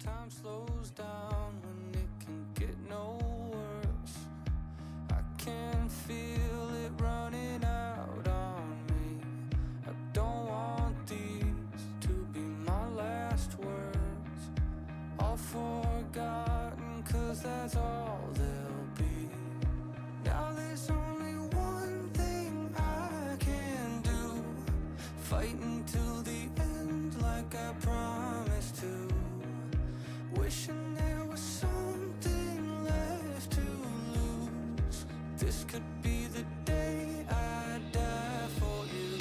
Time slows down when it can get no worse. I can feel it running out on me. I don't want these to be my last words. All forgotten, 'cause that's all they'll be. Now there's only one thing I can do. Fight until the end like I promised to. Wishing there was something left to lose. This could be the day I die for you.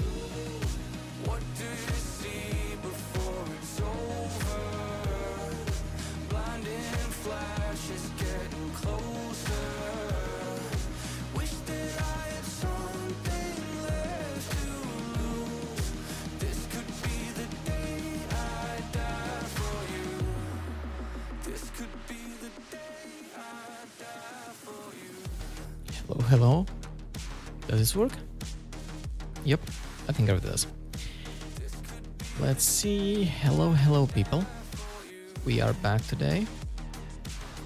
What do you see before it's over? Blinding flashes getting closer. Wish that I had something left to lose. This could be the day I die for you. This could be the day I die for you. Hello, hello. Does this work? Yep, I think it does. Let's see. Hello, hello, people. We are back today.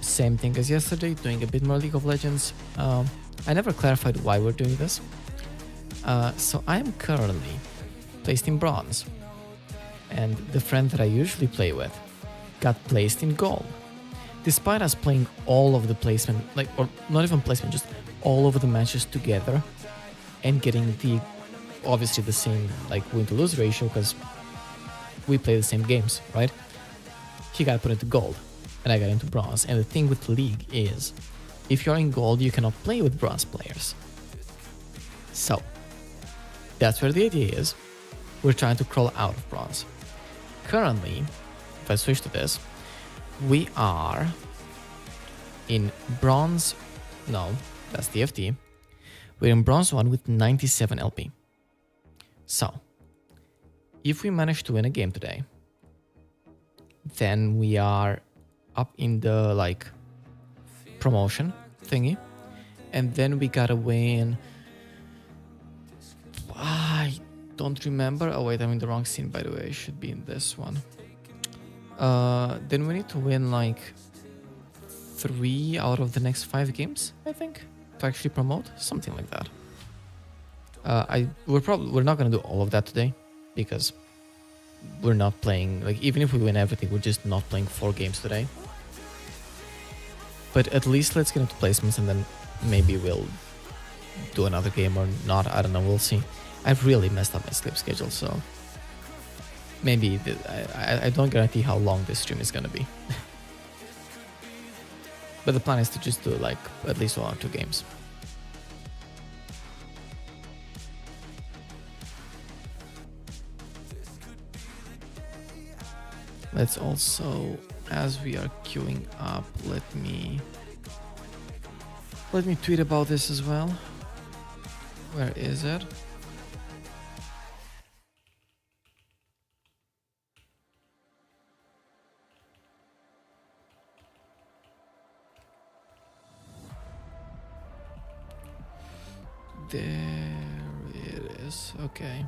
Same thing as yesterday, doing a bit more League of Legends. I never clarified why we're doing this. So I am currently placed in bronze. And the friend that I usually play with got placed in gold. Despite us playing all of the placement, or not even placement, just all of the matches together and getting obviously the same win to lose ratio because we play the same games, right? He got put into gold and I got into bronze. And the thing with League is, if you're in gold, you cannot play with bronze players. So that's where the idea is. We're trying to crawl out of bronze. Currently, if I switch to this, we are in bronze. No, that's DFT. We're in bronze 1 with 97 LP. So, if we manage to win a game today, then we are up in the promotion thingy, and then we gotta win. I don't remember. Oh wait, I'm in the wrong scene, by the way. I should be in this one. Then we need to win 3 out of the next 5 games, I think, to actually promote, something like that. We're not gonna do all of that today because we're not playing. Even if we win everything, we're just not playing 4 games today. But at least let's get into placements, and then maybe we'll do another game or not. I don't know. We'll see. I've really messed up my sleep schedule, so maybe I don't guarantee how long this stream is gonna be. But the plan is to just do at least 1 or 2 games. Let's also, as we are queuing up, let me tweet about this as well. Where is it? There it is. Okay.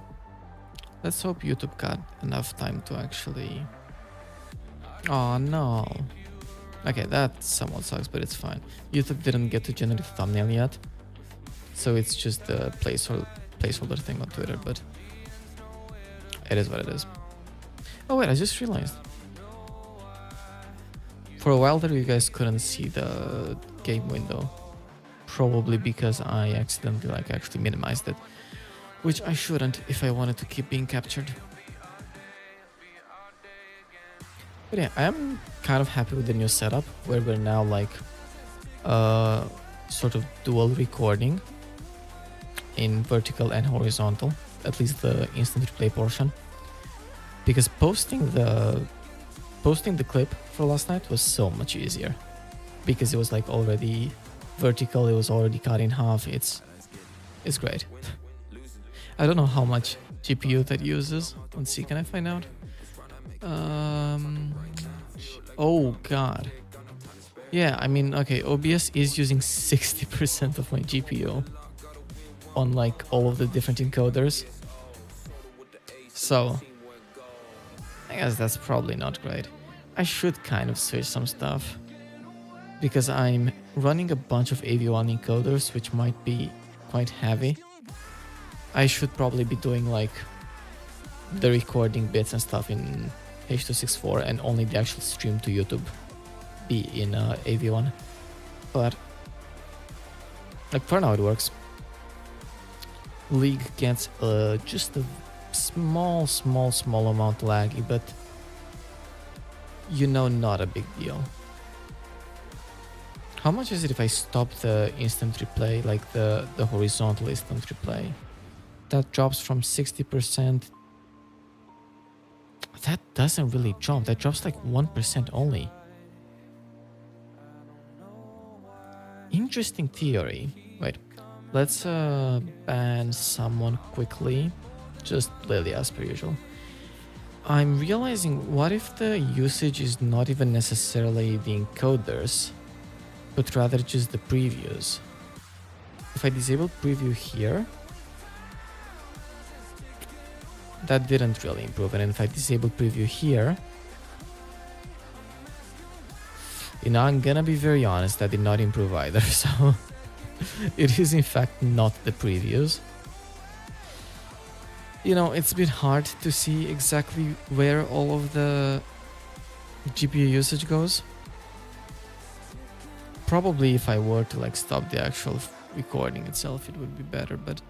Let's hope YouTube got enough time to actually... Oh no. Okay, that somewhat sucks, but it's fine. YouTube didn't get to generate the thumbnail yet, so it's just the placeholder thing on Twitter, but it is what it is. Oh wait, I just realized. For a while there you guys couldn't see the game window. Probably because I accidentally actually minimized it, which I shouldn't if I wanted to keep being captured. But yeah, I am kind of happy with the new setup where we're now sort of dual recording in vertical and horizontal, at least the instant replay portion. Because posting the clip for last night was so much easier because it was already vertical, it was already cut in half. It's great. I don't know how much GPU that uses. Let's see, can I find out? Oh god. Yeah, I mean, okay, OBS is using 60% of my GPU on all of the different encoders. So I guess that's probably not great. I should kind of switch some stuff because I'm running a bunch of AV1 encoders, which might be quite heavy. I should probably be doing like the recording bits and stuff in H.264 and only the actual stream to YouTube be in AV1. But like for now it works. League gets just a small amount laggy, but not a big deal. How much is it if I stop the instant replay, like the horizontal instant replay? That drops from 60%. That doesn't really jump. That drops like 1% only. Interesting theory. Wait, let's ban someone quickly. Just Lily as per usual. I'm realizing, what if the usage is not even necessarily the encoders, but rather just the previews? If I disable preview here, that didn't really improve. And if I disable preview here, I'm gonna be very honest, that did not improve either. So it is in fact not the previews. It's a bit hard to see exactly where all of the GPU usage goes. Probably if I were to like stop the actual recording itself, it would be better, but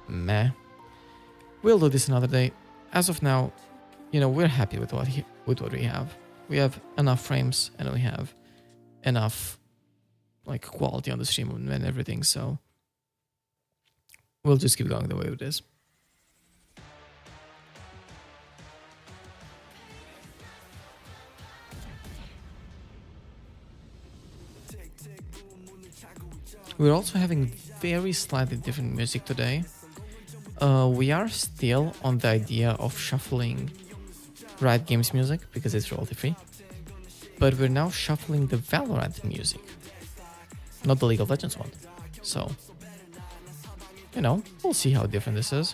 meh. We'll do this another day. As of now, we're happy with what we have. We have enough frames and we have enough like quality on the stream and everything, so we'll just keep going the way it is. We're also having very slightly different music today. We are still on the idea of shuffling Riot Games music because it's royalty free, but we're now shuffling the Valorant music, not the League of Legends one. So, we'll see how different this is.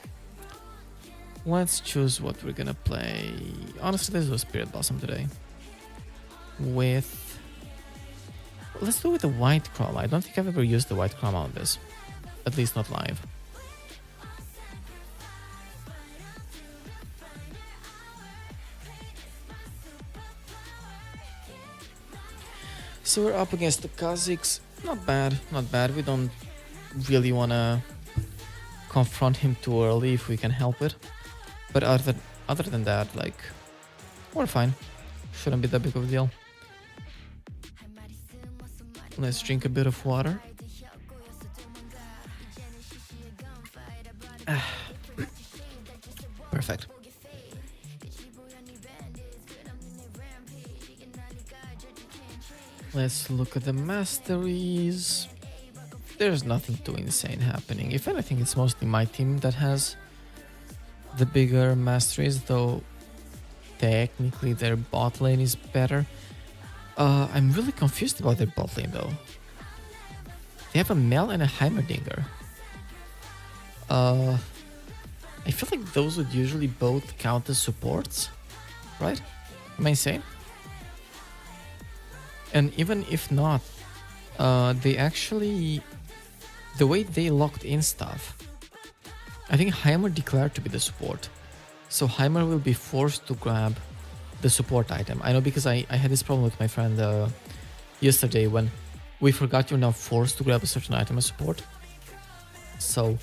Let's choose what we're gonna play. Honestly, let's do Spirit Blossom today. Let's do it with the white chroma. I don't think I've ever used the white chroma on this, at least not live. So we're up against the Kazakhs. Not bad. We don't really want to confront him too early if we can help it. But other than that, like, we're fine. Shouldn't be that big of a deal. Let's drink a bit of water. Perfect. Let's look at the masteries. There's nothing too insane happening. If anything, it's mostly my team that has the bigger masteries, though technically their bot lane is better. I'm really confused about their bot lane though. They have a Mel and a Heimerdinger. I feel like those would usually both count as supports, right? Am I insane? And even if not, they actually, the way they locked in stuff, I think Heimer declared to be the support. So Heimer will be forced to grab the support item. I know because I had this problem with my friend yesterday when we forgot you're now forced to grab a certain item as support. So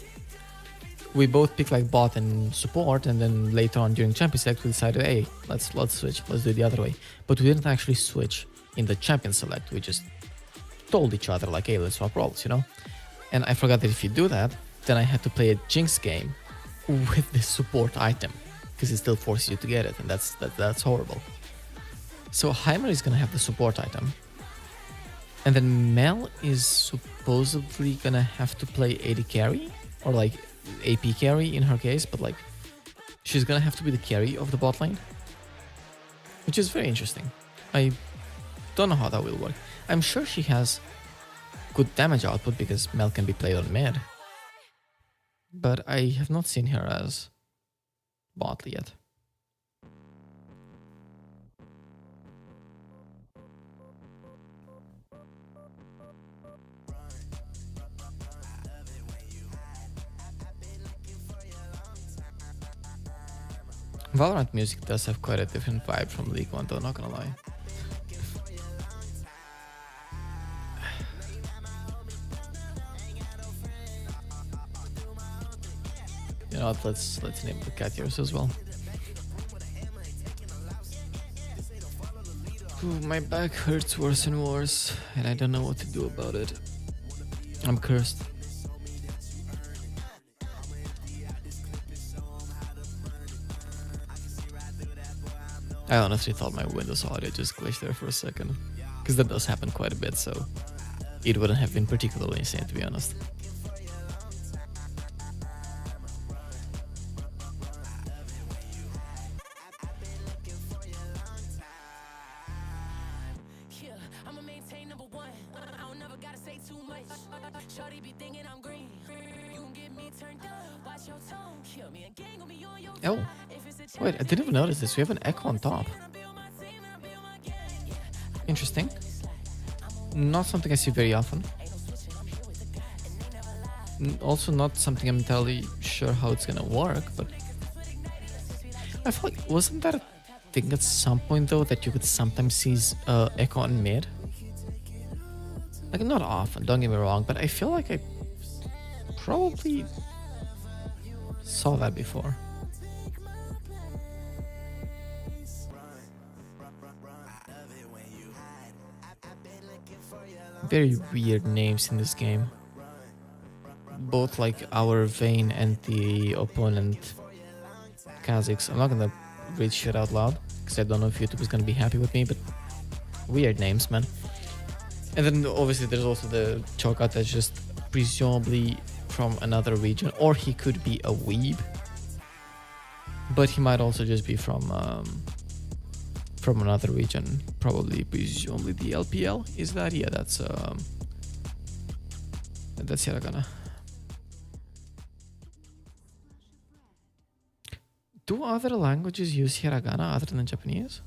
we both picked like bot and support, and then later on during champion select we decided, hey, let's switch, let's do it the other way. But we didn't actually switch in the champion select. We just told each other like, hey, let's swap roles, And I forgot that if you do that, then I had to play a Jinx game with the support item because it still forces you to get it, and that's horrible. So Heimer is gonna have the support item, and then Mel is supposedly gonna have to play AD carry or like AP carry in her case, but like she's gonna have to be the carry of the bot lane, which is very interesting. I don't know how that will work. I'm sure she has good damage output because Mel can be played on mid, but I have not seen her as bot yet. Valorant music does have quite a different vibe from League One, though, not gonna lie. You know what, let's name the cat yours as well. Ooh, my back hurts worse and worse, and I don't know what to do about it. I'm cursed. I honestly thought my Windows audio just glitched there for a second, because that does happen quite a bit, so it wouldn't have been particularly insane, to be honest. Oh, wait, I didn't even notice this. We have an echo on top. Interesting. Not something I see very often. Also not something I'm entirely sure how it's gonna work, but I feel like, wasn't that a thing at some point though, that you could sometimes see echo on mid? Like, not often, don't get me wrong, but I feel like I probably saw that before. Very weird names in this game. Both like our Vayne and the opponent Kazakhs. I'm not gonna read shit out loud because I don't know if YouTube is gonna be happy with me, but weird names, man. And then obviously there's also the Cho'Gath that's just presumably from another region, or he could be a weeb, but he might also just be from another region, probably presumably the LPL. Is that? Yeah, that's Hiragana. Do other languages use hiragana other than Japanese?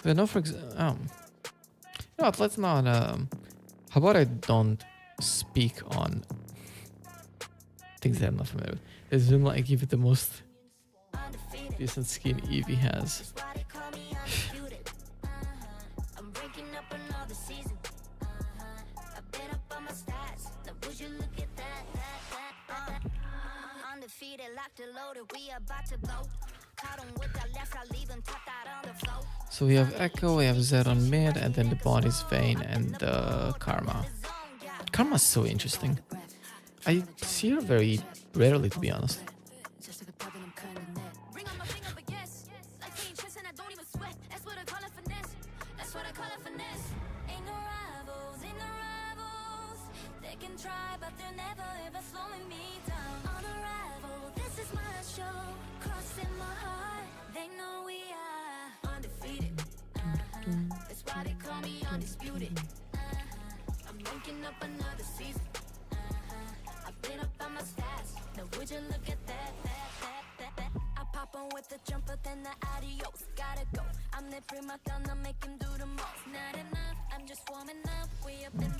I know, for example, you know what, let's not, how about I don't speak on things that I'm not familiar with. It's been like, give it the most decent skin Eevee has. So we have Echo, we have Zed on mid, and then the bot is Vayne and Karma. Karma's so interesting. I see her very rarely, to be honest.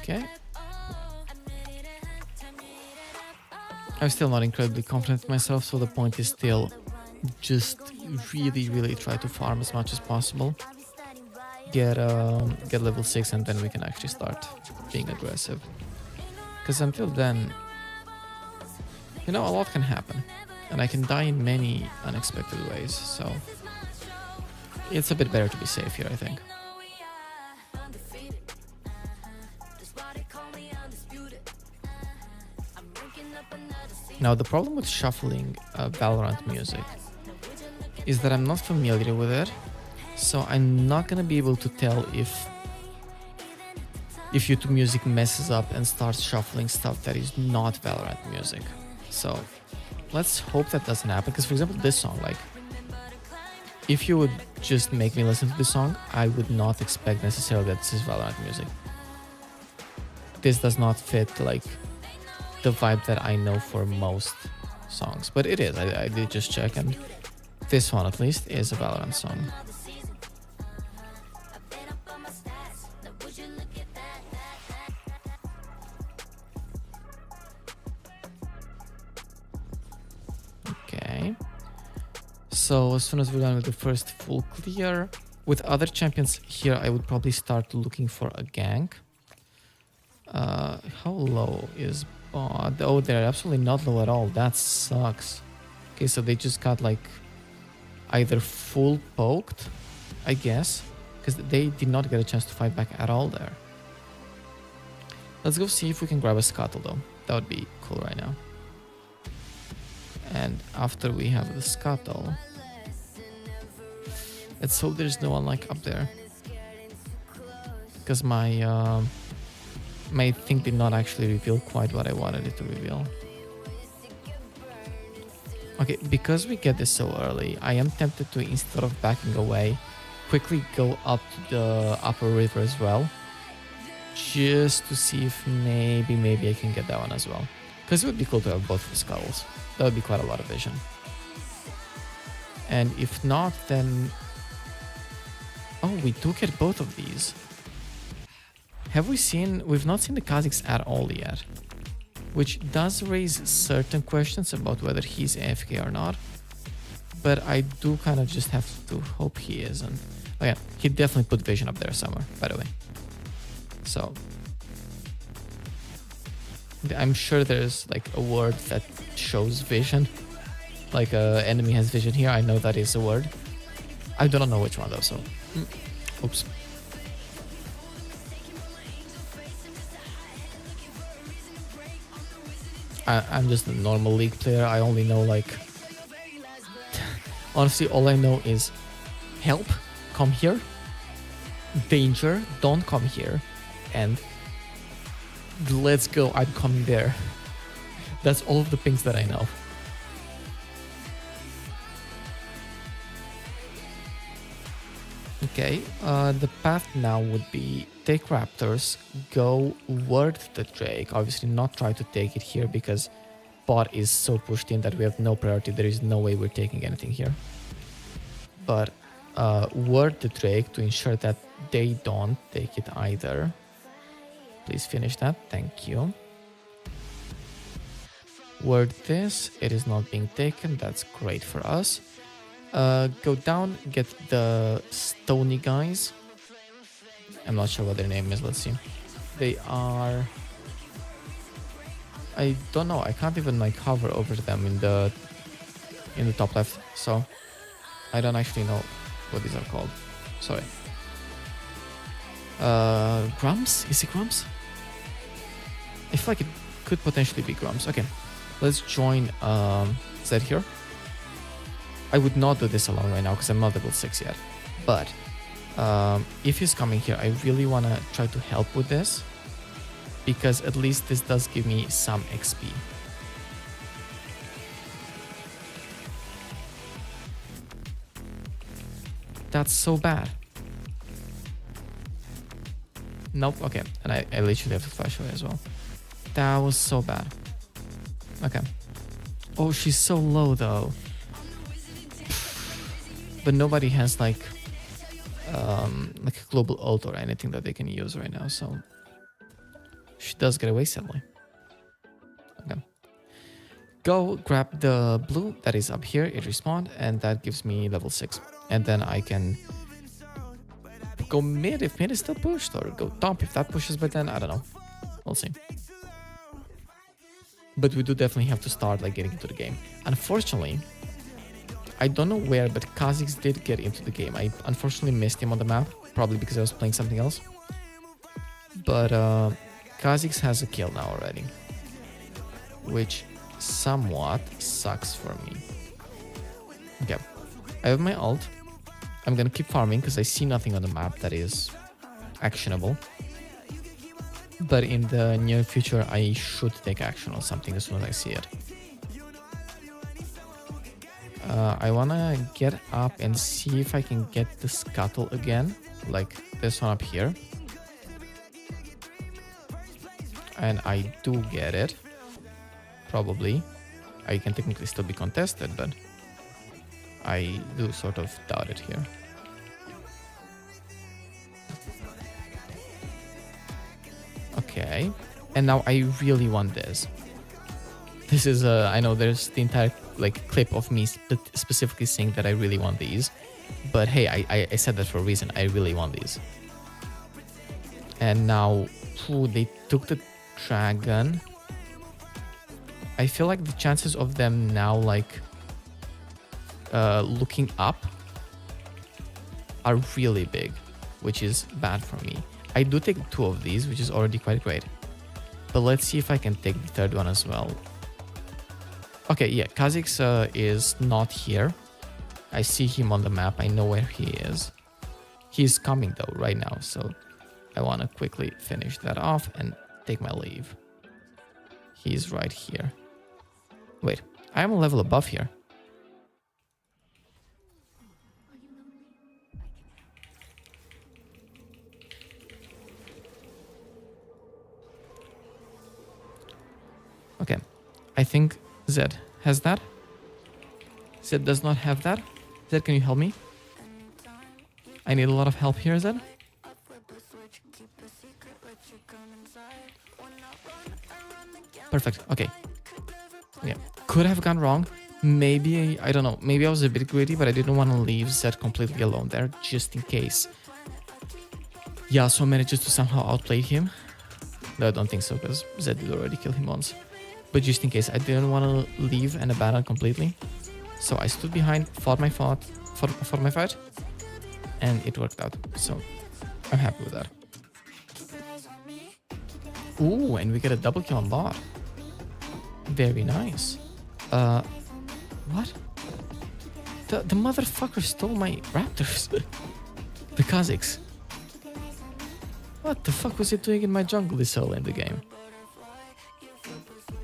Okay. I'm still not incredibly confident in myself, so the point is still just really try to farm as much as possible. Get level 6 and then we can actually start being aggressive. Because until then, you know, a lot can happen. And I can die in many unexpected ways, so it's a bit better to be safe here, I think. Now, the problem with shuffling Valorant music is that I'm not familiar with it, so I'm not gonna be able to tell if YouTube music messes up and starts shuffling stuff that is not Valorant music. So let's hope that doesn't happen, because for example this song, like, if you would just make me listen to this song, I would not expect necessarily that this is Valorant music. This does not fit like the vibe that I know for most songs, but it is. I did just check, and this one at least is a Valorant song. Okay. So as soon as we're done with the first full clear, with other champions here, I would probably start looking for a gank. How low is bot? Oh, they're absolutely not low at all. That sucks. Okay, so they just got like either full poked, I guess, because they did not get a chance to fight back at all there. Let's go see if we can grab a scuttle though. That would be cool right now. And after we have the scuttle, let's hope there's no one like up there, because my thing did not actually reveal quite what I wanted it to reveal. Okay, because we get this so early, I am tempted to, instead of backing away, quickly go up to the upper river as well, just to see if maybe I can get that one as well. Because it would be cool to have both of the skulls. That would be quite a lot of vision. And if not, then... Oh, we do get both of these. Have we seen... We've not seen the Kha'Zix at all yet. Which does raise certain questions about whether he's AFK or not. But I do kind of just have to hope he isn't. Oh yeah, he definitely put vision up there somewhere, by the way. So... I'm sure there's like a word that shows vision. Like enemy has vision here. I know that is a word. I do not know which one though, so... Oops. I'm just a normal league player. I only know like... Honestly, all I know is help, come here, danger, don't come here, and let's go, I'm coming there. That's all of the things that I know. Okay, the path now would be take raptors, go ward the Drake, obviously not try to take it here because bot is so pushed in that we have no priority, there is no way we're taking anything here. But ward the Drake to ensure that they don't take it either. Please finish that, thank you. Word this, it is not being taken, that's great for us. Go down, get the stony guys. I'm not sure what their name is, let's see. They are... I don't know, I can't even like hover over them in the top left, so I don't actually know what these are called. Sorry. Grumps? Is it Grumps? I feel like it could potentially be Grumps. Okay, let's join Zed here. I would not do this alone right now because I'm not level 6 yet. But if he's coming here, I really want to try to help with this, because at least this does give me some XP. That's so bad. Nope, okay. And I literally have to flash away as well. That was so bad. Okay. Oh, she's so low though. But nobody has like a global ult or anything that they can use right now, so she does get away sadly. Okay. Go grab the blue that is up here, it respawned, and that gives me level 6. And then I can go mid if mid is still pushed, or go top if that pushes by then, I don't know. We'll see. But we do definitely have to start like getting into the game. Unfortunately, I don't know where, but Kha'Zix did get into the game. I unfortunately missed him on the map, probably because I was playing something else. But Kha'Zix has a kill now already, which somewhat sucks for me. Okay, I have my ult. I'm gonna keep farming because I see nothing on the map that is actionable. But in the near future, I should take action on something as soon as I see it. I wanna get up and see if I can get the scuttle again, like this one up here. And I do get it, probably. I can technically still be contested, but I do sort of doubt it here. Okay, and now I really want this. This is I know there's the entire like clip of me specifically saying that I really want these. But hey, I said that for a reason. I really want these. And now, they took the dragon. I feel like the chances of them now like looking up are really big, which is bad for me. I do take 2 of these, which is already quite great. But let's see if I can take the 3rd one as well. Okay, yeah, Kha'Zix is not here. I see him on the map. I know where he is. He's coming though right now, so I want to quickly finish that off and take my leave. He's right here. Wait, I am a level above here. Okay, I think Zed has that. Zed does not have that. Zed, can you help me? I need a lot of help here, Zed. Perfect, okay. Yeah, could have gone wrong. Maybe, I don't know, maybe I was a bit greedy, but I didn't want to leave Zed completely alone there, just in case Yasuo manages to somehow outplay him. No, I don't think so, because Zed did already kill him once. But just in case, I didn't want to leave and abandon completely. So I stood behind, fought my fight, and it worked out. So I'm happy with that. Ooh, and we get a double kill on bot. Very nice. What? The motherfucker stole my raptors. The Kha'Zix. What the fuck was he doing in my jungle this early in the game?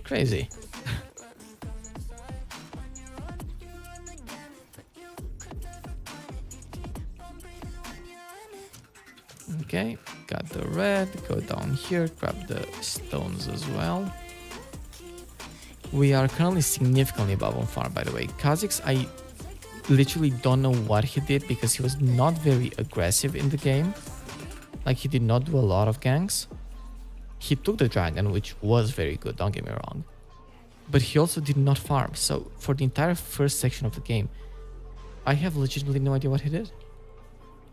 Crazy. Okay, got the red, go down here, grab the stones as well. We are currently significantly above on farm, by the way. Kha'Zix, I literally don't know what he did because he was not very aggressive in the game. Like, he did not do a lot of ganks. He took the dragon, which was very good, don't get me wrong. But he also did not farm, so for the entire first section of the game, I have legitimately no idea what he did.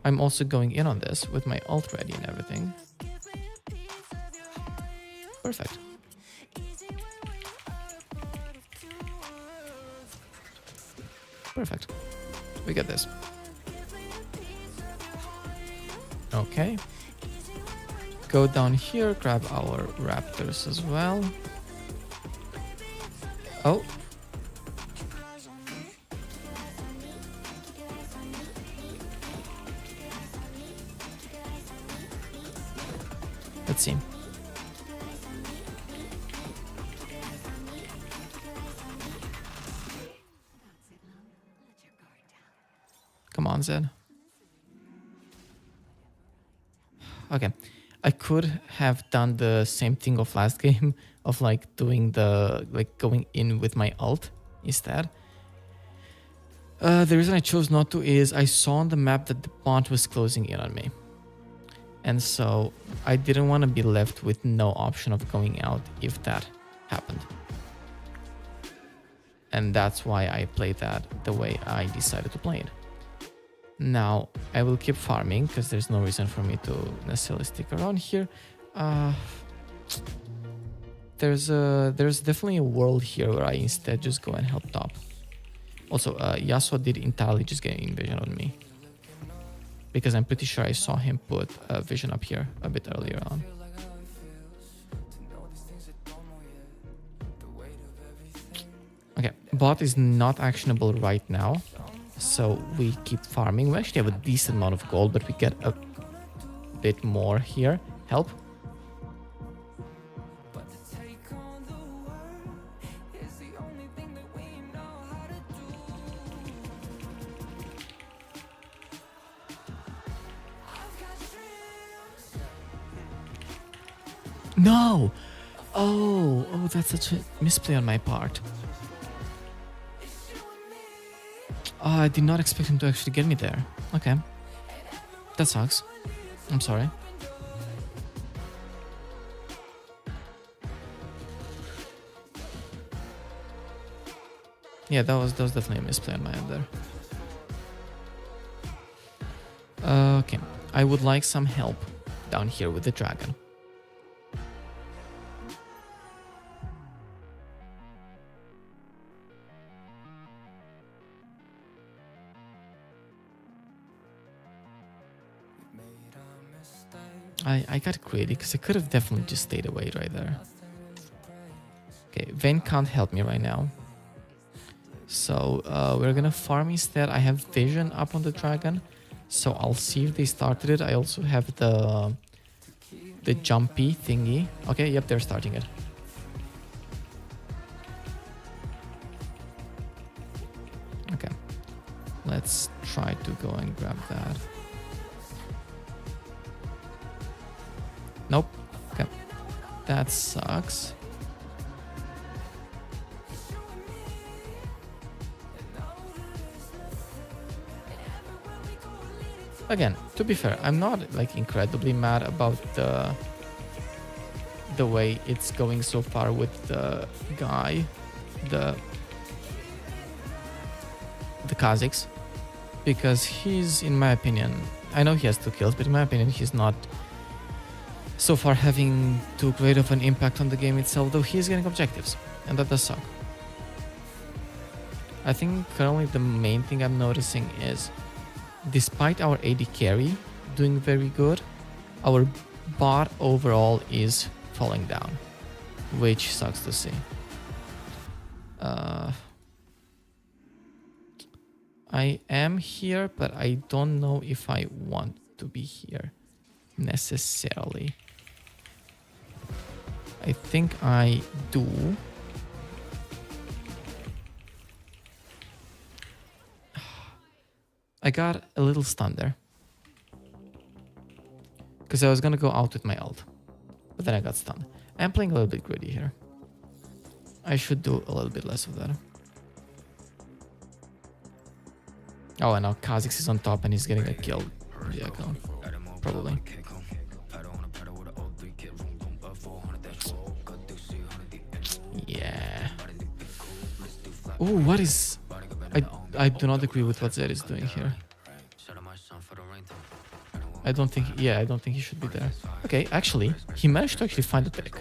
I'm also going in on this with my ult ready and everything. Perfect. Perfect. We get this. Okay. Go down here, grab our raptors as well. Oh. Let's see. Come on, Zed. Okay. I could have done the same thing of last game of like doing the going in with my ult instead. The reason I chose not to is I saw on the map that the bot was closing in on me. And so I didn't want to be left with no option of going out if that happened. And that's why I played that the way I decided to play it. Now, I will keep farming because there's no reason for me to necessarily stick around here. There's definitely a world here where I instead just go and help top. Also, Yasuo did entirely just get invasion on me. Because I'm pretty sure I saw him put vision up here a bit earlier on. Okay, bot is not actionable right now. So we keep farming. We actually have a decent amount of gold, but we get a bit more here. Help. No! Oh, that's such a misplay on my part. Oh, I did not expect him to actually get me there. Okay. That sucks. I'm sorry. Yeah, that was definitely a misplay on my end there. Okay, I would like some help down here with the dragon. I got greedy because I could have definitely just stayed away right there. Okay, Vayne can't help me right now. So we're gonna farm instead. I have vision up on the dragon, so I'll see if they started it. I also have the jumpy thingy. Okay, yep, they're starting it. Okay, let's try to go and grab that. Nope. Okay, that sucks. Again, to be fair, I'm not like incredibly mad about the way it's going so far with the guy, the Kazakhs, because he's, in my opinion, I know he has 2 kills, but in my opinion, he's not so far having too great of an impact on the game itself, though he's getting objectives, and that does suck. I think currently the main thing I'm noticing is, despite our AD carry doing very good, our bot overall is falling down, which sucks to see. I am here, but I don't know if I want to be here necessarily. I think I do. I got a little stunned there because I was gonna go out with my ult, but then I got stunned. I'm playing a little bit greedy here. I should do a little bit less of that. Oh, and now Kha'Zix is on top and he's getting a kill. Yeah, probably. Yeah. Ooh, what is... I do not agree with what Zed is doing here. I don't think he should be there. Okay, actually, he managed to actually find the pick,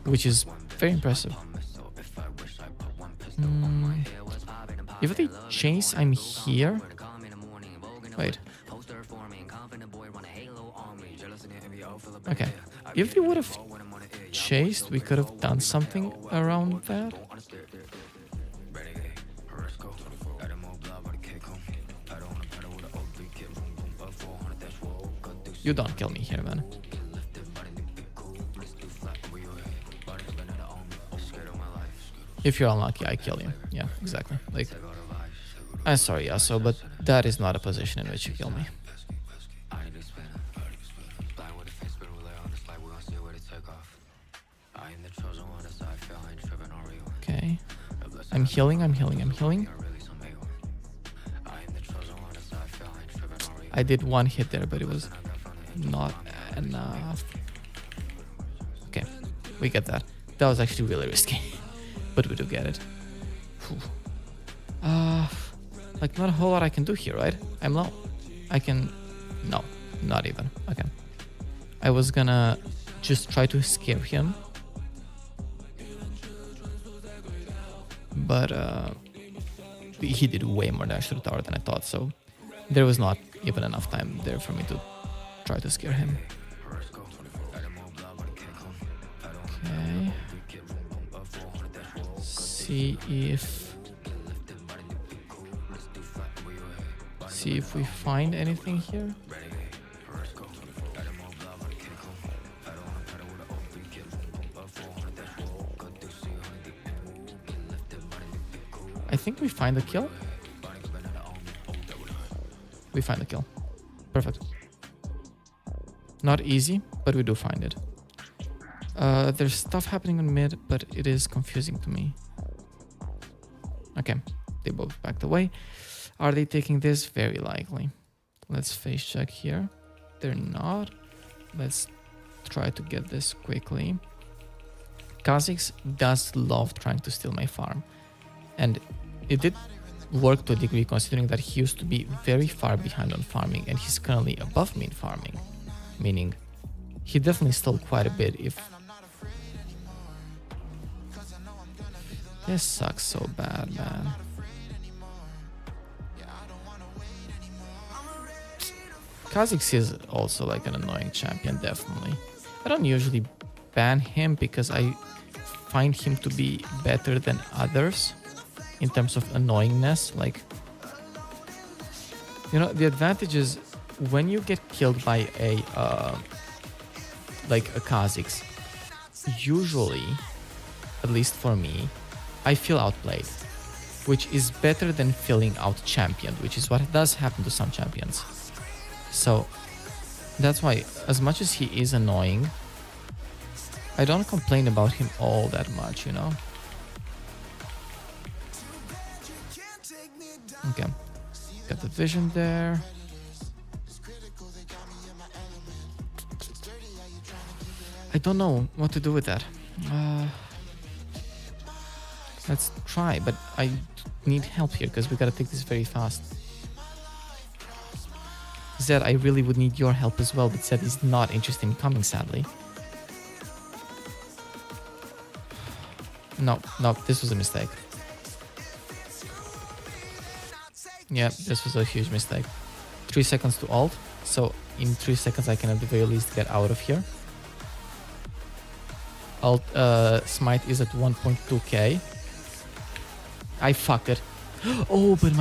which is very impressive. If they chase, I'm here. Wait. Okay. If they would have chased, we could have done something around that. You don't kill me here, man. If you're unlucky, I kill you. Yeah, exactly. Like, I'm sorry, Yasuo, but that is not a position in which you kill me. Okay. I'm healing. I did one hit there, but it was not enough. Okay, we get that. That was actually really risky, but we do get it. Like, not a whole lot I can do here, right? I'm low. I can... No, not even. Okay. I was gonna just try to scare him. But he did way more damage to the tower than I thought, so there was not even enough time there for me to try to scare him. Okay. See if we find anything here. I think we find the kill. We find the kill. Perfect. Not easy, but we do find it. There's stuff happening on mid, but it is confusing to me. Okay, they both backed away. Are they taking this? Very likely. Let's face check here. They're not. Let's try to get this quickly. Kha'Zix does love trying to steal my farm. And it did work to a degree, considering that he used to be very far behind on farming and he's currently above me in farming, meaning he definitely stole quite a bit. If this sucks so bad, man. Kha'Zix is also like an annoying champion, definitely. I don't usually ban him because I find him to be better than others in terms of annoyingness. Like, you know, the advantage is when you get killed by a Kha'Zix, usually, at least for me, I feel outplayed, which is better than feeling out-championed, which is what does happen to some champions. So that's why, as much as he is annoying, I don't complain about him all that much, you know? Okay, got the vision there. I don't know what to do with that. Let's try, but I need help here because we gotta take this very fast. Zed, I really would need your help as well, but Zed is not interested in coming, sadly. No, this was a mistake. Yeah, this was a huge mistake. 3 seconds to ult, so in 3 seconds I can at the very least get out of here. Ult smite is at 1.2k. I fucked it. Oh, but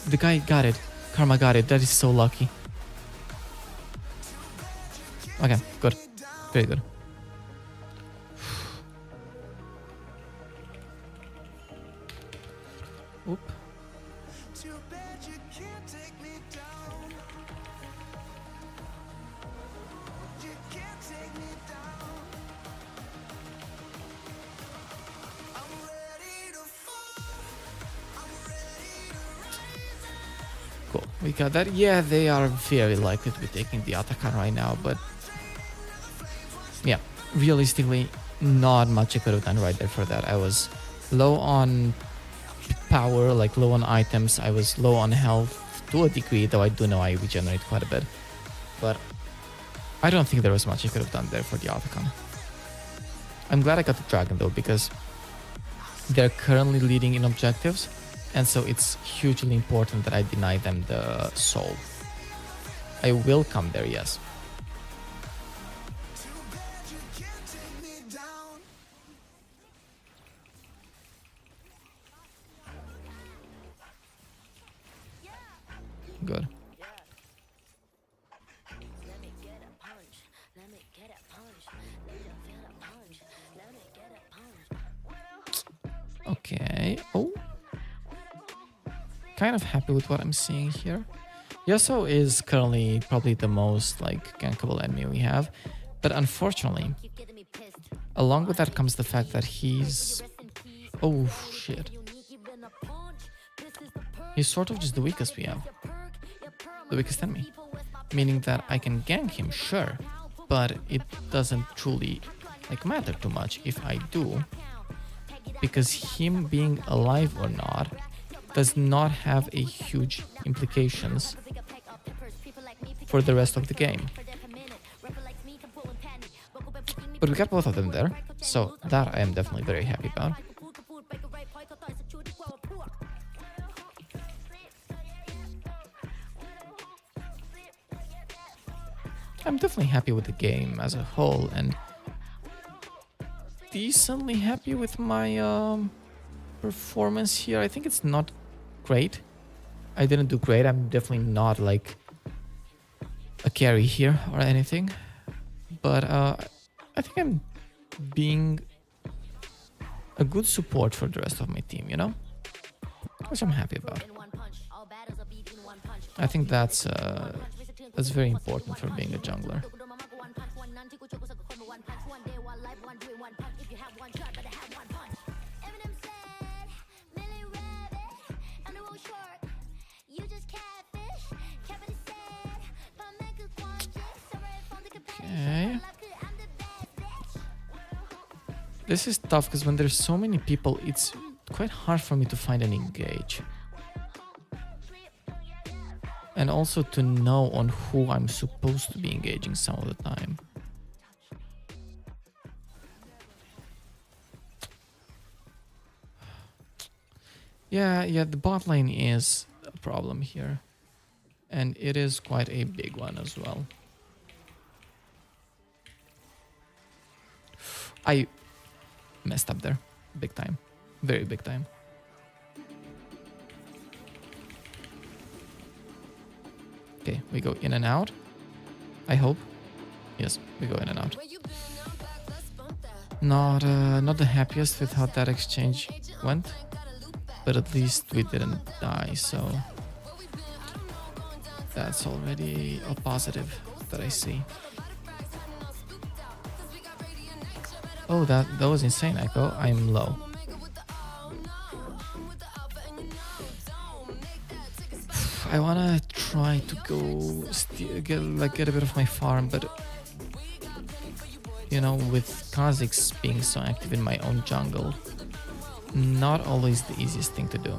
the guy got it. Karma got it. That is so lucky. Okay, good. Very good. Oop. Cool, we got that. Yeah, they are very likely to be taking the Atakan right now, but yeah, realistically, not much I could have done right there for that. I was low on power, like low on items. I was low on health to a degree, though I do know I regenerate quite a bit. But I don't think there was much I could have done there for the Atakan. I'm glad I got the dragon though, because they're currently leading in objectives, and so it's hugely important that I deny them the soul. I will come there, yes. Good. Okay. Oh. Kind of happy with what I'm seeing here. Yasuo is currently probably the most like gankable enemy we have, but unfortunately, along with that comes the fact that he's... Oh shit. He's sort of just the weakest we have. The weakest enemy. Meaning that I can gank him, sure, but it doesn't truly like matter too much if I do, because him being alive or not does not have a huge implications for the rest of the game. But we got both of them there, so that I am definitely very happy about. I'm definitely happy with the game as a whole, and decently happy with my performance here. I think it's not great. I didn't do great. I'm definitely not like a carry here or anything, but I think I'm being a good support for the rest of my team, you know, which I'm happy about. I think that's very important for being a jungler. Okay. This is tough because when there's so many people, it's quite hard for me to find an engage. And also to know on who I'm supposed to be engaging some of the time. Yeah, the bot lane is a problem here. And it is quite a big one as well. I messed up there. Big time. Very big time. Okay, we go in and out. I hope. Yes, we go in and out. Not the happiest with how that exchange went, but at least we didn't die, so that's already a positive that I see. Oh, that was insane, Echo. I'm low. I wanna try to go get a bit of my farm, but you know, with Kha'Zix being so active in my own jungle, not always the easiest thing to do.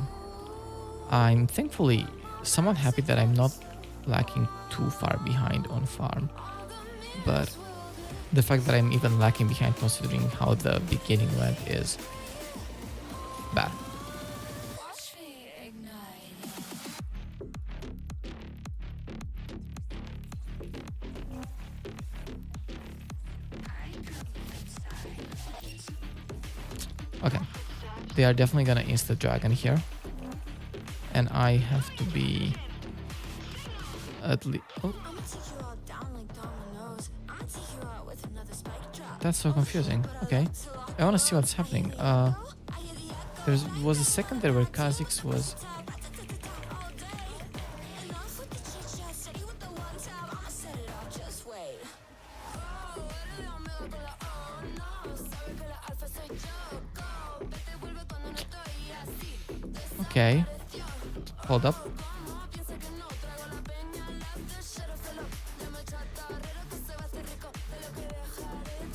I'm thankfully somewhat happy that I'm not lacking too far behind on farm, but the fact that I'm even lacking behind considering how the beginning went is bad. Okay, they are definitely gonna insta dragon here, and I have to be at least. Oh. That's so confusing. Okay, I want to see what's happening. There was a second there where Kha'Zix was. Okay, hold up.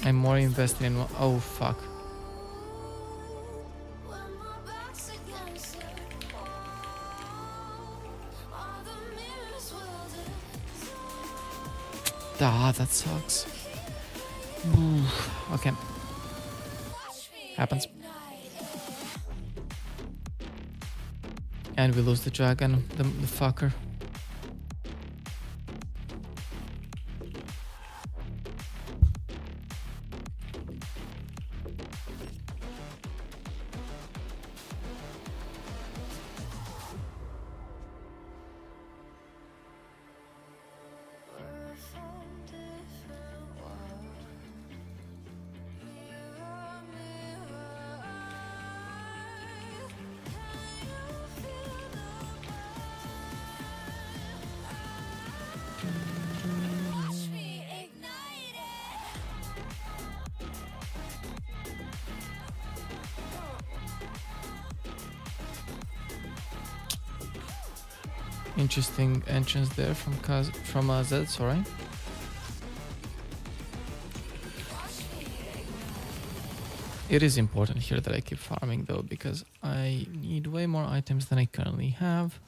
I'm more invested in. Oh fuck. Ah, that sucks. Ooh, okay. Happens. And we lose the dragon, the fucker. Interesting entrance there from Zed, sorry. It is important here that I keep farming though, because I need way more items than I currently have.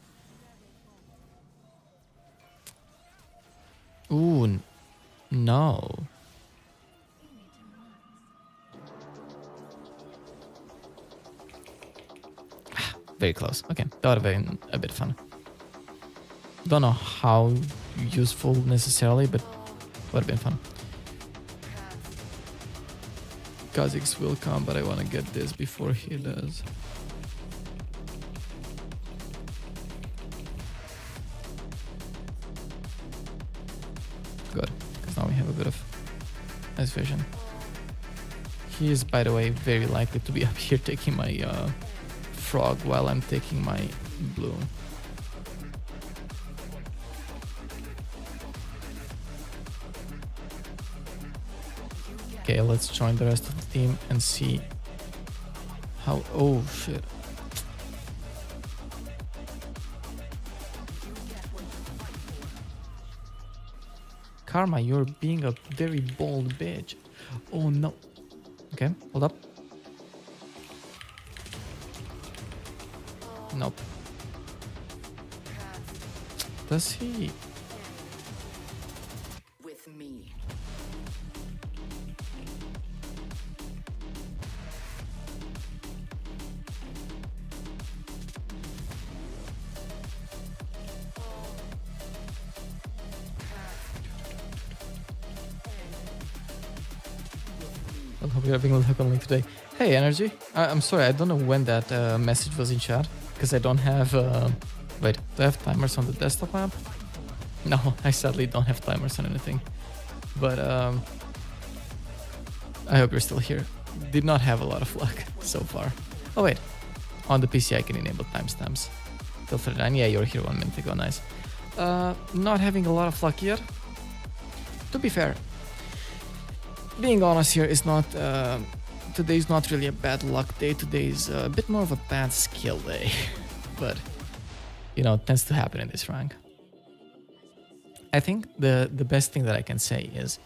Ooh, no. Very close. Okay, that would have been a bit fun. Don't know how useful necessarily, but would have been fun. Kha'Zix will come, but I want to get this before he does. Good, because now we have a bit of nice vision. He is, by the way, very likely to be up here taking my frog while I'm taking my blue. Okay, let's join the rest of the team and see how... Oh, shit. Karma, you're being a very bold bitch. Oh, no. Okay, hold up. Nope. Does he? With me. I hope you're having luck on link today. Hey, Energy. I'm sorry, I don't know when that message was in chat because I don't have. Wait, do I have timers on the desktop app? No, I sadly don't have timers on anything. But I hope you're still here. Did not have a lot of luck so far. Oh wait, on the PC I can enable timestamps. Till 39. Yeah, you're here 1 minute ago. Nice. Not having a lot of luck here. To be fair, being honest here is not. Today's not really a bad luck day. Today's a bit more of a bad skill day. But, you know, it tends to happen in this rank. I think the best thing that I can say is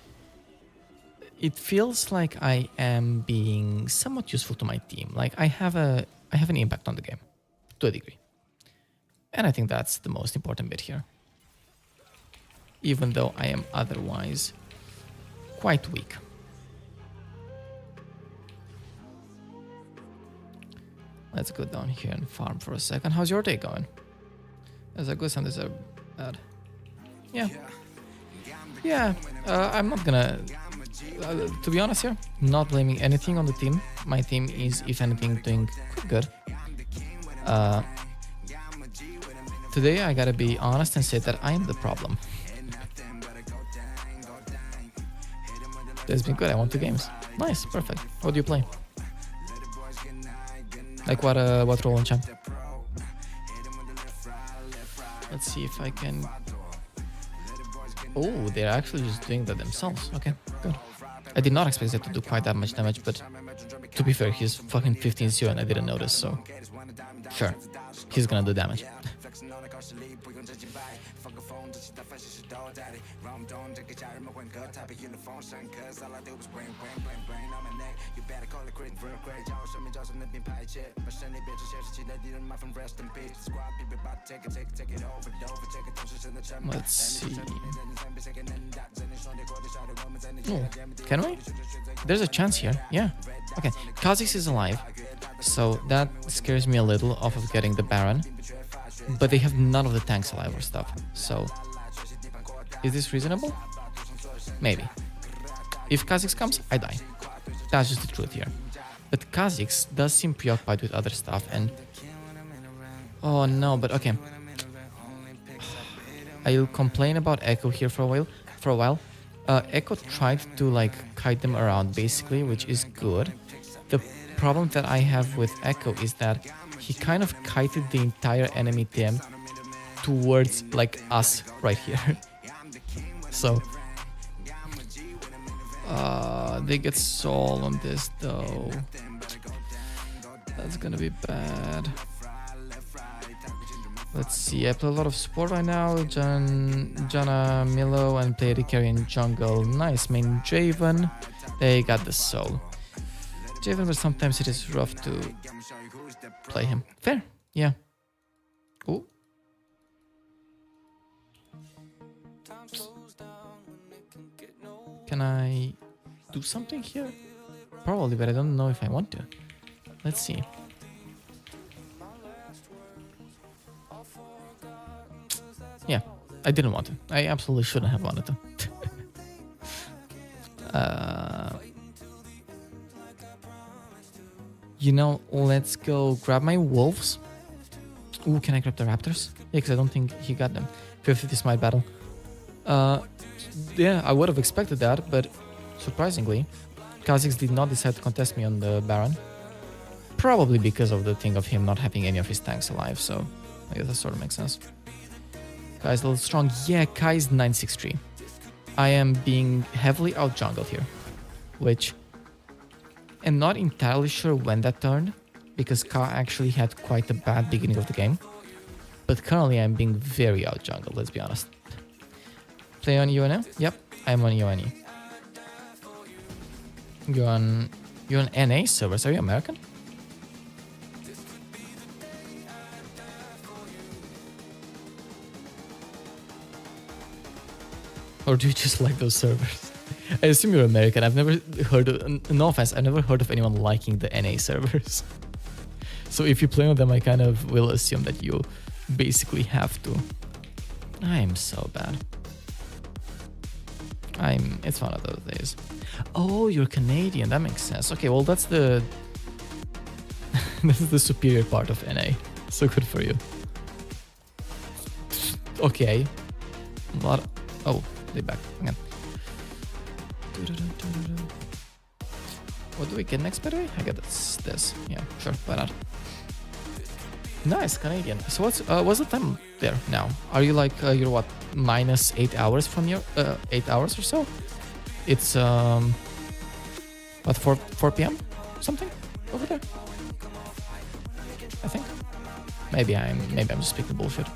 it feels like I am being somewhat useful to my team. Like I have an impact on the game to a degree. And I think that's the most important bit here. Even though I am otherwise quite weak. Let's go down here and farm for a second. How's your day going? There's a good and there's a bad. Yeah. Yeah, I'm not gonna... to be honest here, not blaming anything on the team. My team is, if anything, doing quite good. Today I gotta be honest and say that I am the problem. It's been good, I won 2 games. Nice, perfect. What do you play? Like what role in champ? Let's see if I can... Oh, they're actually just doing that themselves. Okay, good. I did not expect that to do quite that much damage, but to be fair, he's fucking 15-0 and I didn't notice, so... Sure, he's gonna do damage. Let's see. Oh, can we? There's a chance here. Yeah. Okay. Kha'Zix is alive, so that scares me a little off of getting the Baron. But they have none of the tanks alive or stuff. So, is this reasonable? Maybe. If Kha'Zix comes, I die. That's just the truth here. But Kha'Zix does seem preoccupied with other stuff and... Oh no, but okay. I'll complain about Echo here for a while. Echo tried to like kite them around basically, which is good. The problem that I have with Echo is that he kind of kited the entire enemy team towards like us right here. So they get Soul on this though. That's gonna be bad. Let's see, I play a lot of support right now. Janna, Milo, and play the carry in jungle. Nice, main Zyphen. They got the Soul. Zyphen, but sometimes it is rough to play him. Fair, yeah. Oh. Can I do something here? Probably, but I don't know if I want to. Let's see. Yeah, I didn't want to. I absolutely shouldn't have wanted to. You know, let's go grab my wolves. Ooh, can I grab the raptors? Yeah, because I don't think he got them. 50 smite battle. Yeah, I would have expected that, but surprisingly, Kha'Zix did not decide to contest me on the Baron. Probably because of the thing of him not having any of his tanks alive, so I guess that sort of makes sense. Kai's a little strong. Yeah, Kai's 963. I am being heavily out-jungled here, which I'm not entirely sure when that turned, because Ka actually had quite a bad beginning of the game. But currently I'm being very out-jungled, let's be honest. Play on UNO? Yep, I'm on UNE. You're on NA servers, are you American? Or do you just like those servers? I assume you're American. I've never heard of, no offense, I've never heard of anyone liking the NA servers. So if you play on them, I kind of will assume that you basically have to. I am so bad. It's one of those days. Oh, you're Canadian. That makes sense. Okay, well, that's the this is the superior part of NA. So good for you. Okay. Oh, they back again. What do we get next, by the way? I get this. Yeah, sure, why not? Nice, Canadian. So what's the time there now? Are you like you're what, minus 8 hours from your 8 hours or so? It's what, 4 p.m. something over there? I think. Maybe I'm just speaking bullshit.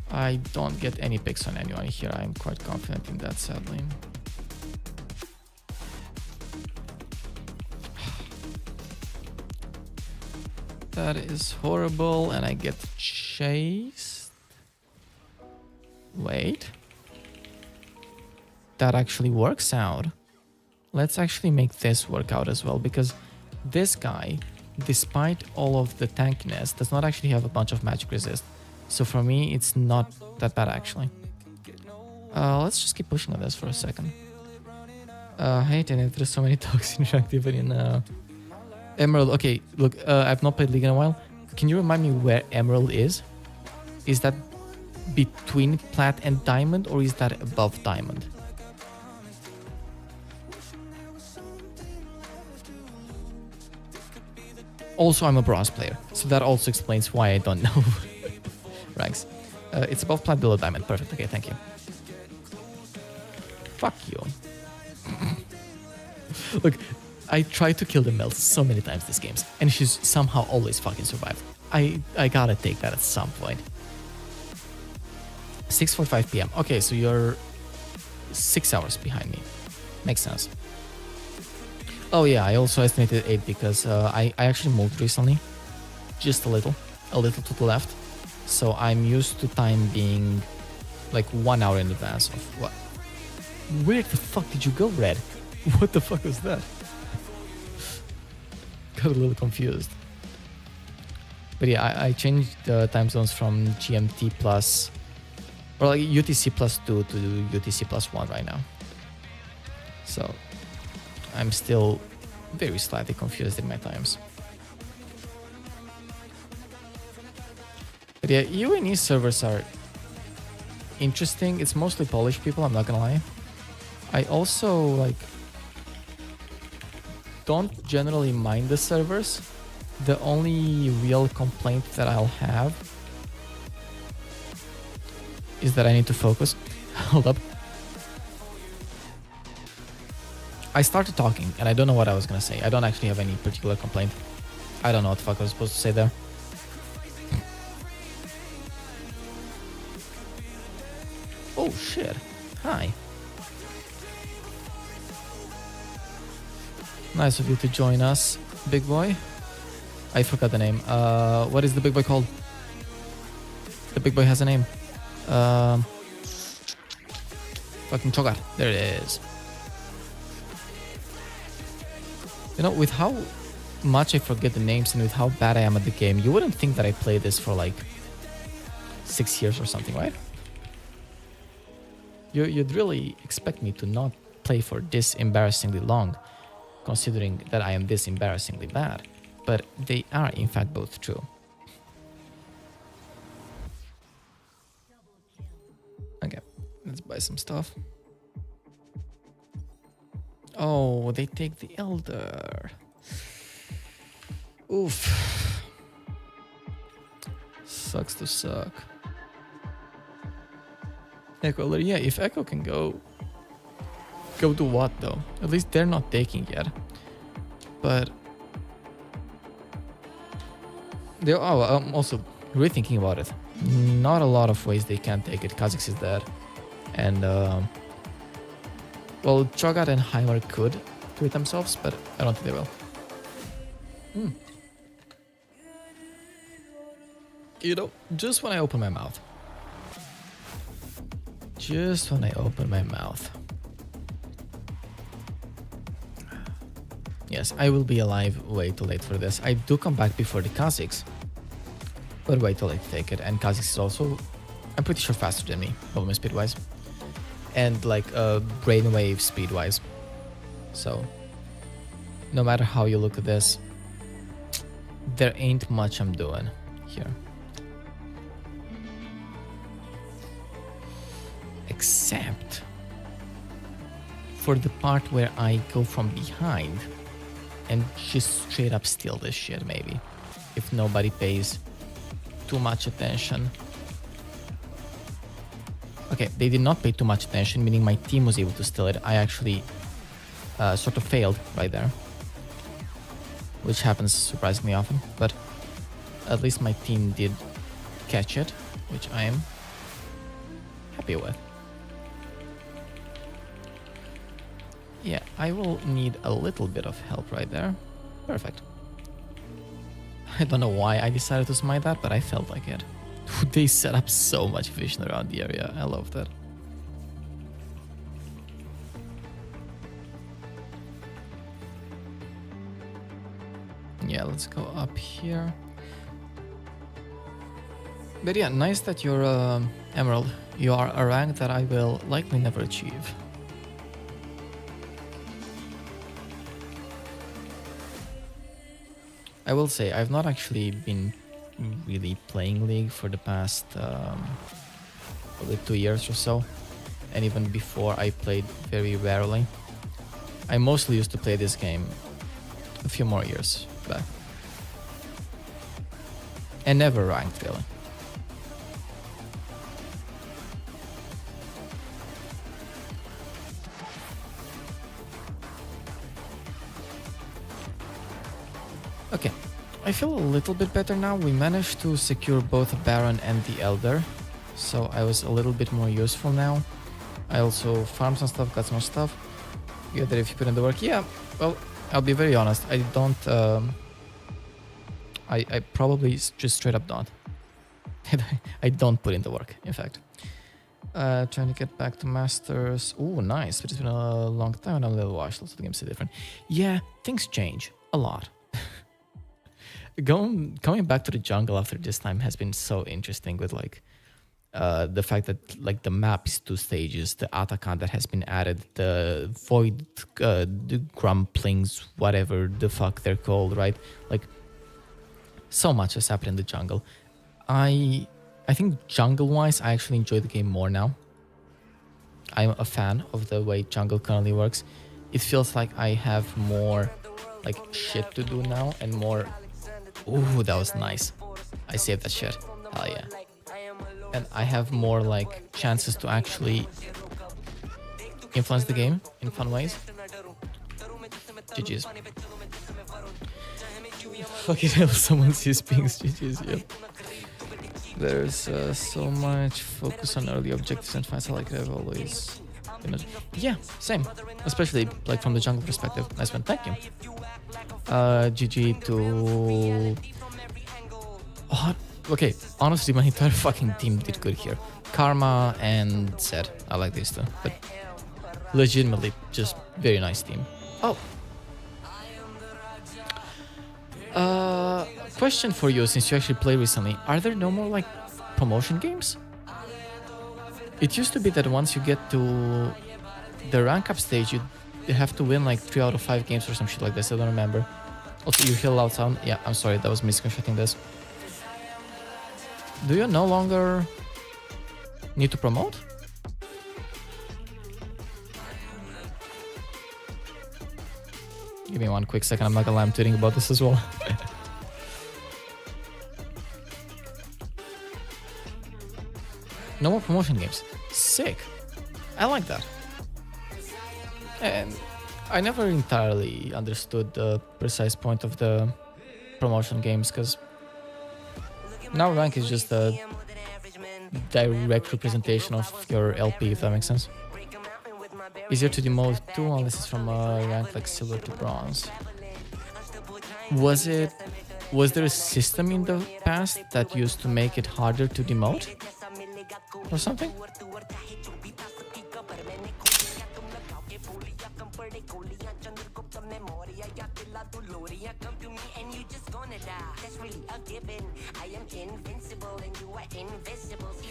I don't get any picks on anyone here. I'm quite confident in that, sadly. That is horrible, and I get chased. Wait. That actually works out. Let's actually make this work out as well, because this guy, despite all of the tankiness, does not actually have a bunch of magic resist. So for me, it's not that bad, actually. Let's just keep pushing on this for a second. I hate it. There's so many toxic activity in Emerald. Okay, look, I've not played League in a while. Can you remind me where Emerald is? Is that between Plat and Diamond, or is that above Diamond? Also, I'm a Bronze player, so that also explains why I don't know ranks. It's above Plat, below Diamond. Perfect. Okay, thank you. Fuck you. Look, I tried to kill the Melt so many times this game, and she's somehow always fucking survived. I gotta take that at some point. 6:45 p.m. Okay, so you're 6 hours behind me. Makes sense. Oh yeah, I also estimated 8 because I actually moved recently. Just a little to the left. So I'm used to time being like 1 hour in advance of what? Where the fuck did you go, Red? What the fuck was that? Got a little confused. But yeah, I changed the time zones from GMT plus, or like UTC plus 2 to UTC plus 1 right now. So I'm still very slightly confused in my times. But yeah, UNE servers are interesting. It's mostly Polish people, I'm not gonna lie. I also like don't generally mind the servers. The only real complaint that I'll have is that I need to focus. Hold up. I started talking and I don't know what I was gonna say. I don't actually have any particular complaint. I don't know what the fuck I was supposed to say there. Oh shit. Hi. Nice of you to join us, big boy. I forgot the name. What is the big boy called? The big boy has a name. Fucking Chogar. There it is. You know, with how much I forget the names and with how bad I am at the game, you wouldn't think that I played this for like 6 years or something, right? You'd really expect me to not play for this embarrassingly long, considering that I am this embarrassingly bad. But they are in fact both true. Okay, let's buy some stuff. Oh, they take the Elder. Oof. Sucks to suck. Echo, yeah, if Echo can go do what though? At least they're not taking yet. But I'm also rethinking about it. Not a lot of ways they can take it. Kha'Zix is dead, and well, Cho'Gath and Heimer could do it themselves, but I don't think they will. You know, just when I open my mouth. Just when I open my mouth. Yes, I will be alive way too late for this. I do come back before the Kazakhs, but way too late to take it. And Kazakhs is also, I'm pretty sure, faster than me, movement speed-wise. And like brainwave speed-wise. So, no matter how you look at this, there ain't much I'm doing here. Except for the part where I go from behind and just straight up steal this shit, maybe, if nobody pays too much attention. Okay, they did not pay too much attention, meaning my team was able to steal it. I actually sort of failed right there, which happens surprisingly often, but at least my team did catch it, which I am happy with. Yeah, I will need a little bit of help right there. Perfect. I don't know why I decided to smite that, but I felt like it. They set up so much vision around the area. I love that. Yeah, let's go up here. But yeah, nice that you're Emerald. You are a rank that I will likely never achieve. I will say, I've not actually been really playing League for the past probably 2 years or so. And even before, I played very rarely. I mostly used to play this game a few more years back. And never ranked, really. Okay, I feel a little bit better now. We managed to secure both Baron and the Elder, so I was a little bit more useful now. I also farmed some stuff, got some more stuff. You that if you put in the work, yeah, well, I'll be very honest, I don't, I probably just straight up don't. I don't put in the work, in fact. Trying to get back to Masters. Oh, nice, but it's been a long time and I'm a little washed, lots of the games are different. Yeah, things change a lot. Coming back to the jungle after this time has been so interesting with like the fact that like the map is 2 stages, the Atakan that has been added, the void, the grumplings, whatever the fuck they're called, right? Like so much has happened in the jungle. I think jungle-wise, I actually enjoy the game more now. I'm a fan of the way jungle currently works. It feels like I have more like shit to do now and more. Ooh, that was nice. I saved that shit. Hell yeah. And I have more like chances to actually influence the game in fun ways. GG's. Fucking hell, someone sees pings. GG's, yep. There's so much focus on early objectives and fights. I like I've always... Yeah, same. Especially like from the jungle perspective. Nice one, thank you. GG to... Oh, okay, honestly my entire fucking team did good here. Karma and Zed, I like these two. But legitimately just very nice team. Oh. Question for you, since you actually played recently. Are there no more like promotion games? It used to be that once you get to the rank up stage, you have to win like 3 out of 5 games or some shit like this. I don't remember. Also, you heal out sound. Yeah, I'm sorry, that was me screenshotting this. Do you no longer need to promote? Give me one quick second. I'm not gonna lie, I'm tweeting about this as well. No more promotion games. Sick. I like that. And I never entirely understood the precise point of the promotion games, because now rank is just a direct representation of your LP, if that makes sense. Easier to demote too, unless it's from a rank like silver to bronze. Was there a system in the past that used to make it harder to demote or something?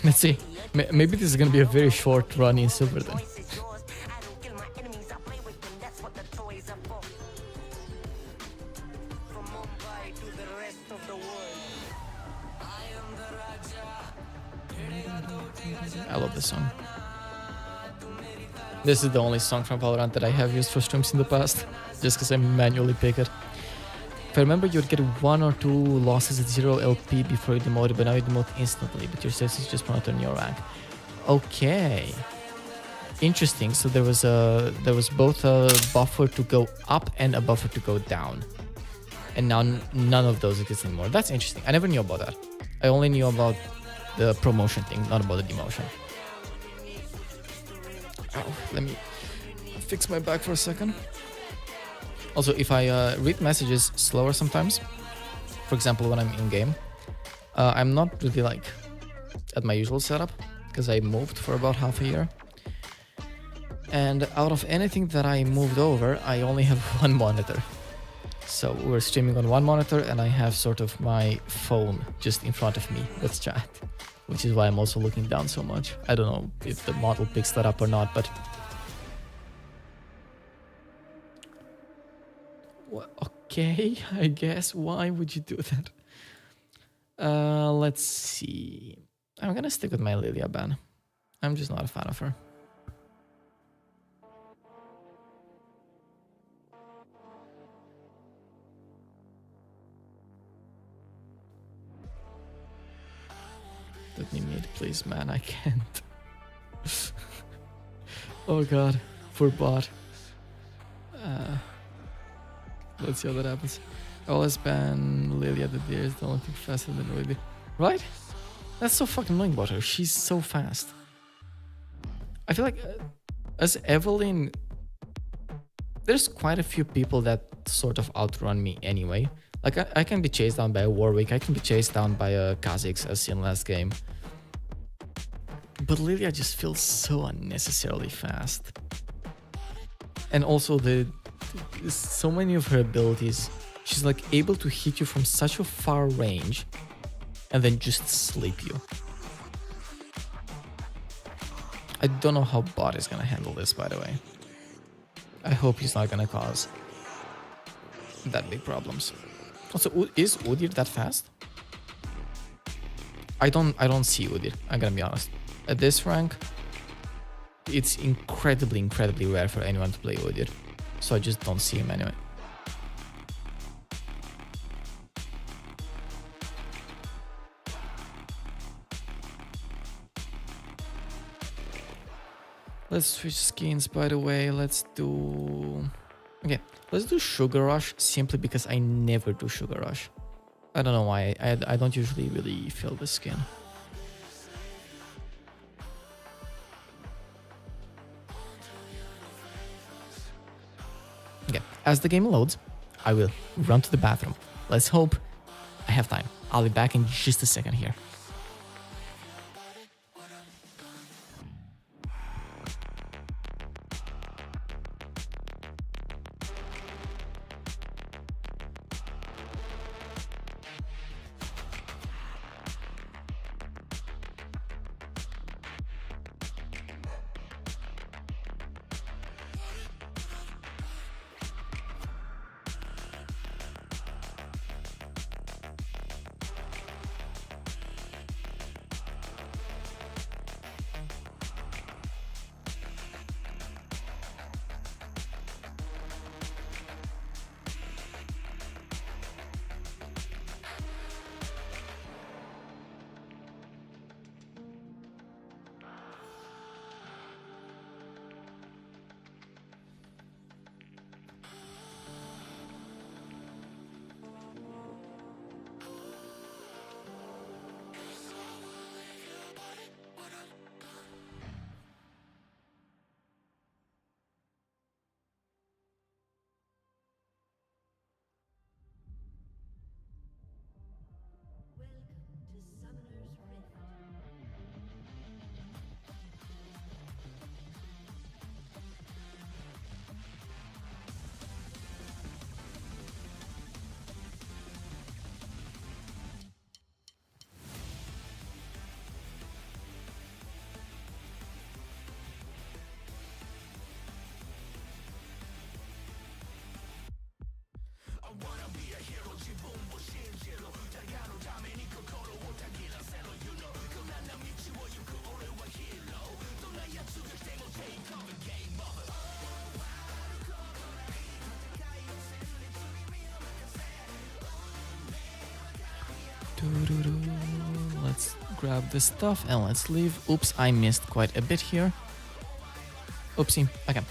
Let's see. Maybe this is gonna be a very short run in silver then. I love this song. This is the only song from Valorant that I have used for streams in the past, just because I manually pick it. If I remember, you'd get 1 or 2 losses at 0 LP before you demoted, but now you demote instantly, but your status is just promoted on your rank. Okay. Interesting. So there was both a buffer to go up and a buffer to go down. And now none of those exist anymore. That's interesting. I never knew about that. I only knew about the promotion thing, not about the demotion. Oh, let me fix my back for a second. Also, if I read messages slower sometimes, for example, when I'm in game, I'm not really like at my usual setup because I moved for about half a year. And out of anything that I moved over, I only have one monitor. So we're streaming on one monitor and I have sort of my phone just in front of me. That's chat, which is why I'm also looking down so much. I don't know if the model picks that up or not, but... Well, okay, I guess. Why would you do that? Let's see. I'm gonna stick with my Lilia ban. I'm just not a fan of her. Let me mid, please, man. I can't. Oh god, for bot. Let's see how that happens. I always ban Lilia the deer is the only thing faster than Lilia. Right? That's so fucking annoying about her. She's so fast. I feel like as Evelyn, there's quite a few people that sort of outrun me anyway. Like I can be chased down by a Warwick, I can be chased down by a Kha'Zix as seen last game. But Lilia just feels so unnecessarily fast. And also so many of her abilities, she's like able to hit you from such a far range and then just sleep you. I don't know how bot is gonna handle this, by the way. I hope he's not gonna cause that big problems. Also, is Udyr that fast? I don't see Udyr, I'm gonna be honest. At this rank, it's incredibly rare for anyone to play Udyr. So I just don't see him anyway. Let's switch skins, by the way. Let's do Sugar Rush simply because I never do Sugar Rush. I don't know why. I don't usually really feel the skin. Okay, as the game loads, I will run to the bathroom. Let's hope I have time. I'll be back in just a second here. Let's grab this stuff and let's leave. Oops, I missed quite a bit here. Oopsie. Okay.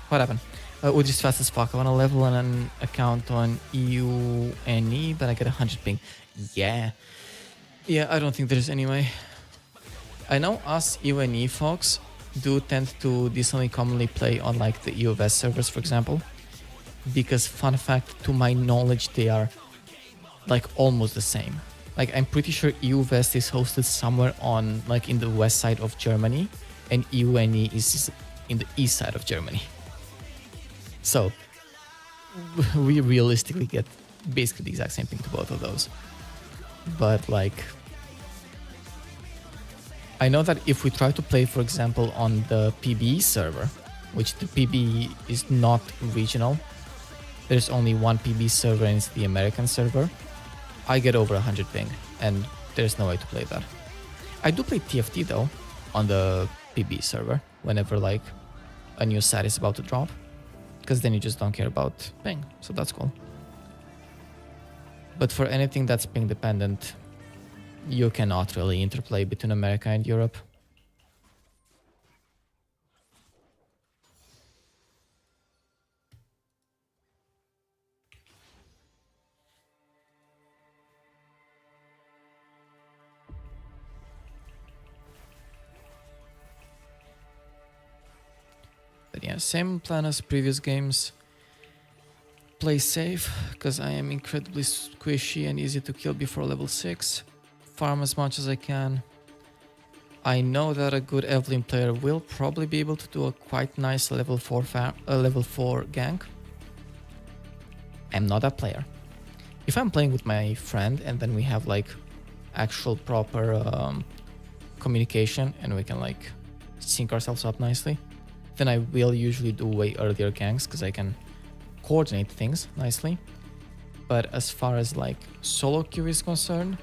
What happened? We're just fast as fuck. I want to level an account on EUNE, but I get 100 ping. Yeah. Yeah, I don't think there's any way. I know us EUNE folks do tend to decently commonly play on like the EUVS servers, for example. Because fun fact, to my knowledge, they are like almost the same. Like I'm pretty sure EUVS is hosted somewhere on like in the west side of Germany, and EUNE is in the east side of Germany. So we realistically get basically the exact same thing to both of those. But like, I know that if we try to play, for example, on the PBE server, which the PBE is not regional, there's only one PBE server and it's the American server, I get over 100 ping and there's no way to play that. I do play TFT though on the PBE server whenever like a new set is about to drop, because then you just don't care about ping, so that's cool. But for anything that's ping dependent, you cannot really interplay between America and Europe. But yeah, same plan as previous games. Play safe, because I am incredibly squishy and easy to kill before level 6. Farm as much as I can. I know that a good Evelyn player will probably be able to do a quite nice level 4 gank. I'm not that player. If I'm playing with my friend and then we have like actual proper communication and we can like sync ourselves up nicely, then I will usually do way earlier ganks because I can coordinate things nicely. But as far as like solo queue is concerned,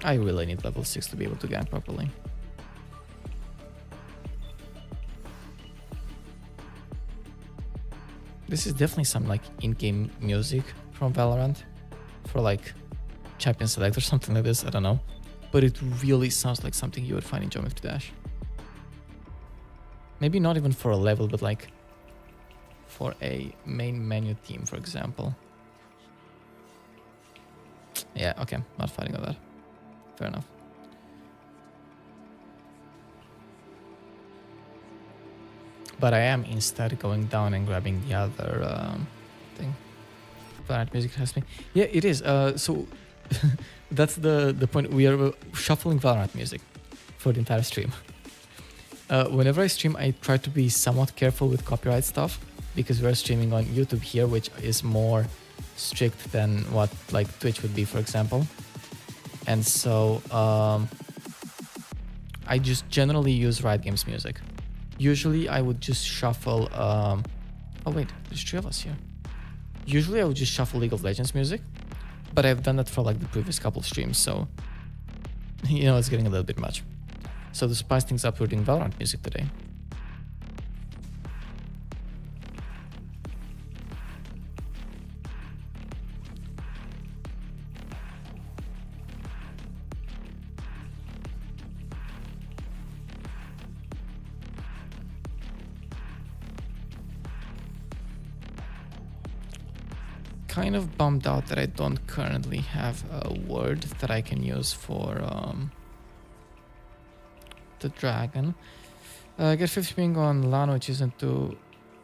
I really need level 6 to be able to gank properly. This is definitely some like in-game music from Valorant for like champion select or something like this, I don't know. But it really sounds like something you would find in Geometry Dash. Maybe not even for a level, but like for a main menu theme, for example. Yeah, okay, not fighting on that. Fair enough. But I am instead going down and grabbing the other thing. Valorant music has me. Yeah, it is. So that's the point. We are shuffling Valorant music for the entire stream. Whenever I stream, I try to be somewhat careful with copyright stuff because we're streaming on YouTube here, which is more strict than what like Twitch would be, for example. And so I just generally use Riot Games music. Usually I would just shuffle... oh wait, there's 3 of us here. Usually I would just shuffle League of Legends music, but I've done that for like the previous couple streams, so you know, it's getting a little bit much. So to spice things up, we're doing Valorant music today. Kind of bummed out that I don't currently have a word that I can use for the dragon. I get 50 ping on LAN, which isn't too...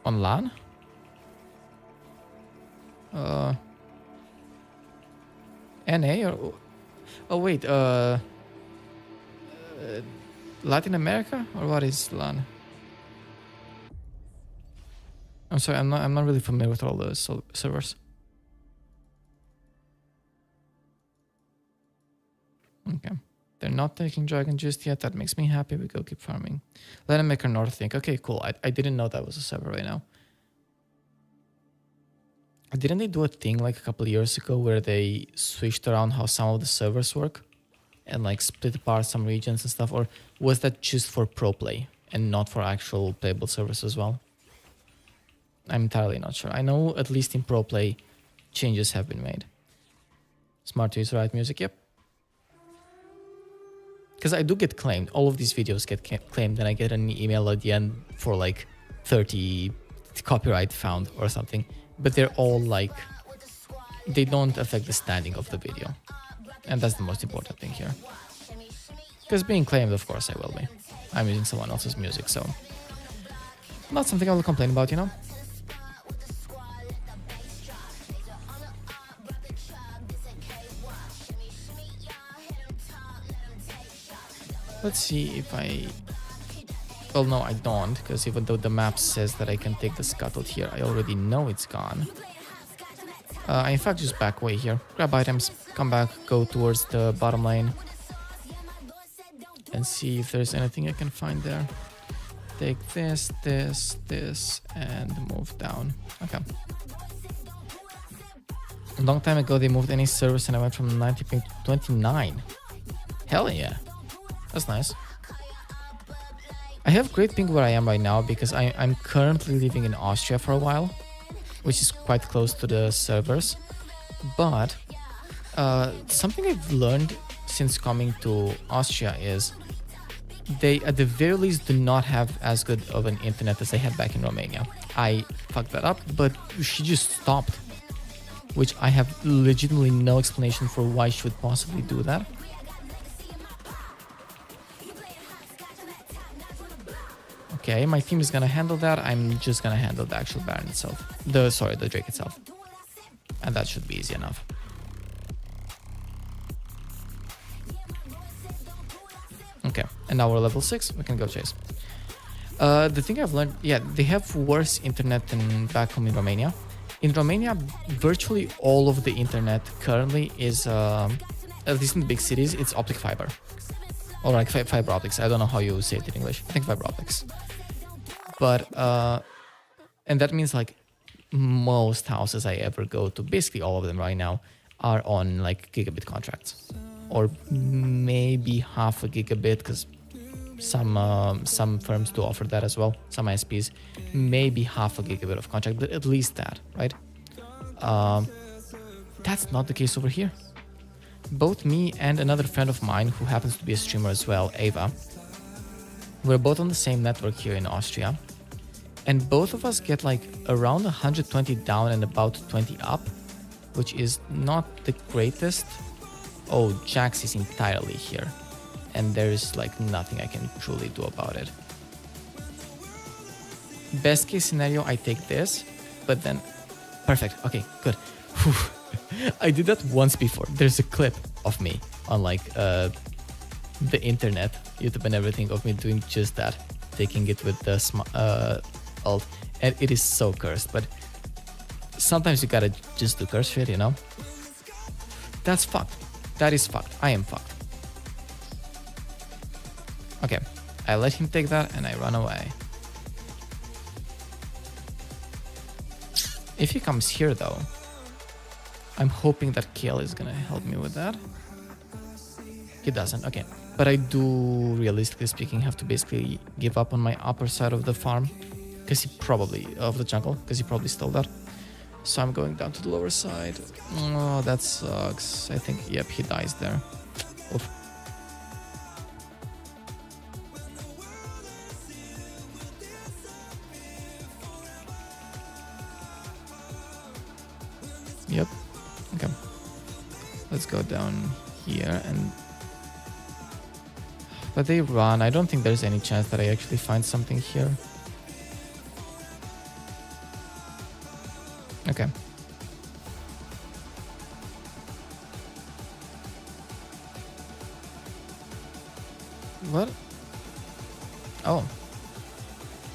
On LAN? NA or... Oh wait, Latin America? Or what is LAN? I'm sorry, I'm not really familiar with all those servers. Okay. They're not taking dragon just yet. That makes me happy. We go keep farming. Let him make her north think. Okay, cool. I didn't know that was a server right now. Didn't they do a thing like a couple of years ago where they switched around how some of the servers work and like split apart some regions and stuff? Or was that just for pro play and not for actual playable servers as well? I'm entirely not sure. I know at least in pro play changes have been made. Smart to use Riot music. Yep. because I do get claimed. All of these videos get claimed, and I get an email at the end for like 30 copyright found or something. But they're all like, they don't affect the standing of the video. And that's the most important thing here. Because being claimed, of course, I will be. I'm using someone else's music, so not something I will complain about, you know? Let's see if I... Well, no, I don't, because even though the map says that I can take the scuttled here, I already know it's gone. I in fact just back away here, grab items, come back, go towards the bottom lane, and see if there's anything I can find there. Take this, this, this, and move down. Okay. A long time ago they moved any service and I went from 90 ping to 29. Hell yeah. That's nice. I have great ping where I am right now because I'm currently living in Austria for a while, which is quite close to the servers. But something I've learned since coming to Austria is they at the very least do not have as good of an internet as they had back in Romania. I fucked that up, but she just stopped, which I have legitimately no explanation for why she would possibly do that. Okay, my team is gonna handle that. I'm just gonna handle the actual Baron itself. The Drake itself. And that should be easy enough. Okay, and now we're level 6, we can go chase. The thing I've learned, yeah, they have worse internet than back home in Romania. In Romania, virtually all of the internet currently is, at least in the big cities, it's optic fiber. Or like fiber optics, I don't know how you say it in English. I think fiber optics. But, and that means like most houses I ever go to, basically all of them right now, are on like gigabit contracts. Or maybe half a gigabit, because some firms do offer that as well, some ISPs, maybe half a gigabit of contract, but at least that, right? That's not the case over here. Both me and another friend of mine, who happens to be a streamer as well, Ava, we're both on the same network here in Austria, and both of us get like around 120 down and about 20 up, which is not the greatest. Oh, Jax is entirely here, and there is like nothing I can truly do about it. Best case scenario, I take this, but then... Perfect, okay, good. I did that once before. There's a clip of me on like the internet, YouTube and everything, of me doing just that, taking it with the alt, and it is so cursed, but sometimes you gotta just do curse shit, you know? That's fucked. That is fucked. I am fucked. Okay, I let him take that and I run away. If he comes here though, I'm hoping that Kiel is gonna help me with that. He doesn't, okay. But I do, realistically speaking, have to basically give up on my upper side of the farm, because he probably, of the jungle, because he probably stole that. So I'm going down to the lower side. Oh, that sucks. I think, yep, he dies there. Oof. Yep. Okay. Let's go down here and... But they run. I don't think there's any chance that I actually find something here. Okay. What? Oh.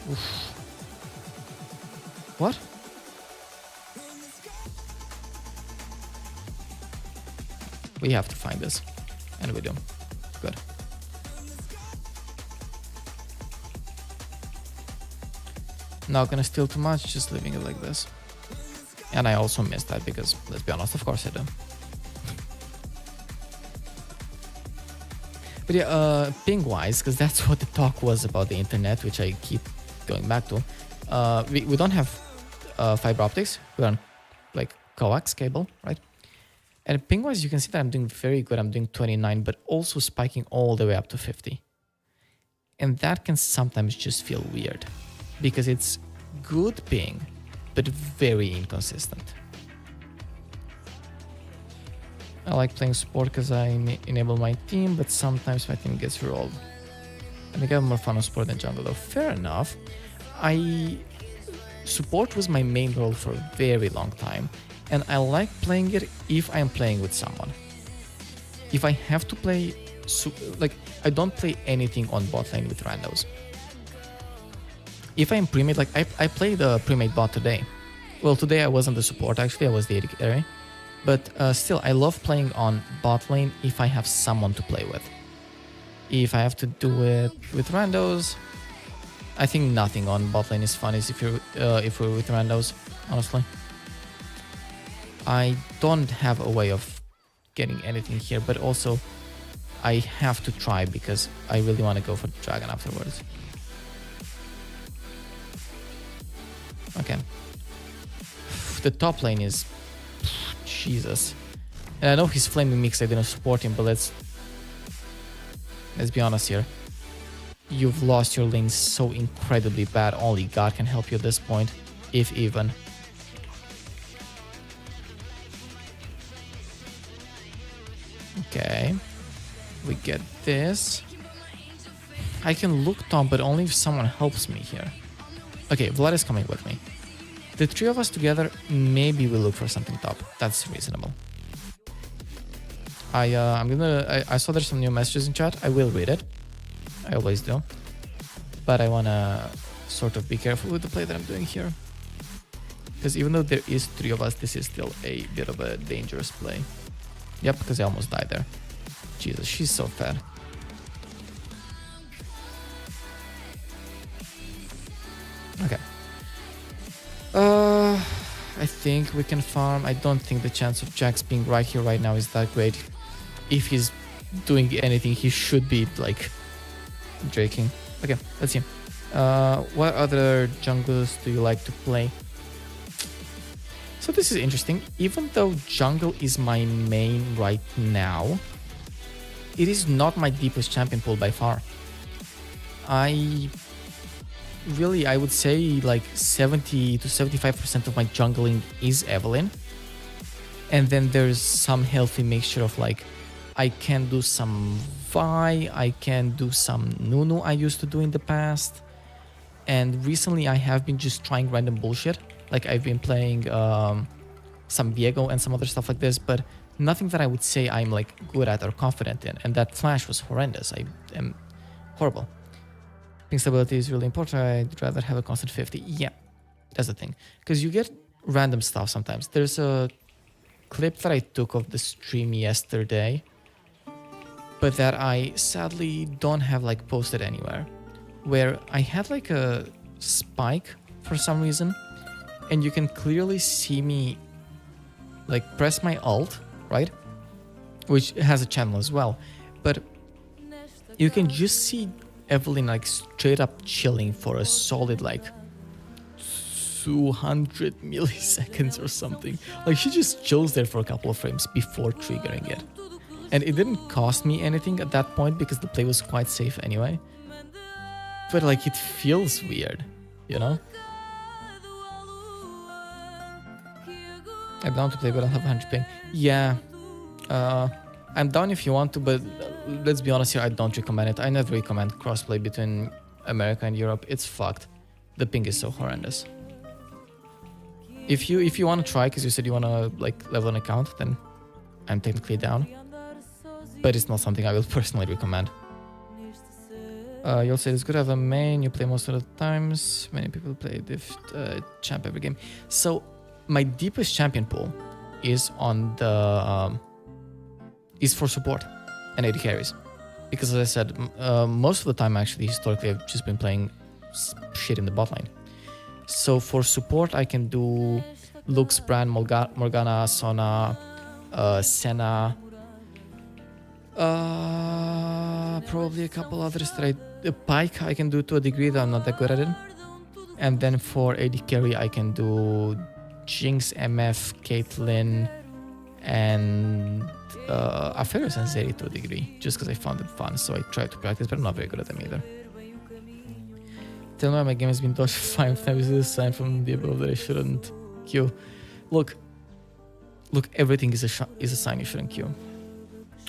Oof. What? We have to find this. And we do. Good. Not gonna steal too much, just leaving it like this. And I also missed that because, let's be honest, of course I do. But yeah, ping-wise, because that's what the talk was about the internet, which I keep going back to. We don't have fiber optics. We're on like coax cable, right? And ping-wise, you can see that I'm doing very good. I'm doing 29, but also spiking all the way up to 50. And that can sometimes just feel weird because it's good ping, but very inconsistent. I like playing support because I enable my team, but sometimes my team gets rolled. I think I have more fun on support than jungle though. Fair enough. Support was my main role for a very long time, and I like playing it if I'm playing with someone. If I have to play, I don't play anything on bot lane with randos. If I'm pre-made, like I played the pre-made bot today. Well, today I wasn't the support, actually, I was the AD carry. But still, I love playing on bot lane if I have someone to play with. If I have to do it with randos, I think nothing on bot lane is fun if we're with randos, honestly. I don't have a way of getting anything here, but also I have to try because I really want to go for the dragon afterwards. Okay. The top lane is... Jesus. And I know he's flaming me because I didn't support him, but let's be honest here. You've lost your lane so incredibly bad. Only God can help you at this point, if even. Okay. We get this. I can look Tom, but only if someone helps me here. Okay, Vlad is coming with me. The three of us together, maybe we'll look for something top. That's reasonable. I saw there's some new messages in chat. I will read it. I always do. But I wanna sort of be careful with the play that I'm doing here. Because even though there is three of us, this is still a bit of a dangerous play. Yep, because I almost died there. Jesus, she's so fat. Okay. I think we can farm. I don't think the chance of Jax being right here right now is that great. If he's doing anything, he should be like draking. Okay, let's see. What other jungles do you like to play? So this is interesting. Even though jungle is my main right now, it is not my deepest champion pool by far. I would say like 70 to 75% of my jungling is Evelynn. And then there's some healthy mixture of like, I can do some Vi, I can do some Nunu I used to do in the past. And recently I have been just trying random bullshit. Like I've been playing some Viego and some other stuff like this, but nothing that I would say I'm like good at or confident in. And that flash was horrendous. I am horrible. Ping stability is really important. I'd rather have a constant 50. Yeah, that's the thing. Because you get random stuff sometimes. There's a clip that I took of the stream yesterday, but that I sadly don't have like posted anywhere, where I had like a spike for some reason, and you can clearly see me like press my ult, right? Which has a channel as well, but you can just see Evelynn like straight up chilling for a solid like 200 milliseconds or something. Like she just chills there for a couple of frames before triggering it. And it didn't cost me anything at that point because the play was quite safe anyway. But like it feels weird, you know? I'm down to play, but I'll have 100 ping. Yeah, I'm down if you want to, but let's be honest here, I don't recommend it. I never recommend crossplay between America and Europe. It's fucked. The ping is so horrendous. If you want to try, because you said you want to like level an account, then I'm technically down. But it's not something I will personally recommend. You'll say it's good to have a main, you play most of the times. Many people play diff champ every game. So my deepest champion pool is on the is for support and AD carries, because as I said, most of the time actually historically I've just been playing shit in the bot lane. So for support I can do Lux, Bran, Morgana, Sona, Senna, probably a couple others that Pike I can do to a degree that I'm not that good at it. And then for AD carry I can do Jinx, MF, Caitlyn, and a fair sensitivity to a degree, just because I found it fun. So I tried to practice, but I'm not very good at them either. Tell me my game has been dodged 5 times. Is a sign from the above that I shouldn't queue. Look, everything is a sign you shouldn't queue.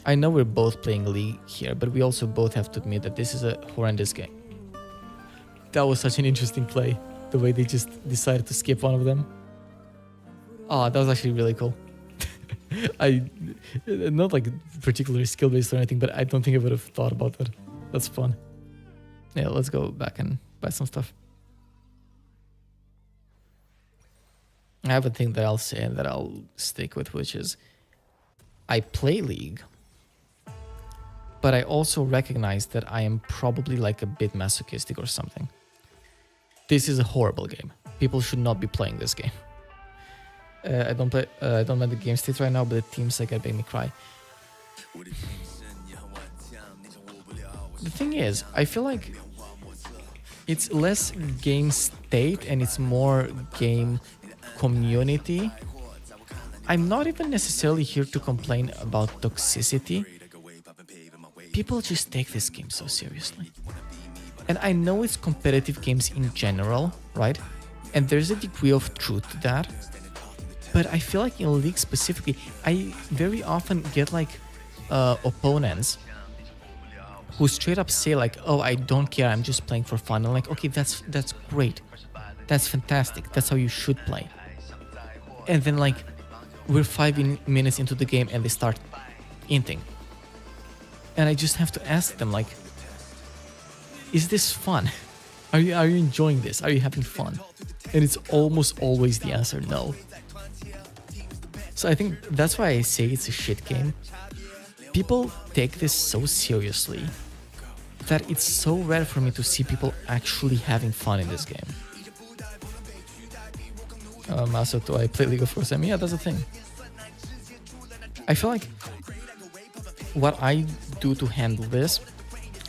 I know we're both playing League here, but we also both have to admit that this is a horrendous game. That was such an interesting play, the way they just decided to skip one of them. Oh, that was actually really cool. Not like particularly skill based or anything, but I don't think I would have thought about that. That's fun. Yeah, let's go back and buy some stuff. I have a thing that I'll say and that I'll stick with, which is I play League, but I also recognize that I am probably like a bit masochistic or something. This is a horrible game. People should not be playing this game. I don't mind the game state right now, but the teams like make me cry. The thing is, I feel like it's less game state and it's more game community. I'm not even necessarily here to complain about toxicity. People just take this game so seriously. And I know it's competitive games in general, right? And there's a degree of truth to that. But I feel like in League specifically, I very often get like opponents who straight up say like, oh, I don't care, I'm just playing for fun. I'm like, okay, that's great. That's fantastic. That's how you should play. And then like, we're 5 minutes into the game and they start inting. And I just have to ask them like, is this fun? Are you enjoying this? Are you having fun? And it's almost always the answer no. So I think that's why I say it's a shit game. People take this so seriously that it's so rare for me to see people actually having fun in this game. Also, do I play League of Course? Yeah, that's the thing. I feel like what I do to handle this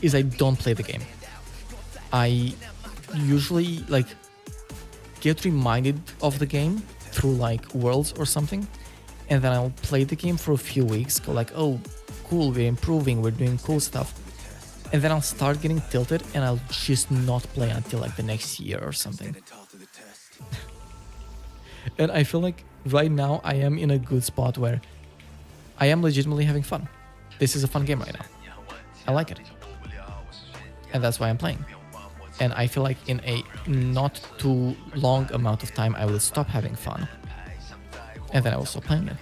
is I don't play the game. I usually like get reminded of the game through like Worlds or something, and then I'll play the game for a few weeks, go like, oh, cool, we're improving, we're doing cool stuff. And then I'll start getting tilted and I'll just not play until like the next year or something. And I feel like right now I am in a good spot where I am legitimately having fun. This is a fun game right now. I like it. And that's why I'm playing. And I feel like in a not too long amount of time I will stop having fun. And then I will stop playing it.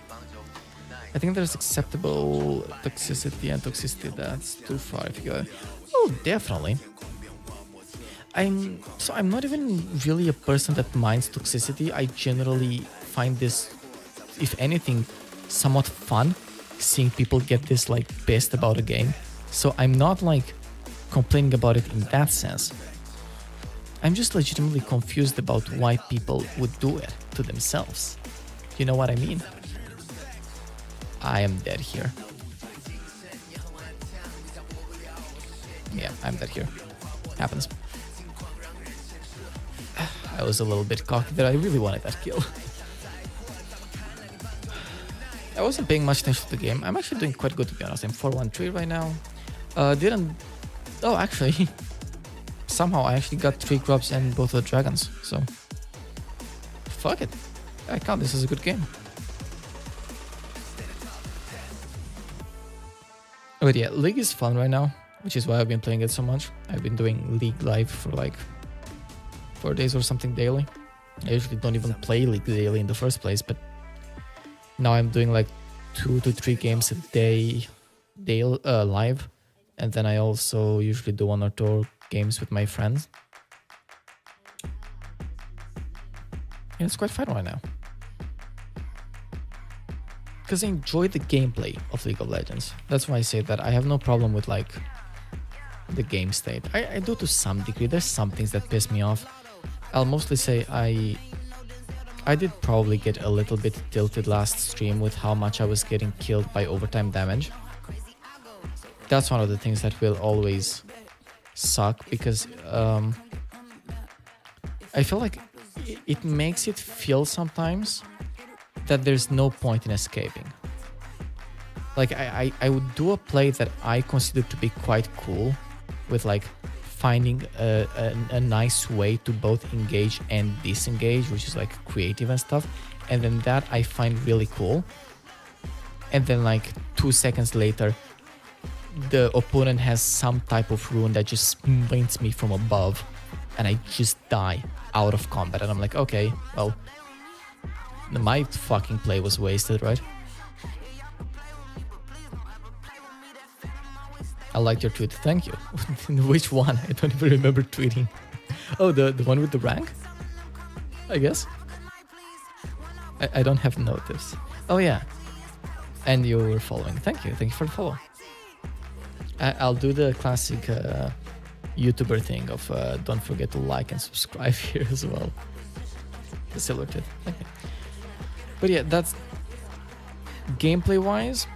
I think there's acceptable toxicity and toxicity that's too far if you go. Oh, definitely. I'm not even really a person that minds toxicity. I generally find this, if anything, somewhat fun, seeing people get this like pissed about a game. So I'm not like complaining about it in that sense. I'm just legitimately confused about why people would do it to themselves. You know what I mean? I am dead here. Yeah, I'm dead here. Happens. I was a little bit cocky there. I really wanted that kill. I wasn't paying much attention to the game. I'm actually doing quite good, to be honest. I'm 4-1-3 right now. Oh, actually, somehow I actually got 3 crops and both the dragons. So, fuck it. I count this as a good game. But yeah, League is fun right now, which is why I've been playing it so much. I've been doing League live for like 4 days or something daily. I usually don't even play League daily in the first place, but now I'm doing like 2 to 3 games a day live. And then I also usually do 1 or 2 games with my friends. And it's quite fun right now. Because I enjoy the gameplay of League of Legends. That's why I say that I have no problem with like the game state. I do to some degree. There's some things that piss me off. I'll mostly say I did probably get a little bit tilted last stream with how much I was getting killed by overtime damage. That's one of the things that will always suck because I feel like it makes it feel sometimes that there's no point in escaping. Like I would do a play that I consider to be quite cool, with like finding a nice way to both engage and disengage, which is like creative and stuff. And then that I find really cool. And then like 2 seconds later, the opponent has some type of rune that just splints me from above, and I just die out of combat. And I'm like, okay, well, my fucking play was wasted, right? I liked your tweet. Thank you. Which one? I don't even remember tweeting. Oh, the one with the rank? I guess. I don't have notice. Oh, yeah. And you were following. Thank you. Thank you for the follow. I'll do the classic YouTuber thing of don't forget to like and subscribe here as well. The silver tip. Okay. But yeah, that's gameplay-wise.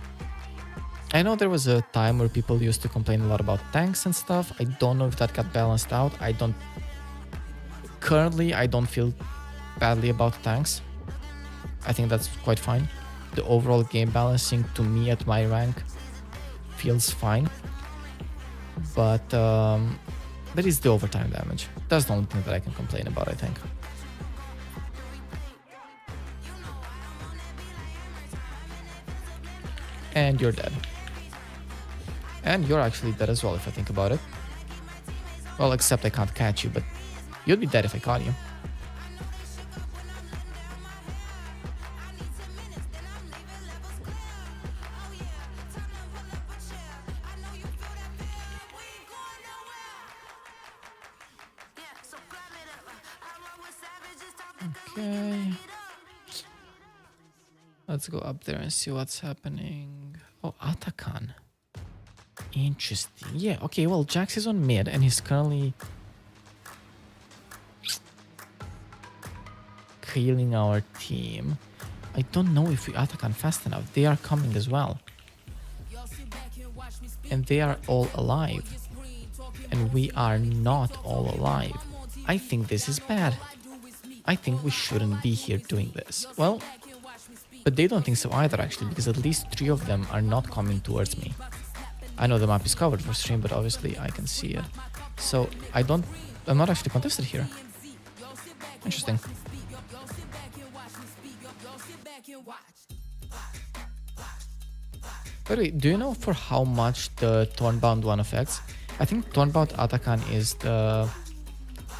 I know there was a time where people used to complain a lot about tanks and stuff. I don't know if that got balanced out. Currently, I don't feel badly about tanks. I think that's quite fine. The overall game balancing to me at my rank feels fine. But it's the overtime damage. That's the only thing that I can complain about, I think. And you're dead. And you're actually dead as well, if I think about it. Well, except I can't catch you, but you'd be dead if I caught you. Okay. Let's go up there and see what's happening. Oh, Atakan. Interesting. Yeah, okay, well, Jax is on mid and he's currently killing our team. I don't know if we Atakan fast enough. They are coming as well. And they are all alive. And we are not all alive. I think this is bad. I think we shouldn't be here doing this. Well, but they don't think so either, actually, because at least 3 of them are not coming towards me. I know the map is covered for stream, but obviously I can see it. So I'm not actually contested here. Interesting. By the way, do you know for how much the Thornbound one affects? I think Thornbound Atakan is the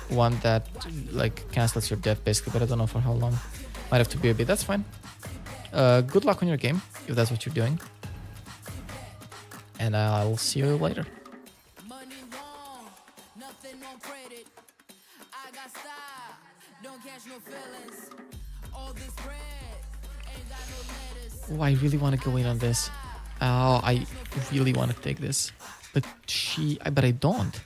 one that like cancels your death basically, but I don't know for how long. Might have to be a bit. That's fine. Good luck on your game if that's what you're doing. And I'll see you later. Oh, I really want to go in on this. Oh, I really want to take this. But I don't.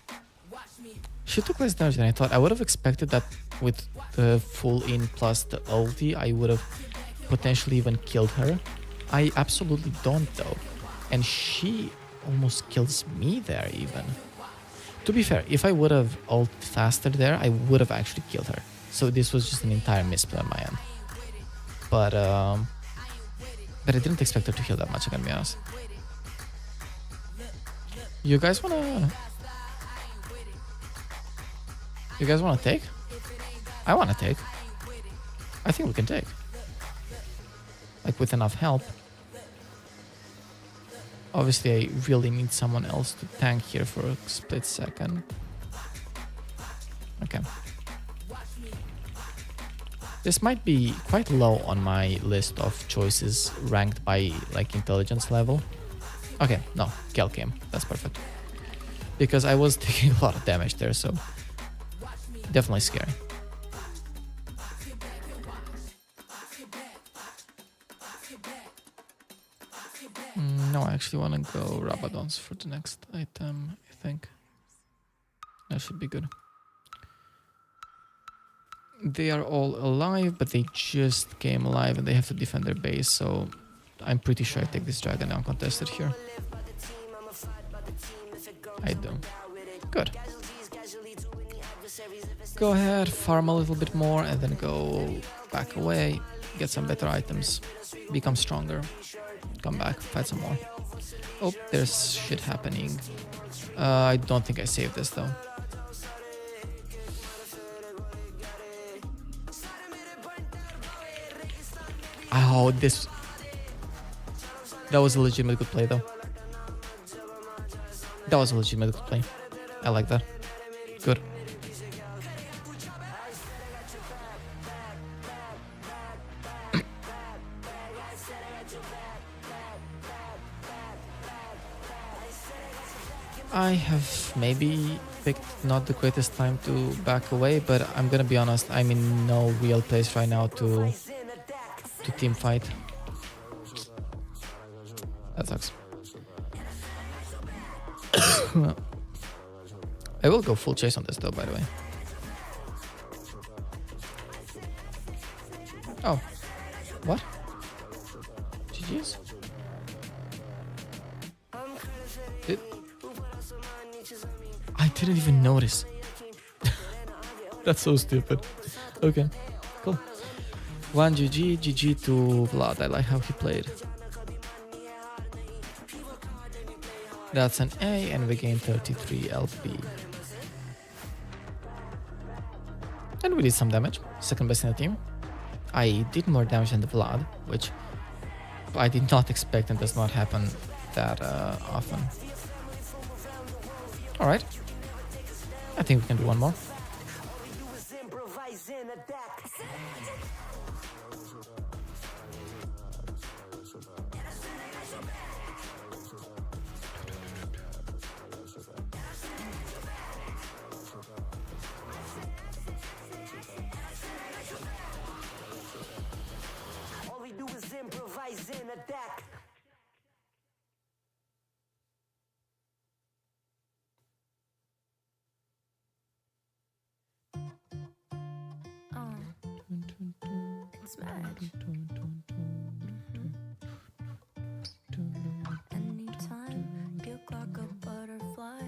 She took less damage than I thought. I would have expected that with the full in plus the ulti, I would have potentially even killed her. I absolutely don't though. And she almost kills me there even. To be fair, if I would have ult faster there, I would have actually killed her. So this was just an entire misplay on my end. But I didn't expect her to heal that much, I gotta be honest. You guys wanna take? I wanna take. I think we can take. Like with enough help. Obviously I really need someone else to tank here for a split second. Okay. This might be quite low on my list of choices ranked by like intelligence level. Okay, no, Kel came. That's perfect. Because I was taking a lot of damage there, so definitely scary. No, I actually want to go Rabadons for the next item, I think. That should be good. They are all alive, but they just came alive and they have to defend their base, so I'm pretty sure I take this dragon uncontested here. I do. Good. Go ahead, farm a little bit more and then go back away, get some better items, become stronger. come back, fight some more. Oh, there's shit happening. I don't think I saved this though. Oh, this... That was a legitimate good play though. That was a legitimate good play. I like that. Good. I have maybe picked not the greatest time to back away, but I'm gonna be honest, I'm in no real place right now to team fight. That sucks. I will go full chase on this though, by the way. Oh. What? GG's? I didn't even notice. That's so stupid. Okay, cool. 1 GG, GG to Vlad. I like how he played. That's an A, and we gain 33 LP. And we did some damage. Second best in the team. I did more damage than the Vlad, which I did not expect and does not happen that often. Alright. I think we can do one more. All we do is improvise and attack. It's match. Anytime you clock a butterfly,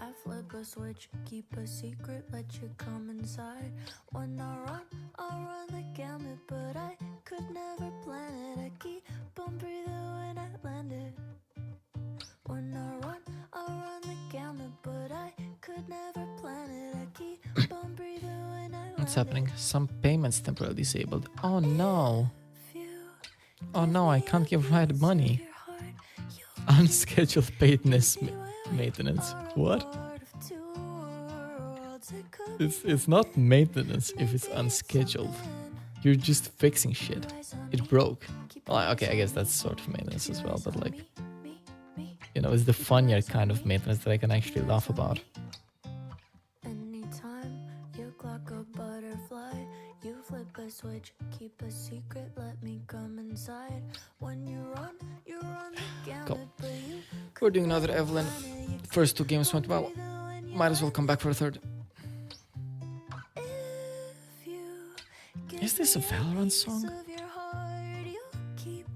I flip a switch, keep a secret, let you come inside. When I run the gamut, but I could never plan it. I keep on breathing when I land it. When I run the gamut, but I could never plan it. I keep on breathing when I land it. What's happening? Some payments temporarily disabled. Oh no. Oh no, I can't give right money. Unscheduled maintenance. What? It's not maintenance if it's unscheduled. You're just fixing shit. It broke. Well, okay, I guess that's sort of maintenance as well, but like, you know, it's the funnier kind of maintenance that I can actually laugh about. Anytime you clock a butterfly, you flip a switch, keep a secret, let me come inside. When you run the gamut, but you We're doing another Evelyn. First two games went well. Might as well come back for a third. Is this a Valorant song?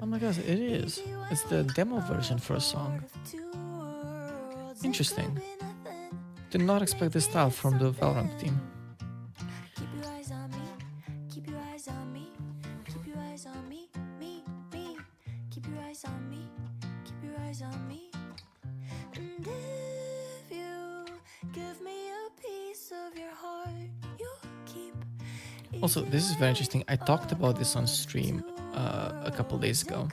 Oh my god, it is. It's the demo version for a song. Interesting. Did not expect this style from the Valorant team. keep your eyes on me, keep your eyes on me, keep your eyes on me, me, keep your eyes on me, keep your eyes on me. And if you give me a piece of your heart, you'll keep. Also, this is very interesting. I talked about this on stream a couple days ago,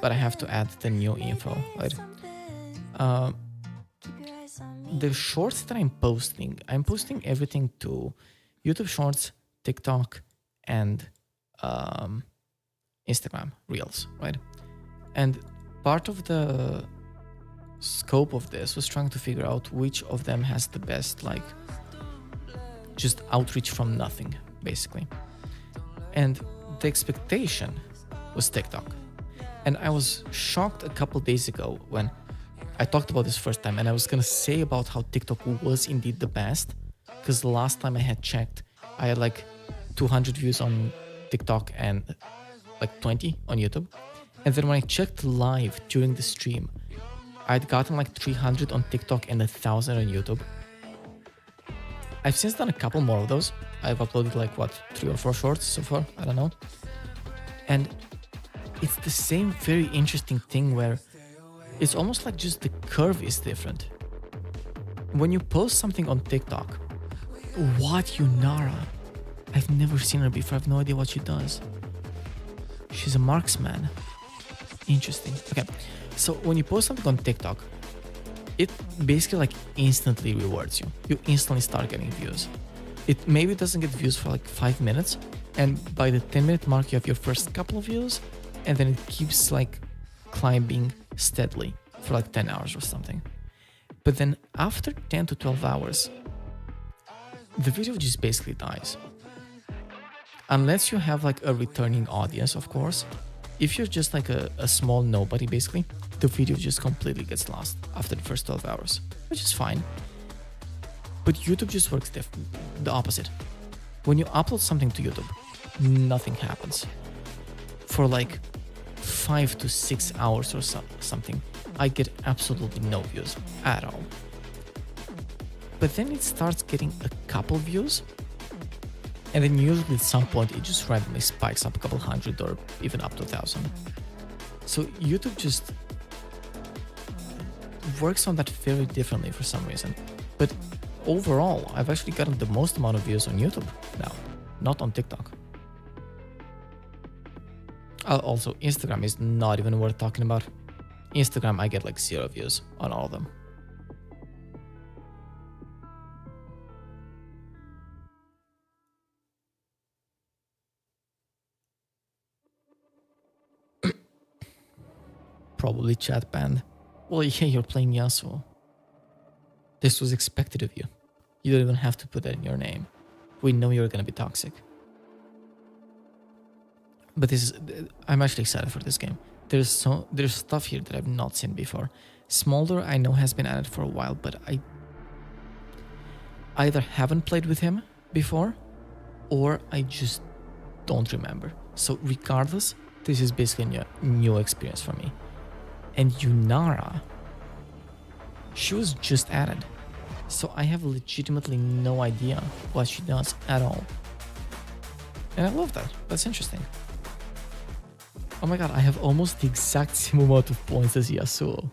but I have to add the new info, right? The shorts that I'm posting everything to YouTube Shorts, TikTok, and Instagram Reels, right? And part of the scope of this was trying to figure out which of them has the best, like, just outreach from nothing, basically. And the expectation was TikTok. And I was shocked a couple days ago when I talked about this first time, and I was gonna say about how TikTok was indeed the best, because the last time I had checked, I had like 200 views on TikTok and like 20 on YouTube. And then when I checked live during the stream, I'd gotten like 300 on TikTok and 1,000 on YouTube. I've since done a couple more of those. I've uploaded like, what, 3 or 4 shorts so far? I don't know. And it's the same very interesting thing where it's almost like just the curve is different. When you post something on TikTok, what Yunara? I've never seen her before. I have no idea what she does. She's a marksman. Interesting. Okay, so when you post something on TikTok, it basically like instantly rewards you. You instantly start getting views. It maybe doesn't get views for like 5 minutes, and by the 10-minute mark you have your first couple of views, and then it keeps like climbing steadily for like 10 hours or something. But then after 10 to 12 hours, the video just basically dies. Unless you have like a returning audience, of course. If you're just like a small nobody, basically, the video just completely gets lost after the first 12 hours, which is fine. But YouTube just works the opposite. When you upload something to YouTube, nothing happens. For like 5 to 6 hours or something, I get absolutely no views at all. But then it starts getting a couple views, and then usually at some point it just randomly spikes up a couple hundred or even up to 1,000. So YouTube just works on that very differently for some reason. But overall, I've actually gotten the most amount of views on YouTube now, not on TikTok. Also, Instagram is not even worth talking about. Instagram, I get like 0 views on all of them. Probably chat banned. Well, yeah, you're playing Yasuo. This was expected of you. You don't even have to put that in your name. We know you're gonna be toxic. But I'm actually excited for this game. There's stuff here that I've not seen before. Smolder I know has been added for a while, but I either haven't played with him before, or I just don't remember. So regardless, this is basically a new experience for me. And Yunara, she was just added, so I have legitimately no idea what she does at all. And I love that. That's interesting. Oh my god, I have almost the exact same amount of points as Yasuo.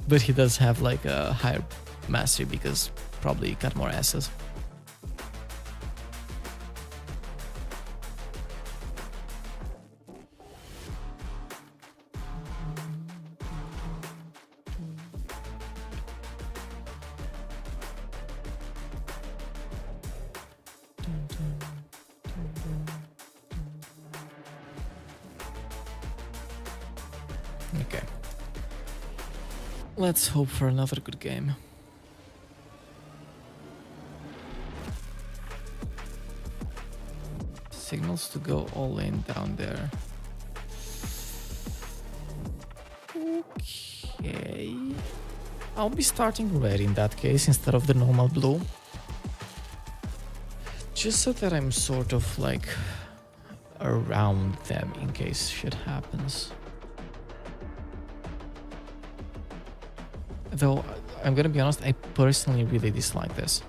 But he does have like a higher mastery because probably he got more S's. Okay. Let's hope for another good game. Signals to go all in down there. Okay. I'll be starting red in that case instead of the normal blue. Just so that I'm sort of like around them in case shit happens. Though, I'm gonna be honest, I personally really dislike this.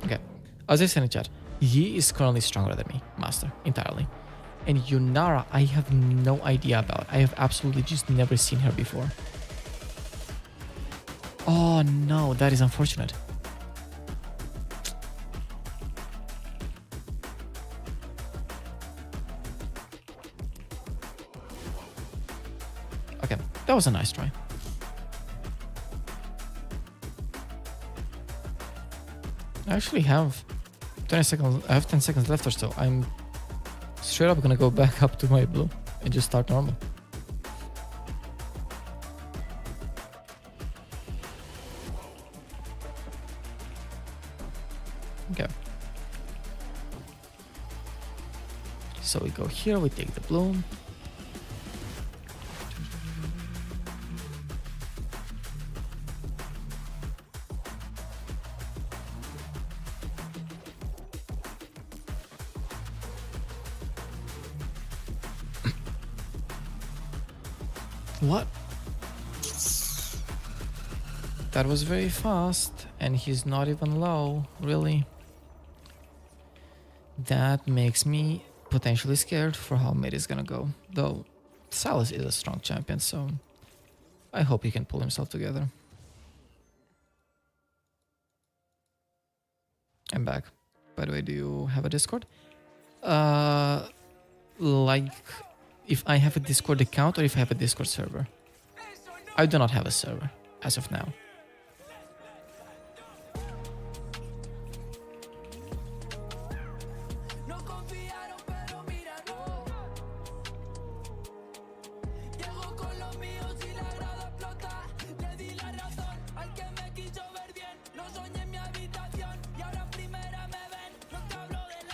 Okay, as I said in chat, Yi is currently stronger than me, Master, entirely. And Yunara, I have no idea about. I have absolutely just never seen her before. Oh no, that is unfortunate. Okay, that was a nice try. I actually have 20 seconds. I have 10 seconds left or so. I'm straight up gonna go back up to my blue and just start normal. Okay. So we go here, we take the blue. What? That was very fast, and he's not even low, really. That makes me potentially scared for how mid is gonna go. Though, Salas is a strong champion, so I hope he can pull himself together. I'm back. By the way, do you have a Discord? Like, if I have a Discord account or if I have a Discord server? I do not have a server, as of now.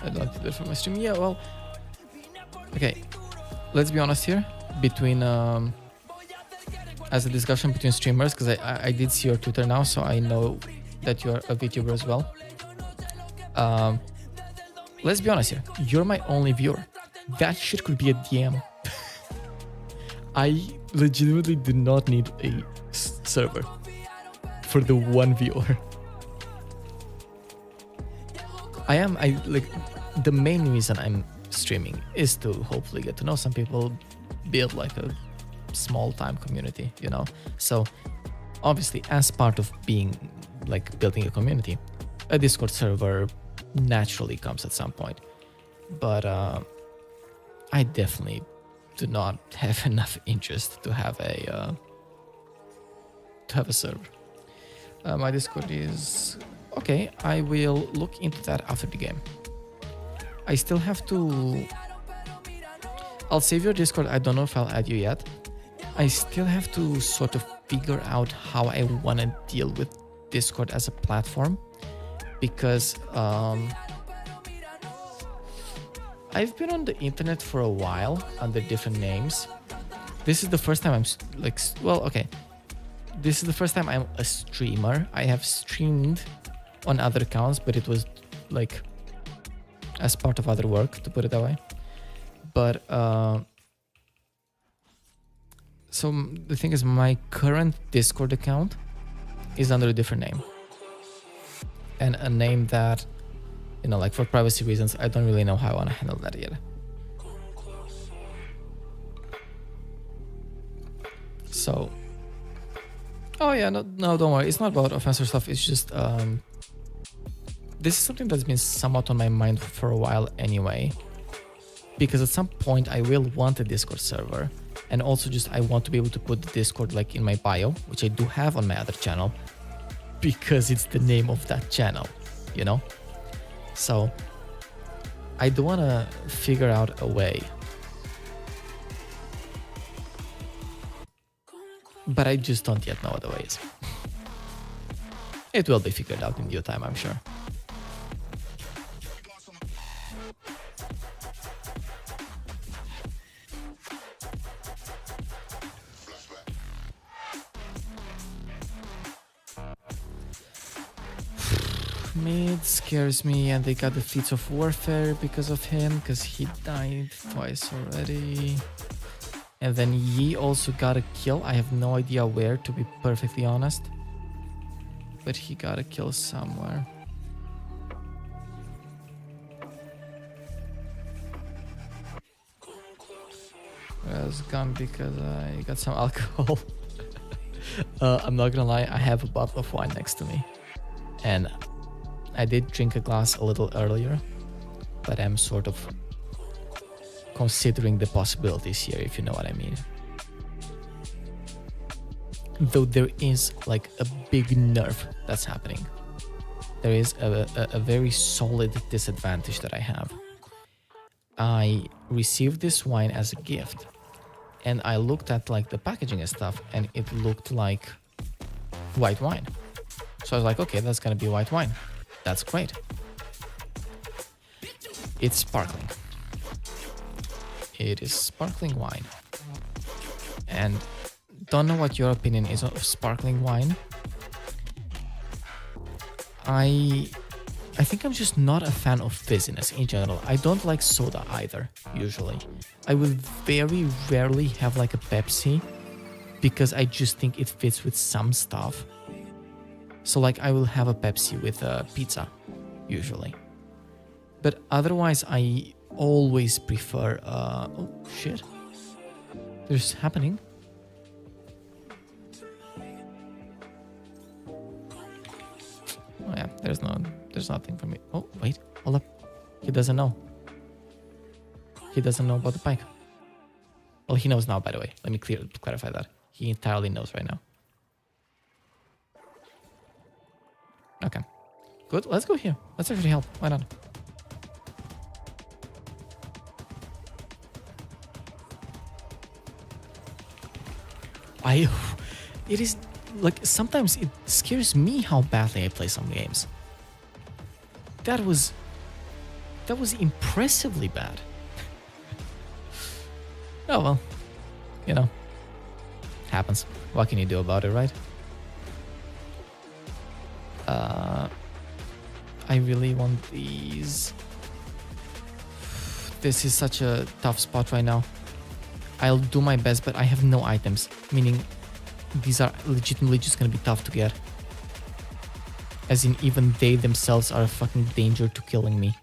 I'd like to do it for my stream. Yeah, well, okay. Let's be honest here. Between as a discussion between streamers, because I did see your Twitter now, so I know that you're a VTuber as well. Let's be honest here. You're my only viewer. That shit could be a DM. I legitimately do not need a server for the one viewer. The main reason I'm streaming is to hopefully get to know some people, build like a small time community, you know. So obviously, as part of being like building a community, a Discord server naturally comes at some point. But I definitely do not have enough interest to have a server. My Discord is okay. I will look into that after the game. I still have to. I'll save your Discord. I don't know if I'll add you yet. I still have to sort of figure out how I want to deal with Discord as a platform, because I've been on the internet for a while under different names. This is the first time I'm This is the first time I'm a streamer. I have streamed on other accounts, but it was like as part of other work, to put it that way. But so the thing is, my current Discord account is under a different name, and a name that, you know, like for privacy reasons, I don't really know how I want to handle that yet. So, oh yeah, no, don't worry. It's not about offensive stuff. It's just this is something that's been somewhat on my mind for a while anyway, because at some point I will want a Discord server, and also just I want to be able to put the Discord like in my bio, which I do have on my other channel, because it's the name of that channel, you know. So I do want to figure out a way, but I just don't yet know what the way is. It will be figured out in due time, I'm sure. Mid scares me, and they got the feats of warfare because of him, because he died twice already. And then Yi also got a kill. I have no idea where, to be perfectly honest, but he got a kill somewhere. I was gone because I got some alcohol. I'm not gonna lie, I have a bottle of wine next to me, and I did drink a glass a little earlier, but I'm sort of considering the possibilities here, if you know what I mean. Though there is like a big nerf that's happening. There is a very solid disadvantage that I have. I received this wine as a gift, and I looked at like the packaging and stuff, and it looked like white wine. So I was like, okay, that's gonna be white wine. That's great. It's sparkling. It is sparkling wine. And don't know what your opinion is of sparkling wine. I think I'm just not a fan of fizziness in general. I don't like soda either, usually. I will very rarely have like a Pepsi, because I just think it fits with some stuff. So like I will have a Pepsi with a pizza, usually. But otherwise I always prefer, oh shit. There's happening. Oh yeah, there's nothing for me. Oh, wait, hold up. He doesn't know. He doesn't know about the bike. Well, he knows now, by the way. Let me clarify that. He entirely knows right now. Okay. Good, let's go here. Let's actually help. Why not? It is like sometimes it scares me how badly I play some games. That was impressively bad. Oh well, you know, happens. What can you do about it, right? I really want these. This is such a tough spot right now. I'll do my best, but I have no items, meaning these are legitimately just gonna be tough to get. As in, even they themselves are a fucking danger to killing me.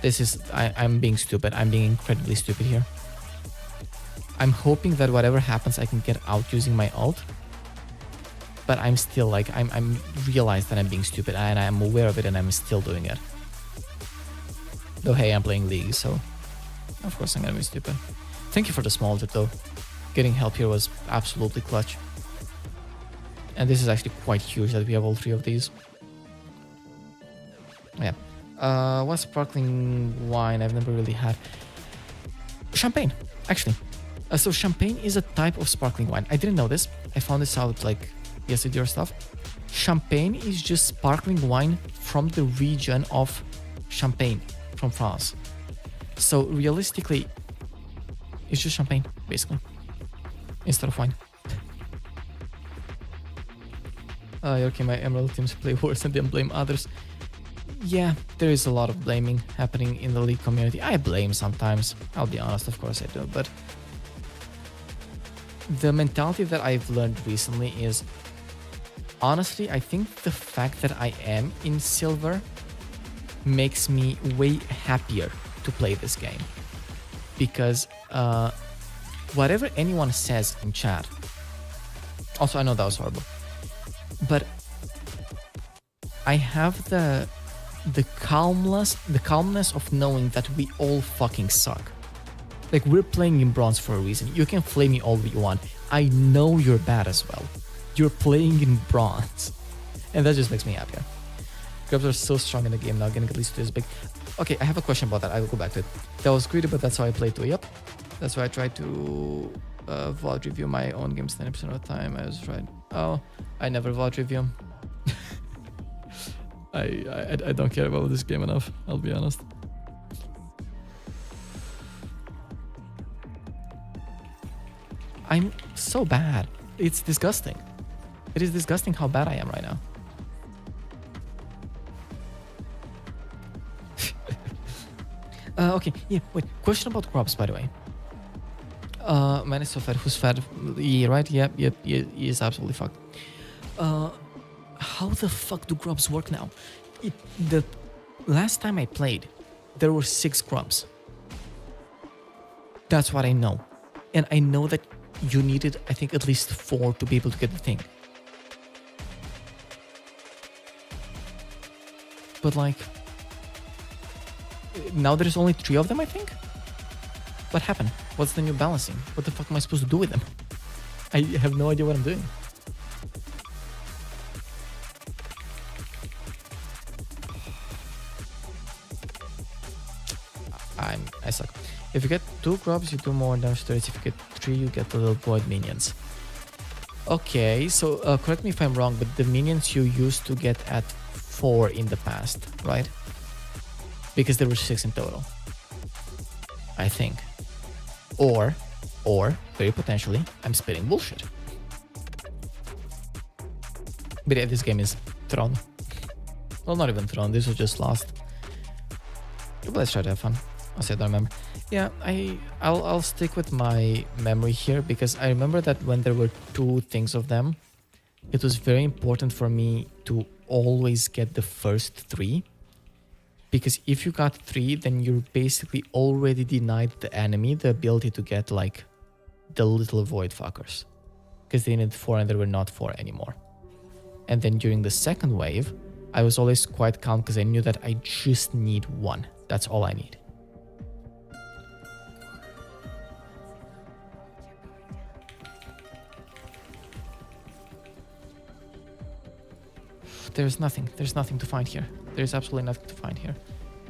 This is... I'm being stupid. I'm being incredibly stupid here. I'm hoping that whatever happens, I can get out using my ult. But I'm still like... I'm realize that I'm being stupid, and I'm aware of it, and I'm still doing it. Though, hey, I'm playing League, so... Of course I'm gonna be stupid. Thank you for the small tip, though. Getting help here was absolutely clutch. And this is actually quite huge that we have all three of these. Yeah. What's sparkling wine I've never really had? Champagne, actually. So champagne is a type of sparkling wine. I didn't know this. I found this out like yesterday or stuff. Champagne is just sparkling wine from the region of Champagne, from France. So realistically, it's just champagne, basically, instead of wine. You're okay, my Emerald teams play worse and then blame others. Yeah, there is a lot of blaming happening in the League community. I blame sometimes, I'll be honest, of course I do, but the mentality that I've learned recently is, honestly, I think the fact that I am in silver makes me way happier to play this game. Because whatever anyone says in chat, also I know that was horrible, but I have the calmness of knowing that we all fucking suck. Like, we're playing in bronze for a reason. You can flame me all you want. I know you're bad as well. You're playing in bronze. And that just makes me happier. Grubs are so strong in the game now, getting at least this big. Okay, I have a question about that. I will go back to it. That was greedy, but that's how I play too. Yep. That's why I try to VOD review my own games 90% of the time. I was right. Oh, I never VOD review. I don't care about this game enough, I'll be honest. I'm so bad. It's disgusting. It is disgusting how bad I am right now. Okay, yeah, wait. Question about grubs, by the way. Man is so fat. Who's fat? Yeah, right? Yep, he is absolutely fucked. How the fuck do grubs work now? The last time I played, there were 6 grubs. That's what I know. And I know that you needed, I think, at least 4 to be able to get the thing. But like, now there's only 3 of them, I think? What happened? What's the new balancing? What the fuck am I supposed to do with them? I have no idea what I'm doing. I suck. If you get 2 grubs, you do more damage to it. If you get 3, you get the little void minions. Okay, so correct me if I'm wrong, but the minions you used to get at 4 in the past, right? Because there were 6 in total, I think. Or, very potentially, I'm spitting bullshit. But yeah, this game is thrown. Well, not even thrown, this was just lost. But let's try to have fun. I don't remember. Yeah, I'll stick with my memory here because I remember that when there were 2 things of them, it was very important for me to always get the first 3. Because if you got 3, then you're basically already denied the enemy the ability to get like the little void fuckers. Because they needed 4 and there were not 4 anymore. And then during the second wave, I was always quite calm because I knew that I just need 1. That's all I need. There's nothing to find here. There's absolutely nothing to find here.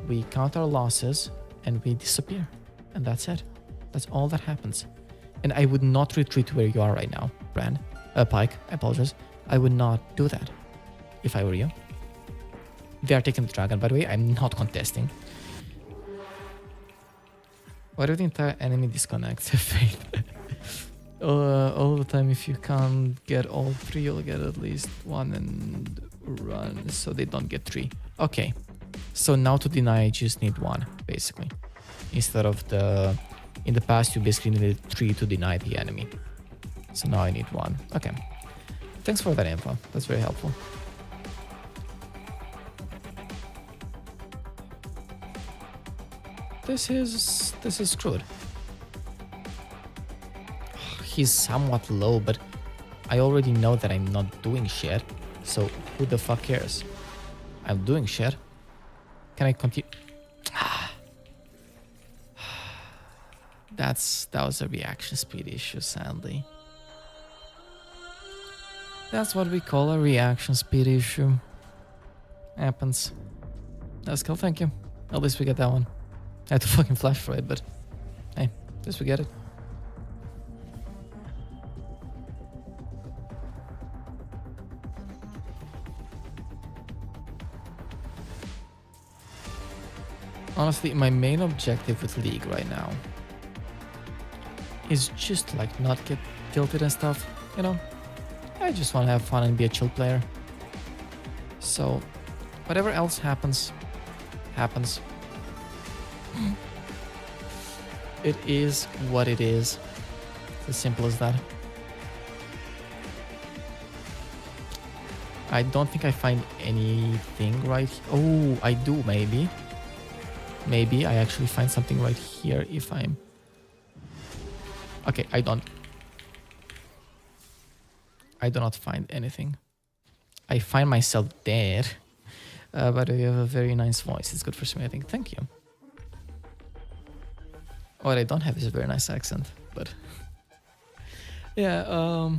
We count our losses and we disappear. And that's it. That's all that happens. And I would not retreat where you are right now, Pike, I apologize. I would not do that if I were you. They are taking the dragon, by the way. I'm not contesting. Why do the entire enemy disconnect? Faith. All the time, if you can't get all 3, you'll get at least 1 and run, so they don't get 3. Okay, so now to deny, I just need 1, basically. Instead of in the past, you basically needed 3 to deny the enemy. So now I need 1. Okay, thanks for that info. That's very helpful. This is screwed. He's somewhat low, but I already know that I'm not doing shit. So who the fuck cares? I'm doing shit. Can I continue? That was a reaction speed issue, sadly. That's what we call a reaction speed issue. Happens. That's cool, thank you. At least we get that one. I had to fucking flash for it, but hey, at least we get it. Honestly, my main objective with League right now is just like not get tilted and stuff, you know? I just want to have fun and be a chill player. So, whatever else happens, happens. It is what it is. It's as simple as that. I don't think I find anything right. Oh, I do, maybe. Maybe I actually find something right here if I'm... Okay, I do not find anything. I find myself there. But you have a very nice voice. It's good for smithing. Thank you. What I don't have is a very nice accent, but... Yeah,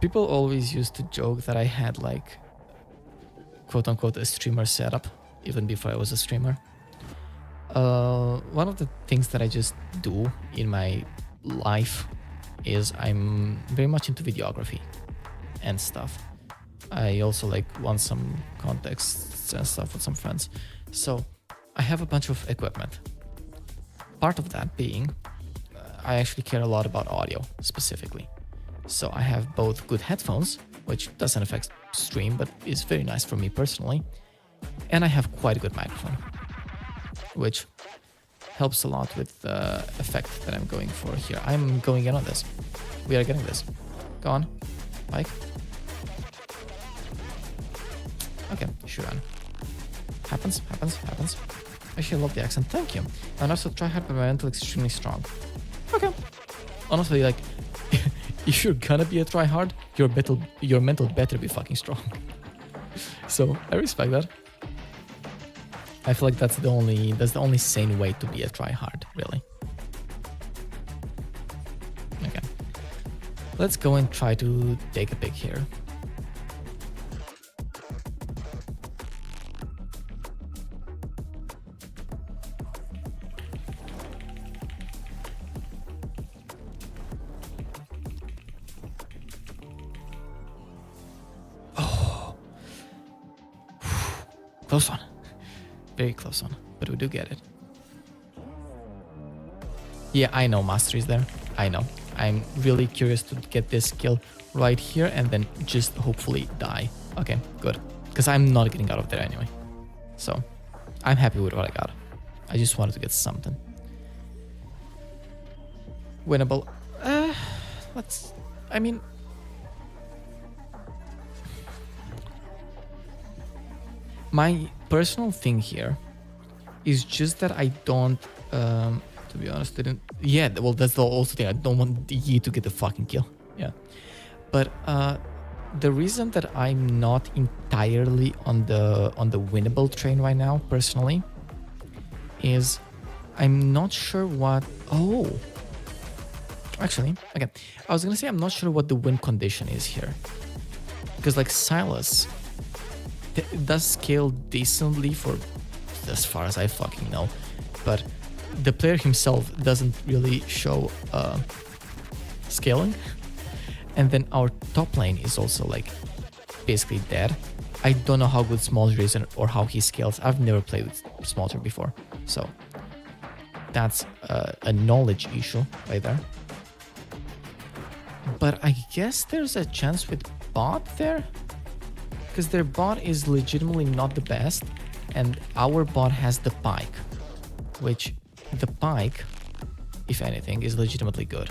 people always used to joke that I had like, quote-unquote, a streamer setup, even before I was a streamer. One of the things that I just do in my life is I'm very much into videography and stuff. I also like want some contexts and stuff with some friends. So I have a bunch of equipment. Part of that being, I actually care a lot about audio specifically. So I have both good headphones, which doesn't affect stream, but is very nice for me personally. And I have quite a good microphone, which helps a lot with the effect that I'm going for here. I'm going in on this. We are getting this. Go on, Mike. Okay, shoot on. Happens. Actually, I love the accent. Thank you. And also, try hard, but my mental extremely strong. Okay. Honestly, like, if you're gonna be a try hard, your mental better be fucking strong. So I respect that. I feel like that's the only sane way to be a try hard, really. Okay. Let's go and try to take a pick here. Close one. Very close one. But we do get it. Yeah, I know Mastery's there. I know. I'm really curious to get this kill right here and then just hopefully die. Okay, good. Because I'm not getting out of there anyway. So, I'm happy with what I got. I just wanted to get something. Winnable. Let's... I mean... My personal thing here is just that I don't... to be honest, didn't... Yeah, well, that's the also thing. I don't want Yi to get the fucking kill. Yeah. But the reason that I'm not entirely on the winnable train right now, personally, is I'm not sure what... Oh! Actually, again, I was gonna say I'm not sure what the win condition is here. Because, like, Silas does scale decently for as far as I fucking know. But the player himself doesn't really show scaling. And then our top lane is also, like, basically dead. I don't know how good Smolder is or how he scales. I've never played with Smolder before. So that's a knowledge issue right there. But I guess there's a chance with bot there. Because their bot is legitimately not the best. And our bot has the Pike. Which the Pike, if anything, is legitimately good.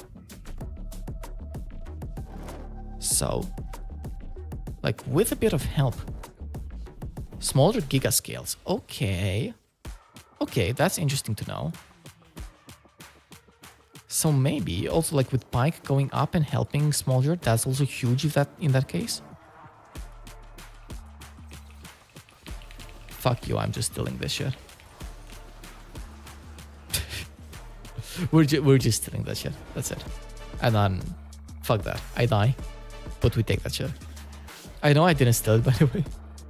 So, like, with a bit of help, Smolder Giga scales. Okay. Okay, that's interesting to know. So maybe also, like, with Pike going up and helping Smolder, that's also huge if that in that case. Fuck you, I'm just stealing this shit. we're just stealing that shit. That's it. And then fuck that. I die. But we take that shit. I know I didn't steal it, by the way.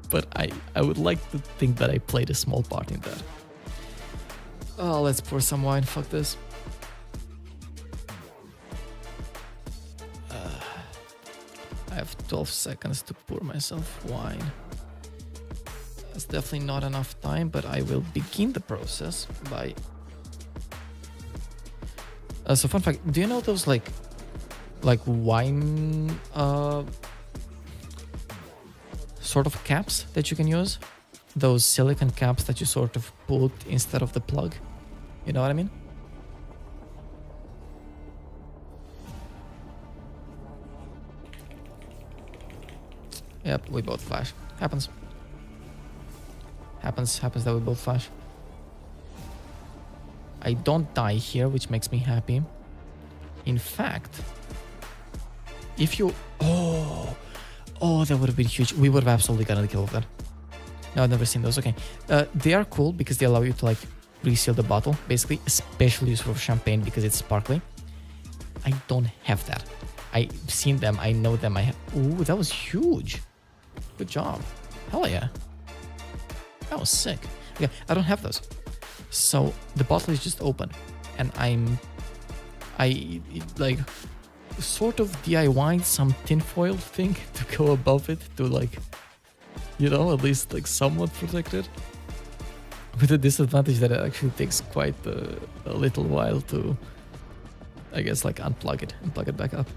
But I would like to think that I played a small part in that. Oh, let's pour some wine. Fuck this. I have 12 seconds to pour myself wine. That's definitely not enough time, but I will begin the process by... so fun fact, do you know those like wine sort of caps that you can use? Those silicone caps that you sort of put instead of the plug. You know what I mean? Yep, we both flash. Happens. Happens that we both flash. I don't die here, which makes me happy. In fact, if you... Oh, that would have been huge. We would have absolutely gotten the kill of that. No, I've never seen those. Okay. They are cool because they allow you to, like, reseal the bottle, basically, especially useful for champagne because it's sparkly. I don't have that. I've seen them. I know them. Ooh, that was huge. Good job. Hell yeah. That was sick. Yeah, I don't have those. So the bottle is just open and I like sort of DIY'd some tinfoil thing to go above it to, like, you know, at least like somewhat protect it. With the disadvantage that it actually takes quite a little while to, I guess, like, unplug it and plug it back up.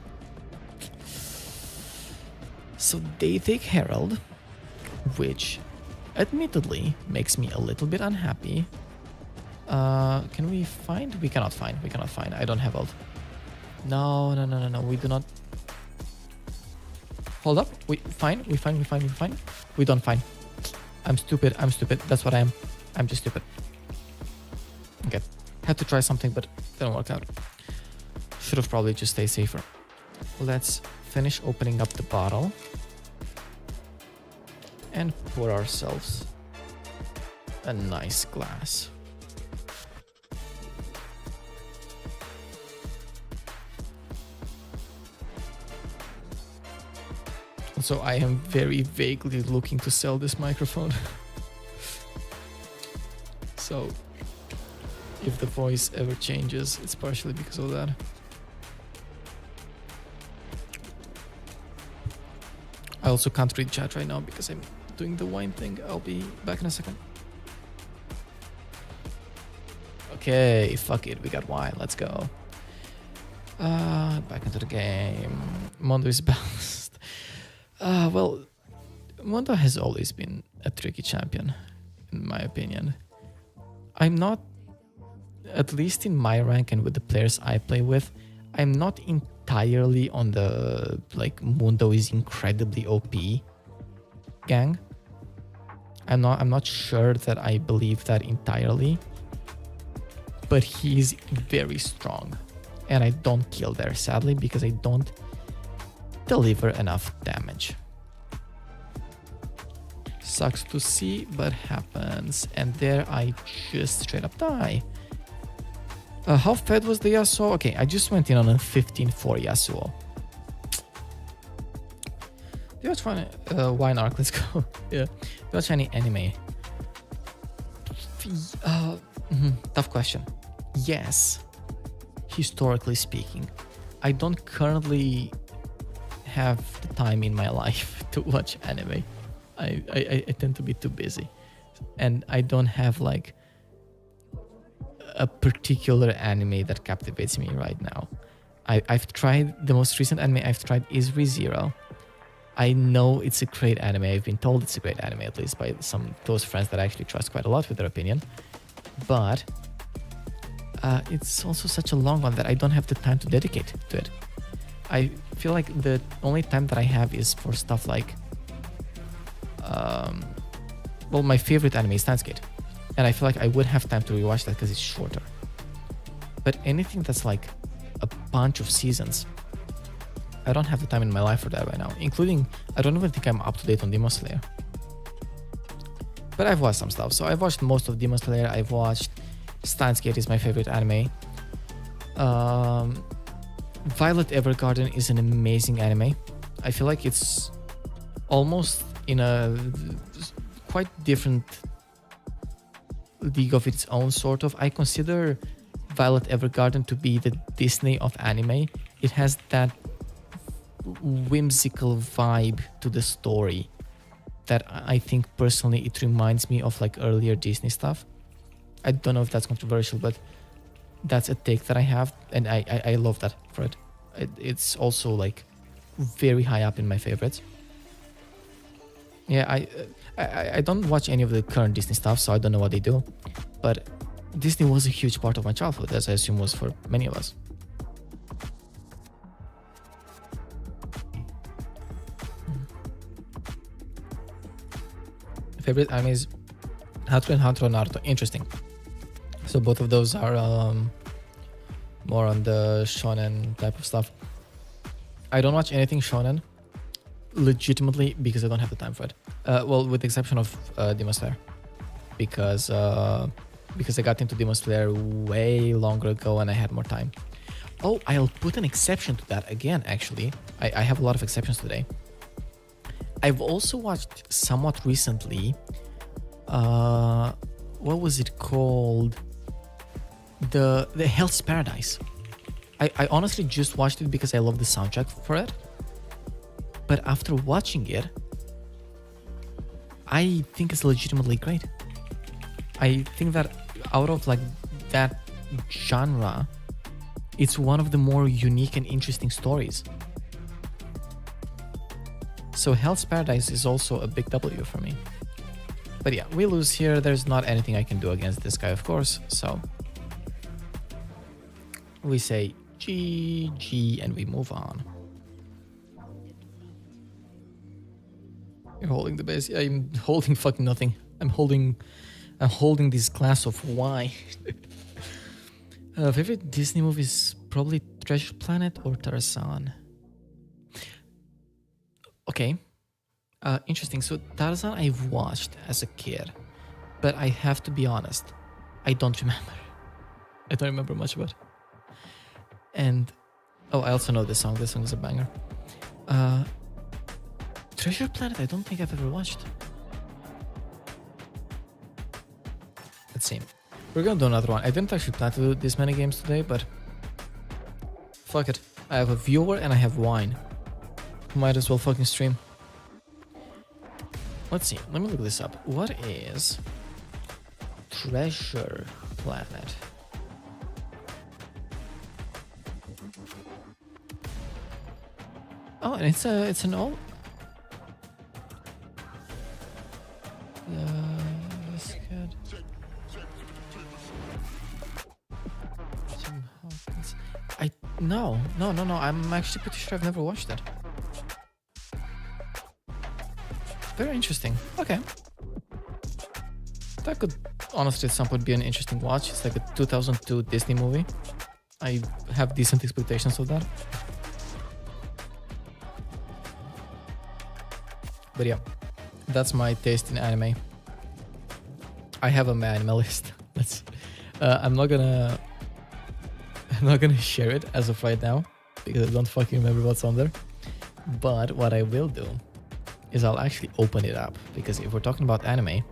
So they take Herald, which admittedly makes me a little bit unhappy. Can we find? We cannot find. I don't have ult. No. We do not. Hold up. We find. We don't find. I'm stupid. That's what I am. I'm just stupid. Okay. Had to try something, but didn't work out. Should have probably just stayed safer. Let's finish opening up the bottle. And pour ourselves a nice glass. So I am very vaguely looking to sell this microphone. So if the voice ever changes, it's partially because of that. I also can't read chat right now because I'm doing the wine thing. I'll be back in a second. Okay, fuck it. We got wine. Let's go. Back into the game. Mondo is balanced. Well, Mondo has always been a tricky champion, in my opinion. I'm not at least in my rank and with the players I play with, I'm not entirely on the like Mundo is incredibly OP gang. I'm not sure that I believe that entirely, but he's very strong, and I don't kill there sadly because I don't deliver enough damage. Sucks to see, but happens. And there I just straight up die. How fed was the Yasuo? Okay, I just went in on a 15-4 Yasuo. Do you watch Wine Arc? Let's go. Yeah. Do you watch any anime? Tough question. Yes. Historically speaking, I don't currently have the time in my life to watch anime. I tend to be too busy, and I don't have like a particular anime that captivates me right now. I've tried, the most recent anime I've tried is ReZero. I know it's a great anime. I've been told it's a great anime, at least by some close friends that I actually trust quite a lot with their opinion. But it's also such a long one that I don't have the time to dedicate to it. I feel like the only time that I have is for stuff like well, my favorite anime is Steins Gate, and I feel like I would have time to rewatch that because it's shorter. But anything that's like a bunch of seasons, I don't have the time in my life for that right now, including I don't even think I'm up to date on Demon Slayer. But I've watched some stuff. So I've watched most of Demon Slayer. I've watched Steins Gate is my favorite anime. Violet Evergarden is an amazing anime. I feel like it's almost in a quite different league of its own, sort of. I consider Violet Evergarden to be the Disney of anime. It has that whimsical vibe to the story that I think personally it reminds me of like earlier Disney stuff. I don't know if that's controversial, but that's a take that I have, and I love that for it. It's also like very high up in my favorites. Yeah, I don't watch any of the current Disney stuff, so I don't know what they do. But Disney was a huge part of my childhood, as I assume was for many of us. Favorite animes: Hunter x Hunter and Naruto. Interesting. So both of those are more on the shonen type of stuff. I don't watch anything shonen, legitimately, because I don't have the time for it. Well, with the exception of Demon Slayer, because I got into Demon Slayer way longer ago and I had more time. Oh, I'll put an exception to that again, actually. I have a lot of exceptions today. I've also watched somewhat recently, what was it called? The Hell's Paradise. I honestly just watched it because I love the soundtrack for it. But after watching it, I think it's legitimately great. I think that out of like that genre, it's one of the more unique and interesting stories. So Hell's Paradise is also a big W for me. But yeah, we lose here. There's not anything I can do against this guy, of course. So we say GG and we move on. You're holding the base. Yeah, I'm holding fucking nothing. I'm holding this glass of wine. Favorite Disney movie is probably Treasure Planet or Tarzan. Okay. Interesting. So Tarzan I've watched as a kid, but I have to be honest, I don't remember. I don't remember much about it. And oh, I also know this song. This song is a banger. Treasure Planet, I don't think I've ever watched. Let's see. We're gonna do another one. I didn't actually plan to do this many games today, but fuck it. I have a viewer and I have wine. Might as well fucking stream. Let's see. Let me look this up. What is Treasure Planet? Oh, and it's an old. This kid. No, I'm actually pretty sure I've never watched that. Very interesting. Okay. That could honestly at some point be an interesting watch. It's like a 2002 Disney movie. I have decent expectations of that. But yeah, that's my taste in anime. I have a anime list. I'm not gonna share it as of right now because I don't fucking remember what's on there. But what I will do is I'll actually open it up, because if we're talking about anime,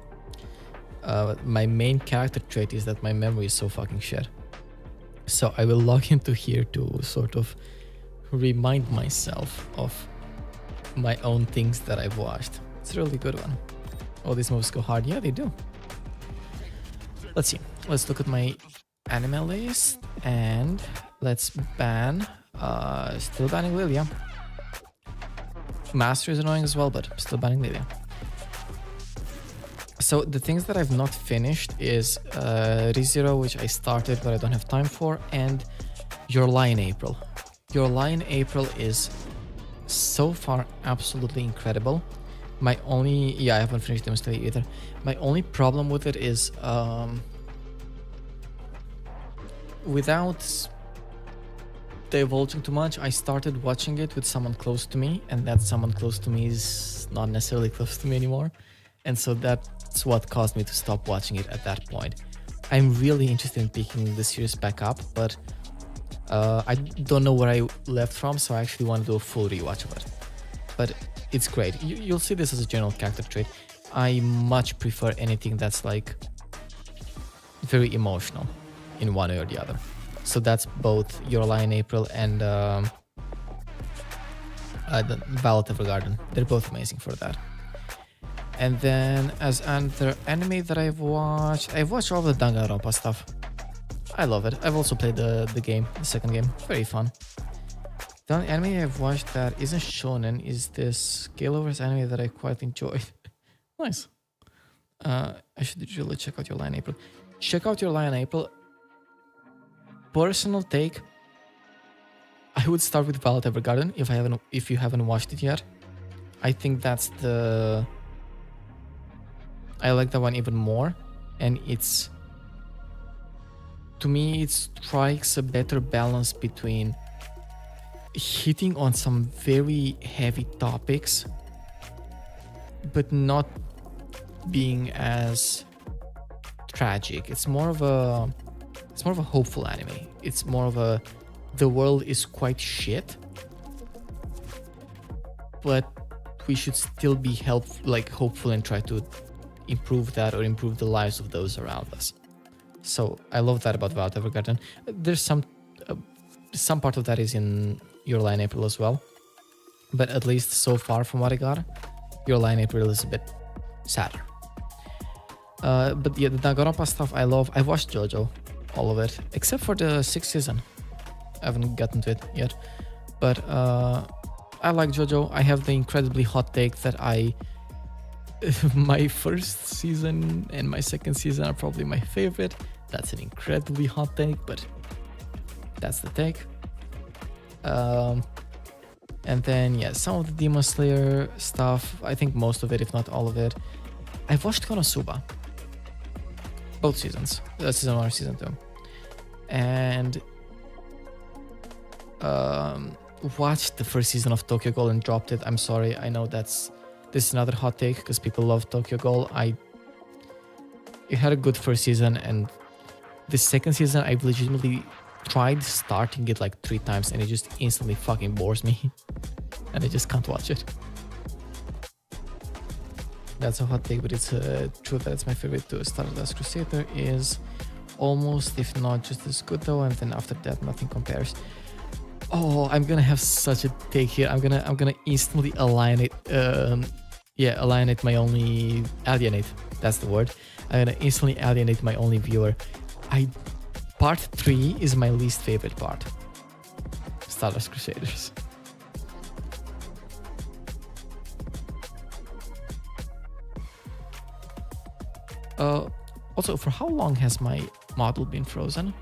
my main character trait is that my memory is so fucking shit. So I will log into here to sort of remind myself of my own things that I've watched. It's a really good one. Oh, these movies go hard. Yeah, they do. Let's see. Let's look at my anime list and let's ban. Still banning Lilia. Master is annoying as well, but still banning Lilia. So the things that I've not finished is ReZero, which I started but I don't have time for, and Your Lie in April. Your Lie in April is so far absolutely incredible. I haven't finished Demon Slayer either. My only problem with it is without divulging too much, I started watching it with someone close to me, and that someone close to me is not necessarily close to me anymore. And so that's what caused me to stop watching it at that point. I'm really interested in picking the series back up, but I don't know where I left from, so I actually want to do a full rewatch of it. But it's great. You'll see this as a general character trait. I much prefer anything that's like very emotional in one way or the other. So that's both Your Lie in April and the Violet Evergarden. They're both amazing for that. And then as another anime that I've watched all the Danganronpa stuff. I love it. I've also played the game, the second game. Very fun. The only anime I've watched that isn't shonen is this Gale-Overs anime that I quite enjoyed. Nice. I should really check out Your Lie in April. Check out Your Lie in April. Personal take, I would start with Violet Evergarden if you haven't watched it yet. I think that's I like that one even more, and to me it strikes a better balance between hitting on some very heavy topics but not being as tragic. It's more of a hopeful anime. It's more of the world is quite shit, but we should still be hopeful and try to improve that or improve the lives of those around us. So I love that about Violet Evergarden. There's some part of that is in Your Lie in April as well, but at least so far from what I got, Your Lie in April is a bit sadder. But yeah, the Danganronpa stuff I love. I've watched JoJo, all of it, except for the 6th season. I haven't gotten to it yet, but I like JoJo. I have the incredibly hot take that my first season and my second season are probably my favorite. That's an incredibly hot take, but that's the take. And then yeah, some of the Demon Slayer stuff, I think most of it, if not all of it. I've watched Konosuba, both seasons, season 1 or season 2, and watched the first season of Tokyo Ghoul and dropped it. I'm sorry, I know this is another hot take because people love Tokyo Ghoul. It had a good first season, and the second season I legitimately tried starting it like 3 times and it just instantly fucking bores me and I just can't watch it. That's a hot take, but it's true that it's my favorite too. Stardust Crusader is almost, if not just as good though, and then after that nothing compares. Oh, I'm gonna have such a take here. I'm gonna instantly alienate alienate. That's the word. I'm gonna instantly alienate my only viewer. Part 3 is my least favorite part. Stardust Crusaders. Also, for how long has my model been frozen?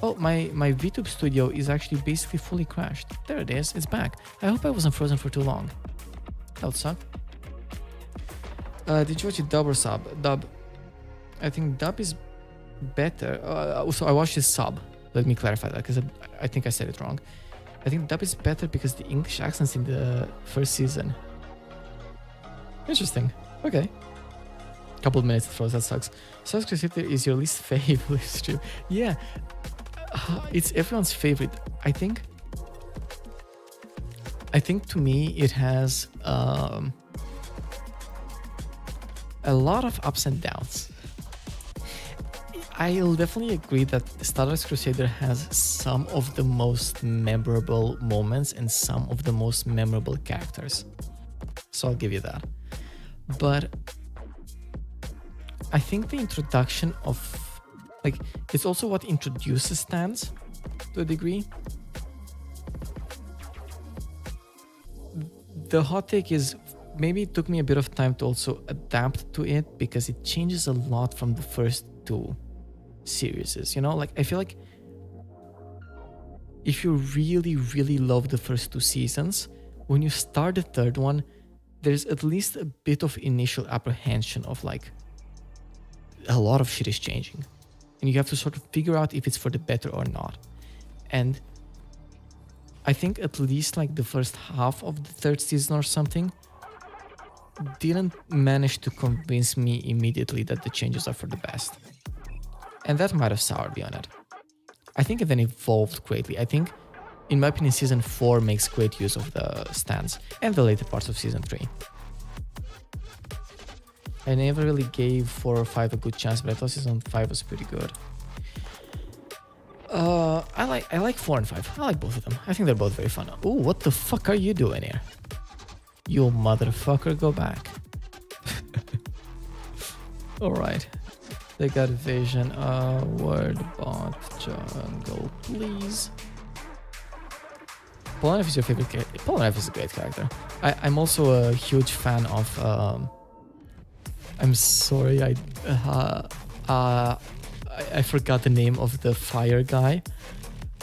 Oh, my VTube studio is actually basically fully crashed. There it is, it's back. I hope I wasn't frozen for too long. That would suck. Did you watch it dub or sub? Dub. I think dub is better. So I watched it sub. Let me clarify that because I think I said it wrong. I think dub is better because the English accents in the first season. Interesting. Okay. Couple of minutes to froze, that sucks. South Crusader is your least favorite stream. Yeah. It's everyone's favorite. I think to me it has a lot of ups and downs. I'll definitely agree that Star Wars Crusader has some of the most memorable moments and some of the most memorable characters. So I'll give you that. But I think the introduction of, like, it's also what introduces stands to a degree. The hot take is maybe it took me a bit of time to also adapt to it because it changes a lot from the first two series, you know? Like, I feel like if you really, really love the first two seasons, when you start the third one, there's at least a bit of initial apprehension of like, a lot of shit is changing. And you have to sort of figure out if it's for the better or not. And I think at least like the first half of the third season or something didn't manage to convince me immediately that the changes are for the best. And that might have soured me on it. I think it then evolved greatly. I think, in my opinion, season 4 makes great use of the stands and the later parts of season 3. I never really gave 4 or 5 a good chance, but I thought season 5 was pretty good. I like 4 and 5. I like both of them. I think they're both very fun. Ooh, what the fuck are you doing here? You motherfucker, go back. Alright. They got vision. Word bot jungle, please. Polnareff is your favorite character. Polnareff is a great character. I'm also a huge fan of I'm sorry, I forgot the name of the fire guy,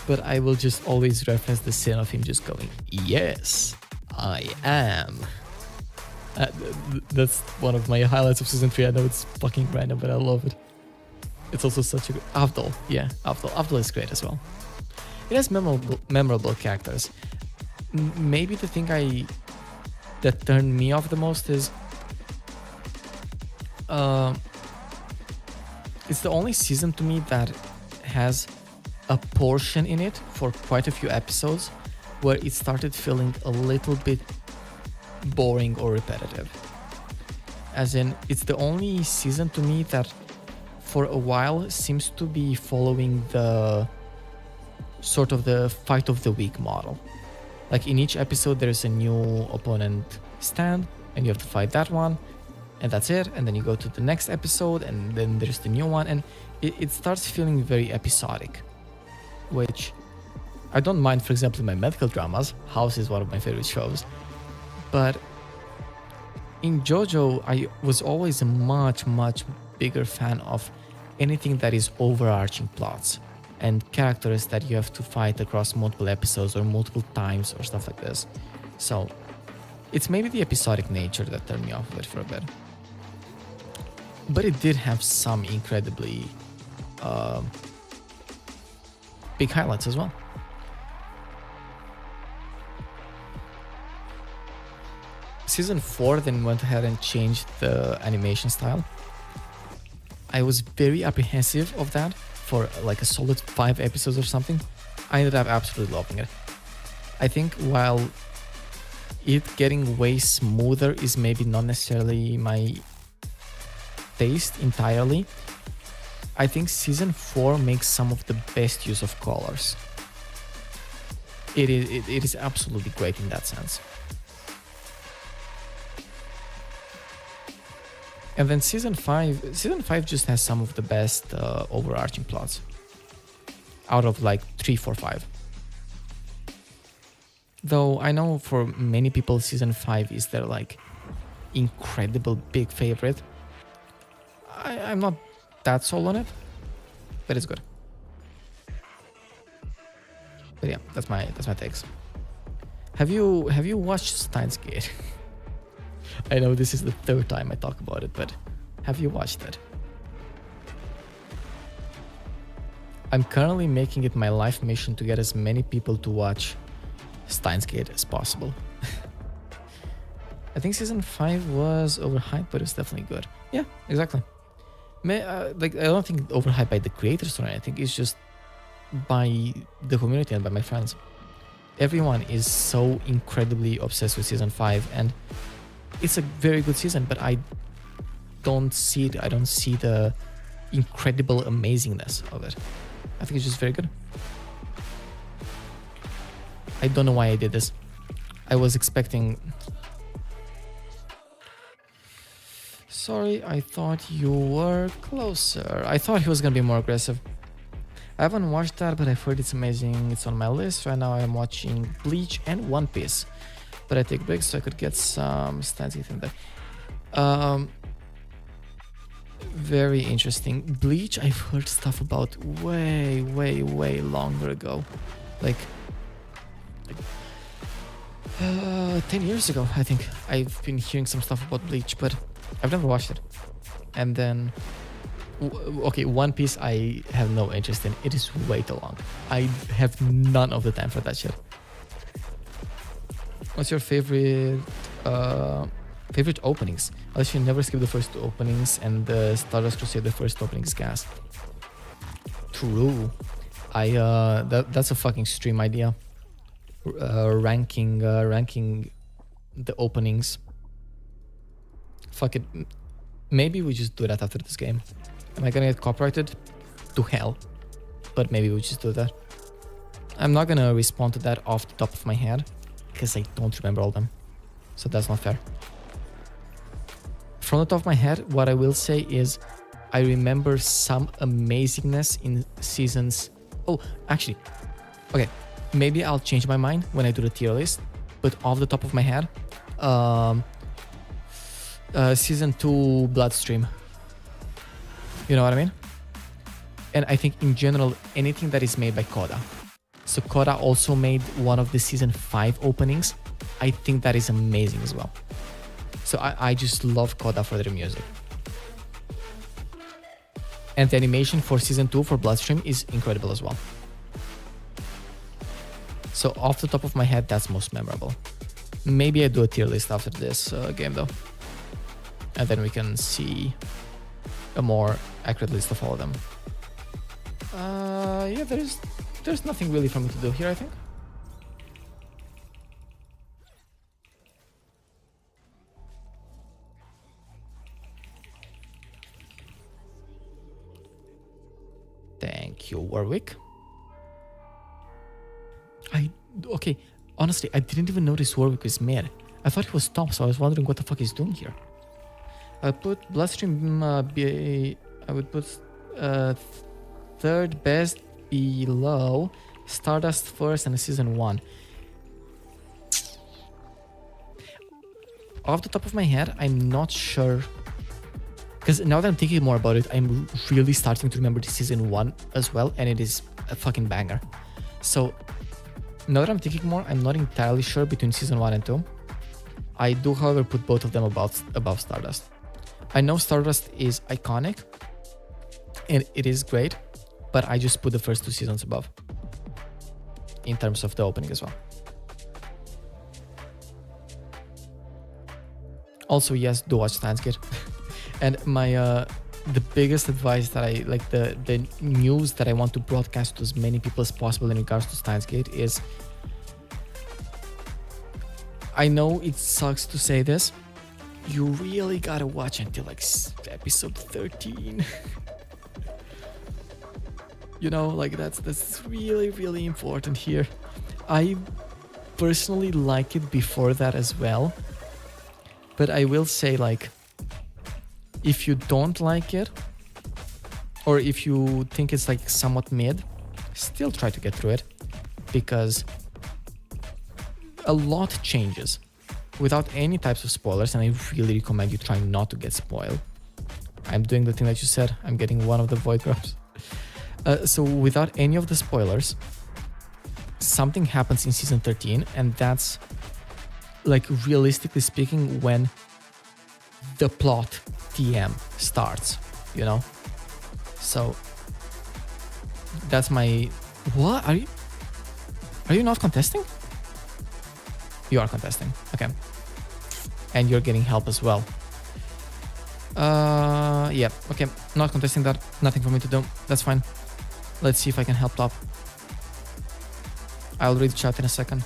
but I will just always reference the scene of him just going, "Yes, I am." That's one of my highlights of season 3. I know it's fucking random, but I love it. It's also such a good... Avdol, yeah, Avdol. Avdol is great as well. It has memorable characters. Maybe the thing that turned me off the most is it's the only season to me that has a portion in it for quite a few episodes where it started feeling a little bit boring or repetitive. As in, it's the only season to me that for a while seems to be following the sort of the fight of the week model. Like in each episode there's a new opponent stand and you have to fight that one, and that's it, and then you go to the next episode and then there's the new one, and it starts feeling very episodic, which I don't mind. For example, in my medical dramas, House is one of my favorite shows, but in JoJo I was always a much bigger fan of anything that is overarching plots and characters that you have to fight across multiple episodes or multiple times or stuff like this. So it's maybe the episodic nature that turned me off of it for a bit. But it did have some incredibly big highlights as well. Season 4 then went ahead and changed the animation style. I was very apprehensive of that for like a solid 5 episodes or something. I ended up absolutely loving it. I think while it getting way smoother is maybe not necessarily my taste entirely, I think season 4 makes some of the best use of colors. It is absolutely great in that sense. And then season 5 just has some of the best overarching plots out of like 3, 4, 5. Though I know for many people season 5 is their like incredible big favorite. I'm not that sold on it, but it's good. But yeah, that's my takes. Have you watched Steins Gate? I know this is the third time I talk about it, but have you watched it? I'm currently making it my life mission to get as many people to watch Steins Gate as possible. I think season 5 was overhyped, but it's definitely good. Yeah, exactly. I don't think overhyped by the creators or anything. It's just by the community and by my friends. Everyone is so incredibly obsessed with season 5, and it's a very good season, but I don't see it. I don't see the incredible amazingness of it. I think it's just very good. I don't know why I did this. I was expecting... Sorry, I thought you were closer. I thought he was gonna be more aggressive. I haven't watched that, but I've heard it's amazing. It's on my list. Right now I'm watching Bleach and One Piece. But I take breaks so I could get some Steins Gate in there. Very interesting. Bleach, I've heard stuff about way longer ago. Like 10 years ago, I think. I've been hearing some stuff about Bleach, but I've never watched it. And then... Okay, One Piece I have no interest in. It is way too long. I have none of the time for that shit. What's your favorite openings? I should never skip the first two openings, and the Stardust Crusade, the first opening is gas. True. That's a fucking stream idea. Ranking the openings. Fuck it. Maybe we just do that after this game. Am I gonna get copyrighted? To hell. But maybe we just do that. I'm not gonna respond to that off the top of my head, because I don't remember all of them. So that's not fair. From the top of my head, what I will say is I remember some amazingness in seasons... Oh, actually, okay, maybe I'll change my mind when I do the tier list, but off the top of my head, season 2 Bloodstream. You know what I mean? And I think in general, anything that is made by Koda. So Koda also made one of the season 5 openings. I think that is amazing as well. So I just love Koda for their music. And the animation for season 2 for Bloodstream is incredible as well. So off the top of my head, that's most memorable. Maybe I do a tier list after this game though. And then we can see a more accurate list of all of them. Yeah, there's nothing really for me to do here, I think. Thank you, Warwick. Okay, honestly, I didn't even notice Warwick was mid. I thought he was top, so I was wondering what the fuck he's doing here. I put Bloodstream I would put third best below Stardust first and season 1. Off the top of my head, I'm not sure, because now that I'm thinking more about it, I'm really starting to remember the season 1 as well, and it is a fucking banger. So now that I'm thinking more, I'm not entirely sure between season 1 and 2. I do, however, put both of them above Stardust. I know Stardust is iconic and it is great, but I just put the first 2 seasons above in terms of the opening as well. Also, yes, do watch Steins Gate. And my the biggest advice that I like, the news that I want to broadcast to as many people as possible in regards to Steins Gate is, I know it sucks to say this, you really gotta watch until like episode 13. You know, like that's really important here. I personally like it before that as well, but I will say, like, if you don't like it, or if you think it's like somewhat mid, still try to get through it, because a lot changes without any types of spoilers, and I really recommend you try not to get spoiled. I'm doing the thing that you said. I'm getting one of the void grabs. So without any of the spoilers, something happens in season 13, and that's like realistically speaking when the plot TM starts, you know? So that's my... What? Are you not contesting? You are contesting. Okay. And you're getting help as well. Yeah, okay. Not contesting that. Nothing for me to do. That's fine. Let's see if I can help top. I'll read the chat in a second.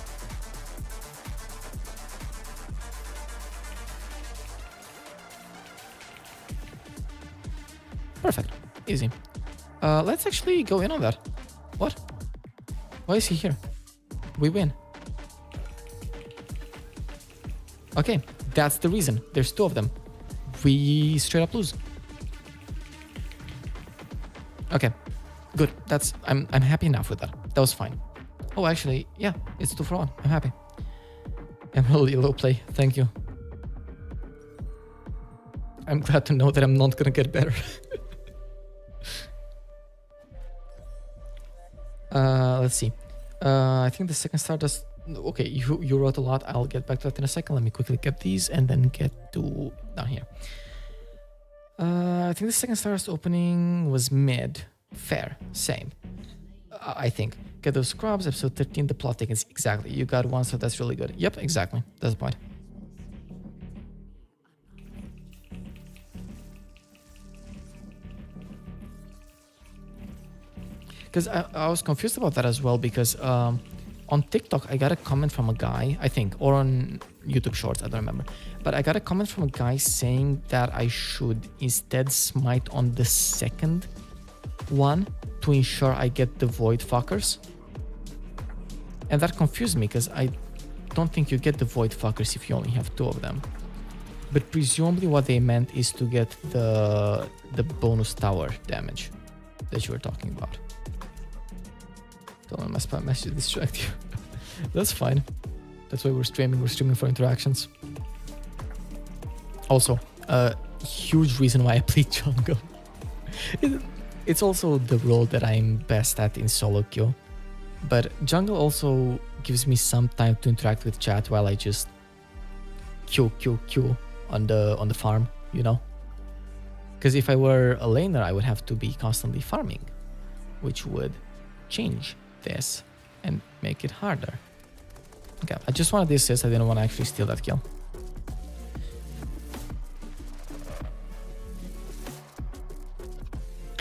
Perfect. Easy. Let's actually go in on that. What? Why is he here? We win. Okay, that's the reason. There's two of them. We straight up lose. Okay, good. That's I'm happy enough with that. That was fine. Oh, actually, yeah, it's 2 for 1. I'm happy. I'm really low play. Thank you. I'm glad to know that I'm not gonna get better. Let's see. I think the second star does... Okay, you wrote a lot. I'll get back to that in a second. Let me quickly get these and then get to down here. I think the second star's opening was mid. Fair. Same. I think. Get those scrubs. Episode 13, the plot thickens. Exactly. You got one, so that's really good. Yep, exactly. That's the point. Because I was confused about that as well, because on TikTok, I got a comment from a guy, I think, or on YouTube Shorts, I don't remember. But I got a comment from a guy saying that I should instead smite on the second one to ensure I get the void fuckers. And that confused me, because I don't think you get the void fuckers if you only have 2 of them. But presumably what they meant is to get the bonus tower damage that you were talking about. Don't let my spam message distract you. That's fine. That's why we're streaming. We're streaming for interactions. Also, a huge reason why I play jungle. It's also the role that I'm best at in solo queue. But jungle also gives me some time to interact with chat while I just queue on the farm, you know? Because if I were a laner, I would have to be constantly farming, which would change this and make it harder. Okay, I just wanted the assist. I didn't want to actually steal that kill.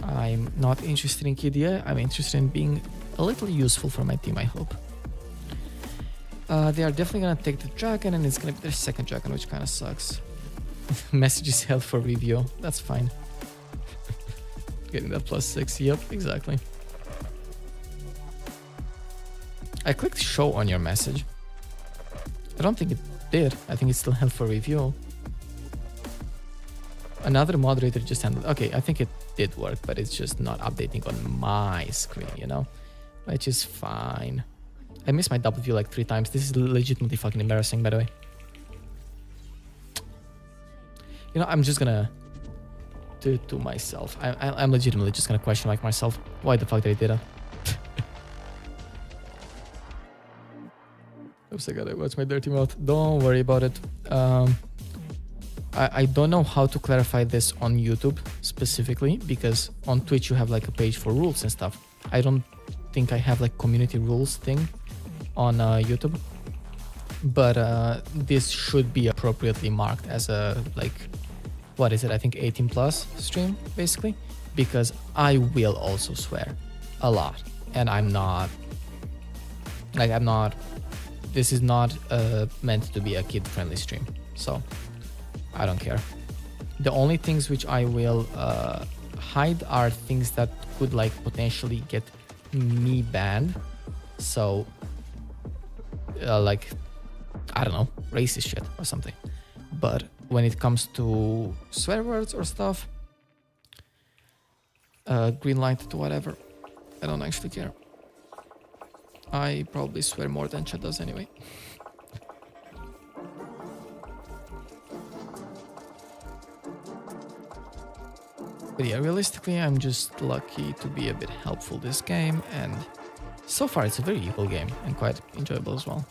I'm not interested in KDA. I'm interested in being a little useful for my team, I hope. They are definitely gonna take the dragon, and it's gonna be their second dragon, which kind of sucks. Message is held for review. That's fine. Getting that +6. Yep, exactly. I clicked show on your message. I don't think it did. I think it's still held for review. Another moderator just handled... Okay, I think it did work, but it's just not updating on my screen, you know? Which is fine. I missed my W like 3 times. This is legitimately fucking embarrassing, by the way. You know, I'm just gonna do it to myself. I'm legitimately just gonna question like myself. Why the fuck did I do that? Oops, I gotta watch my dirty mouth. Don't worry about it. I don't know how to clarify this on YouTube specifically, because on Twitch you have like a page for rules and stuff. I don't think I have like community rules thing on YouTube, but this should be appropriately marked as a like, what is it? I think 18 plus stream basically, because I will also swear a lot, and I'm not. This is not meant to be a kid-friendly stream, so I don't care. The only things which I will hide are things that could like potentially get me banned. So like, I don't know, racist shit or something. But when it comes to swear words or stuff, green light to whatever, I don't actually care. I probably swear more than chat does anyway. But yeah, realistically, I'm just lucky to be a bit helpful this game and So far, it's a very equal game and quite enjoyable as well.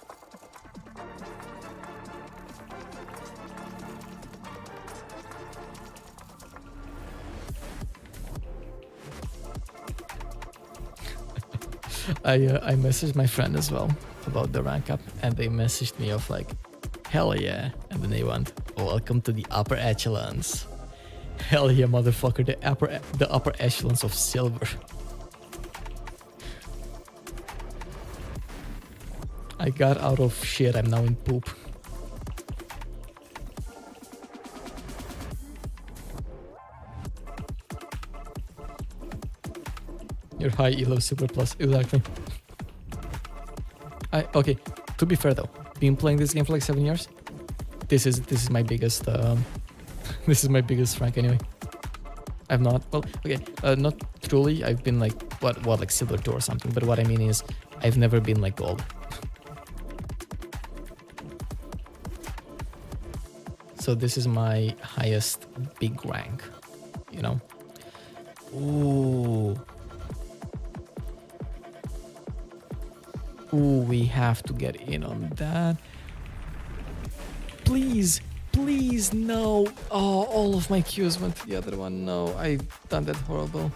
I messaged my friend as well about the rank up, and they messaged me of like, hell yeah, and then they went, welcome to the upper echelons. Hell yeah, motherfucker, the upper echelons of silver. I got out of shit, I'm now in poop. You're high elo super plus, exactly. Okay, to be fair though, been playing this game for like 7 years. This is my biggest this is my biggest rank anyway. I've not, well, okay, not truly. I've been like what like silver 2 or something, but what I mean is I've never been like gold. So this is my highest big rank, you know. Ooh, we have to get in on that. Please, please, no. Oh, all of my Qs went to the other one. No, I've done that horrible.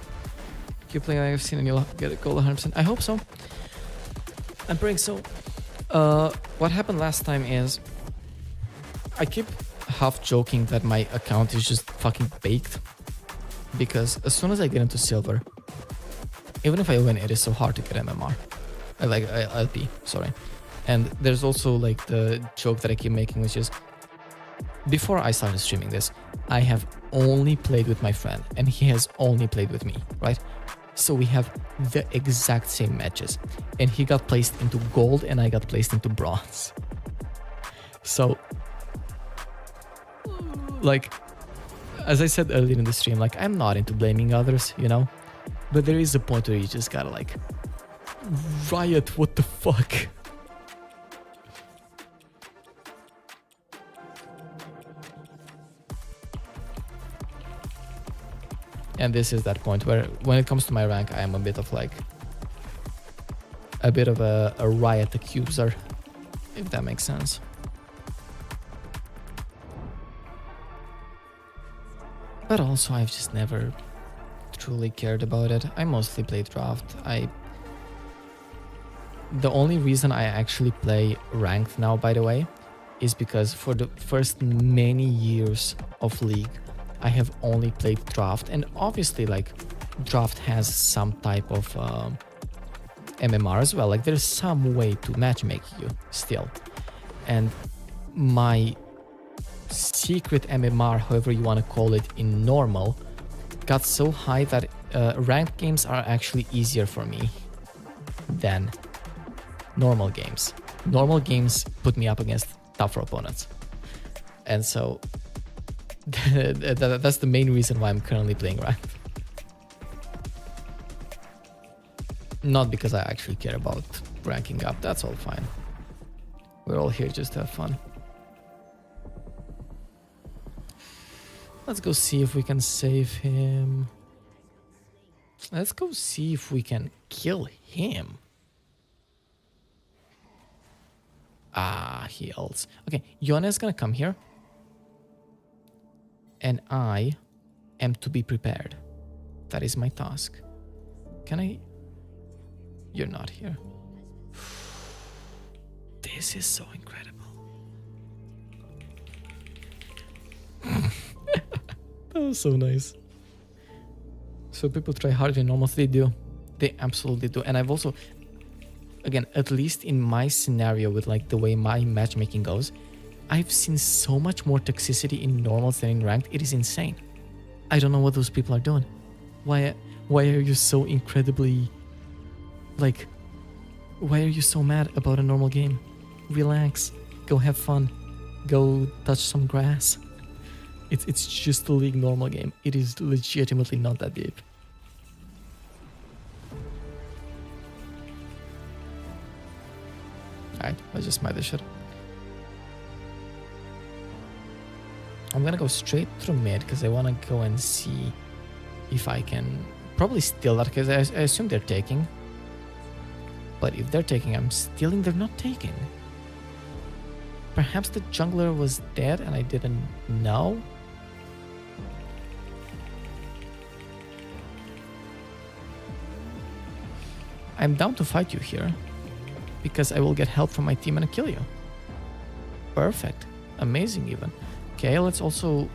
Keep playing like I've seen and you'll get a goal 100%. I hope so. I'm praying so. What happened last time is I keep half joking that my account is just fucking baked, because as soon as I get into silver, even if I win, it is so hard to get MMR. LP, sorry. And there's also like the joke that I keep making, which is before I started streaming this, I have only played with my friend and he has only played with me, right? So we have the exact same matches, and he got placed into gold and I got placed into bronze. So like, as I said earlier in the stream, like I'm not into blaming others, you know, but there is a point where you just gotta like riot, what the fuck. And this is that point where when it comes to my rank, I am a bit of a riot accuser, if that makes sense. But also I've just never truly cared about it. I mostly play draft. The only reason I actually play ranked now, by the way, is because for the first many years of League, I have only played draft, and obviously like draft has some type of MMR as well. Like there's some way to matchmake you still, and my secret MMR, however you want to call it, in normal got so high that ranked games are actually easier for me than normal games. Normal games put me up against tougher opponents, and so that's the main reason why I'm currently playing ranked. Not because I actually care about ranking up, that's all fine. We're all here just to have fun. Let's go see if we can save him. Let's go see if we can kill him. Ah, he ults. Okay, Yone is gonna come here. And I am to be prepared. That is my task. Can I? You're not here. This is so incredible. That was so nice. So people try harder than normal. They do. They absolutely do. And I've also, again, at least in my scenario with like the way my matchmaking goes, I've seen so much more toxicity in normals than in ranked. It is insane. I don't know what those people are doing. Why are you so incredibly, like, why are you so mad about a normal game? Relax. Go have fun. Go touch some grass. It's just a League normal game. It is legitimately not that deep. Alright, let's just smite this shit. I'm gonna go straight through mid because I want to go and see if I can probably steal that, because I assume they're taking. But if they're taking, I'm stealing, they're not taking. Perhaps the jungler was dead and I didn't know? I'm down to fight you here, because I will get help from my team and kill you. Perfect. Amazing even. Okay, let's also...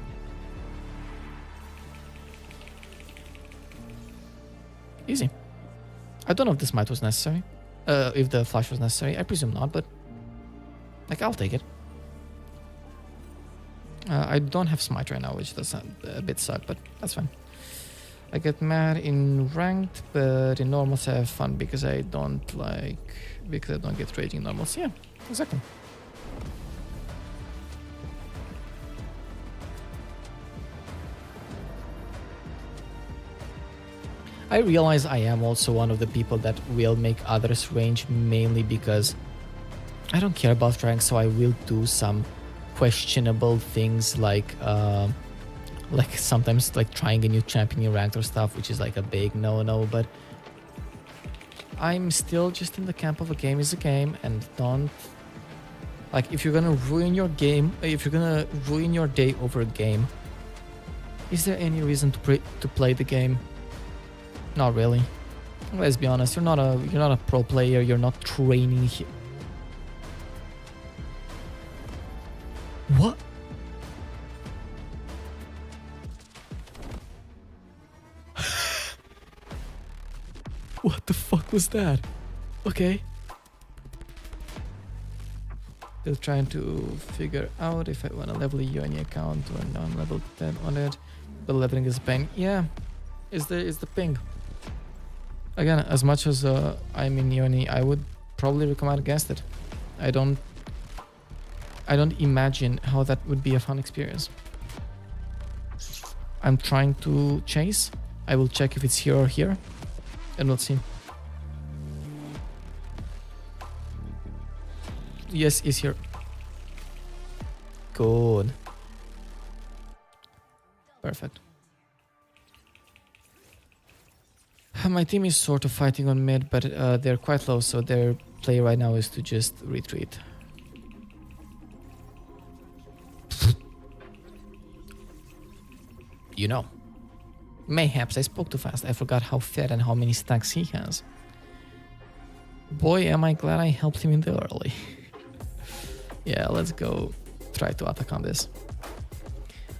Easy. I don't know if the smite was necessary. If the flash was necessary. I presume not, but... Like, I'll take it. I don't have smite right now, which does a bit suck, but that's fine. I get mad in ranked, but in normals I have fun because I don't get raging in normals. Yeah, exactly. I realize I am also one of the people that will make others range mainly because I don't care about rank, so I will do some questionable things like sometimes like trying a new champion in ranked or stuff, which is like a big no-no, but I'm still just in the camp of a game is a game, and don't like, if you're gonna ruin your game, if you're gonna ruin your day over a game, is there any reason to play the game? Not really. Let's be honest, you're not a pro player, you're not training here. What? What the fuck was that? Okay. Still trying to figure out if I want to level a Yoni account or non level 10 on it. But leveling is a pain. Yeah, is the ping. Again, as much as I'm in Yoni, I would probably recommend against it. I don't imagine how that would be a fun experience. I'm trying to chase. I will check if it's here or here, and we'll see. Yes, it's here. Good. Perfect. My team is sort of fighting on mid, but they're quite low, so their play right now is to just retreat. You know. Mayhaps I spoke too fast. I forgot how fat and how many stacks he has. Boy, am I glad I helped him in the early. Yeah, let's go try to attack on this.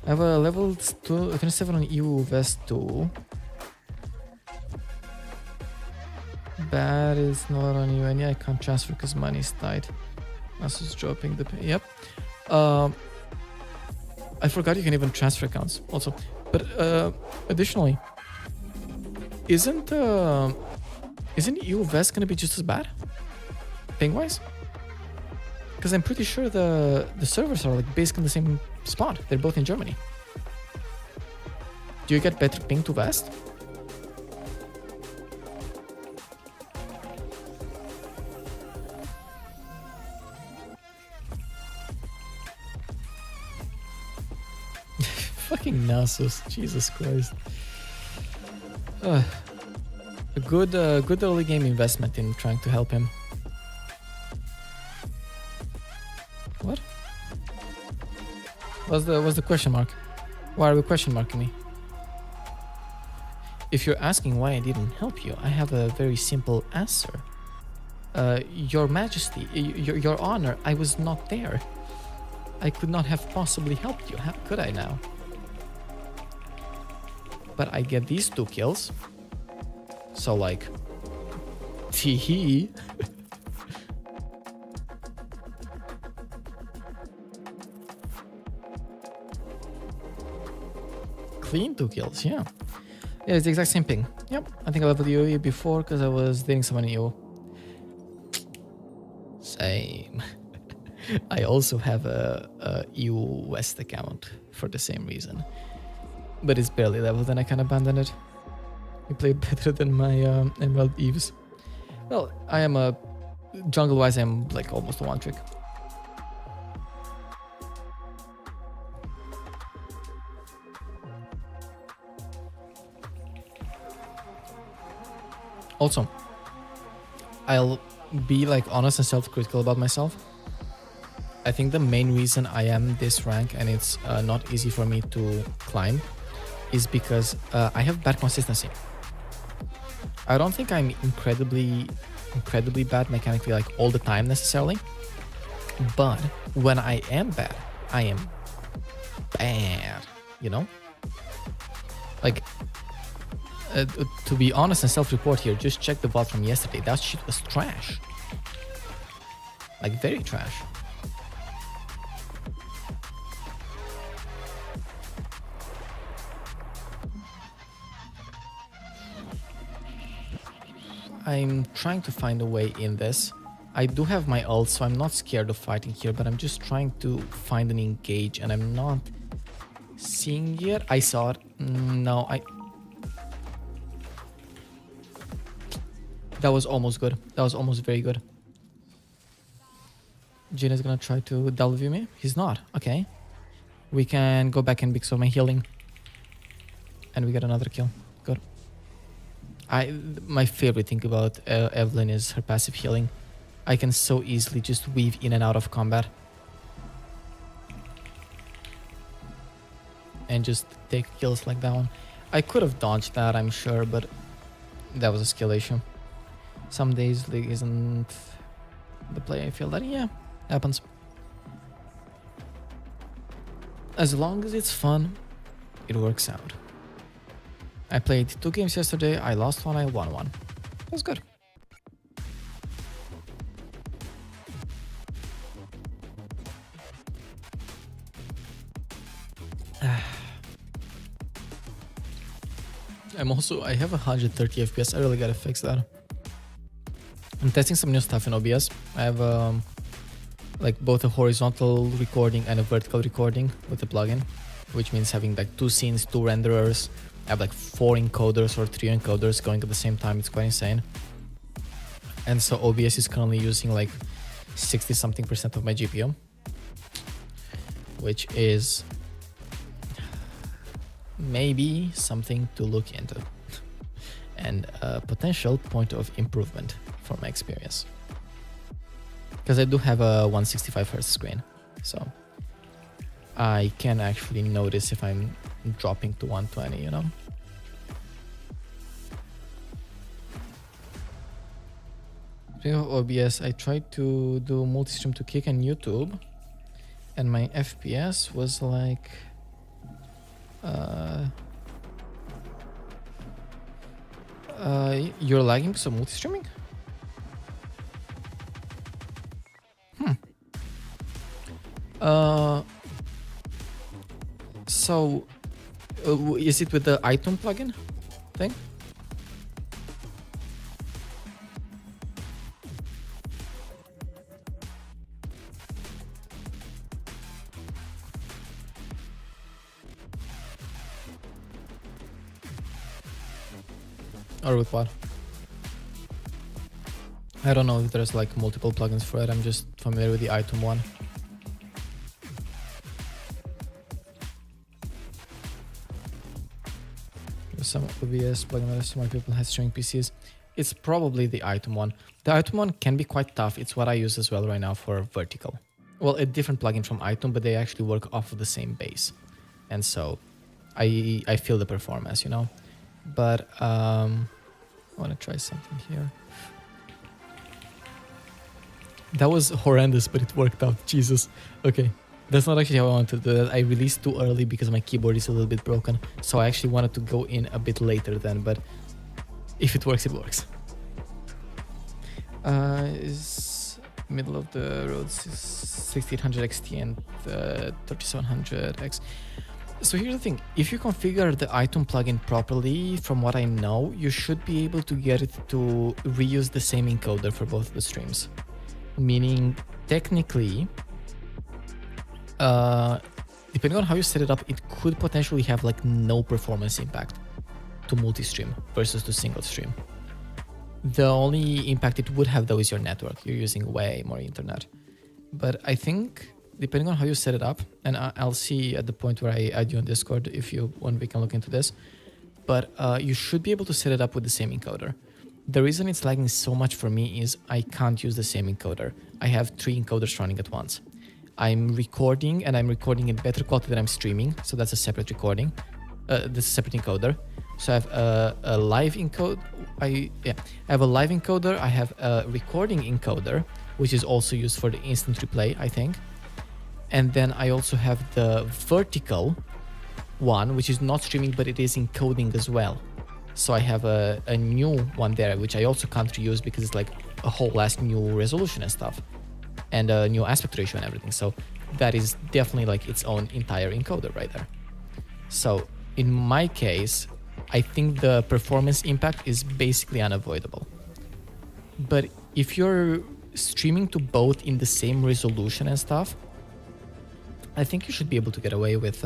I have a level 27 on EU Vest 2. Bad is not on you, and yeah, I can't transfer because money is tight. Nasus dropping the pay. Yep. I forgot you can even transfer accounts also. But additionally, isn't EU Vest gonna be just as bad, ping wise? Because I'm pretty sure the servers are like basically in the same spot. They're both in Germany. Do you get better ping to Vest? Fucking Nasus, Jesus Christ. A good early game investment in trying to help him. What? What's the question mark? Why are you question marking me? If you're asking why I didn't help you, I have a very simple answer. Your Majesty, your Honor, I was not there. I could not have possibly helped you. How could I now? But I get these 2 kills. So like, tee-hee. Clean 2 kills, yeah. Yeah, it's the exact same ping. Yep, I think I leveled you before because I was dating someone in EU. Same. I also have a EU West account for the same reason. But it's barely leveled and I can abandon it. You play better than my Emerald Eves. Well, I am a... Jungle-wise, I'm like almost a one-trick. Also, I'll be like honest and self-critical about myself. I think the main reason I am this rank and it's not easy for me to climb is because I have bad consistency. I don't think I'm incredibly bad mechanically like all the time necessarily, but when I am bad, I am bad, you know? Like, to be honest and self-report here, just check the VOD from yesterday. That shit was trash. Like, very trash. I'm trying to find a way in this. I do have my ult, so I'm not scared of fighting here, but I'm just trying to find an engage, and I'm not seeing it. I saw it. No, That was almost good. That was almost very good. Jin is gonna try to W me. He's not. Okay. We can go back and because of my healing. And we get another kill. Good. My favorite thing about Evelyn is her passive healing. I can so easily just weave in and out of combat. And just take kills like that one. I could have dodged that, I'm sure, but that was a skill issue. Some days League isn't the play I feel that, yeah, happens. As long as it's fun, it works out. I played 2 games yesterday, I lost one, I won one. It was good. I have 130 FPS, I really gotta fix that. I'm testing some new stuff in OBS. I have like both a horizontal recording and a vertical recording with the plugin, which means having like 2 scenes, 2 renderers. I have like 4 encoders or 3 encoders going at the same time. It's quite insane. And so OBS is currently using like 60 something% of my GPU, which is maybe something to look into and a potential point of improvement from my experience, because I do have a 165Hz screen, so I can actually notice if I'm dropping to 120, you know. Speaking of OBS, I tried to do multi-stream to Kick and YouTube, and my FPS was like you're lagging because of multi-streaming? So is it with the iTunes plugin thing? Or with what? I don't know if there's like multiple plugins for it. I'm just familiar with the item one. There's some OBS plugin that so many people have streaming PCs. It's probably the item one. The item one can be quite tough. It's what I use as well right now for vertical. Well, a different plugin from item, but they actually work off of the same base. And so I feel the performance, you know. But I want to try something here. That was horrendous, but it worked out. Jesus. Okay. That's not actually how I wanted to do that. I released too early because my keyboard is a little bit broken. So I actually wanted to go in a bit later then, but if it works, it works. Is middle of the road 6800 XT and 3700X. So here's the thing, if you configure the item plugin properly, from what I know, you should be able to get it to reuse the same encoder for both the streams. Meaning, technically, depending on how you set it up, it could potentially have like no performance impact to multi-stream versus to single stream. The only impact it would have though is your network. You're using way more internet. But I think, depending on how you set it up, and I'll see at the point where I add you on Discord if you want, we can look into this. But you should be able to set it up with the same encoder. The reason it's lagging so much for me is I can't use the same encoder. I have 3 encoders running at once. I'm recording, and I'm recording in better quality than I'm streaming, so that's a separate recording. That's a separate encoder. So I have a live encoder. I have a live encoder. I have a recording encoder, which is also used for the instant replay, I think. And then I also have the vertical one, which is not streaming, but it is encoding as well. So I have a new one there, which I also can't reuse because it's like a whole last new resolution and stuff, and a new aspect ratio and everything. So that is definitely like its own entire encoder right there. So in my case, I think the performance impact is basically unavoidable. But if you're streaming to both in the same resolution and stuff, I think you should be able to get away with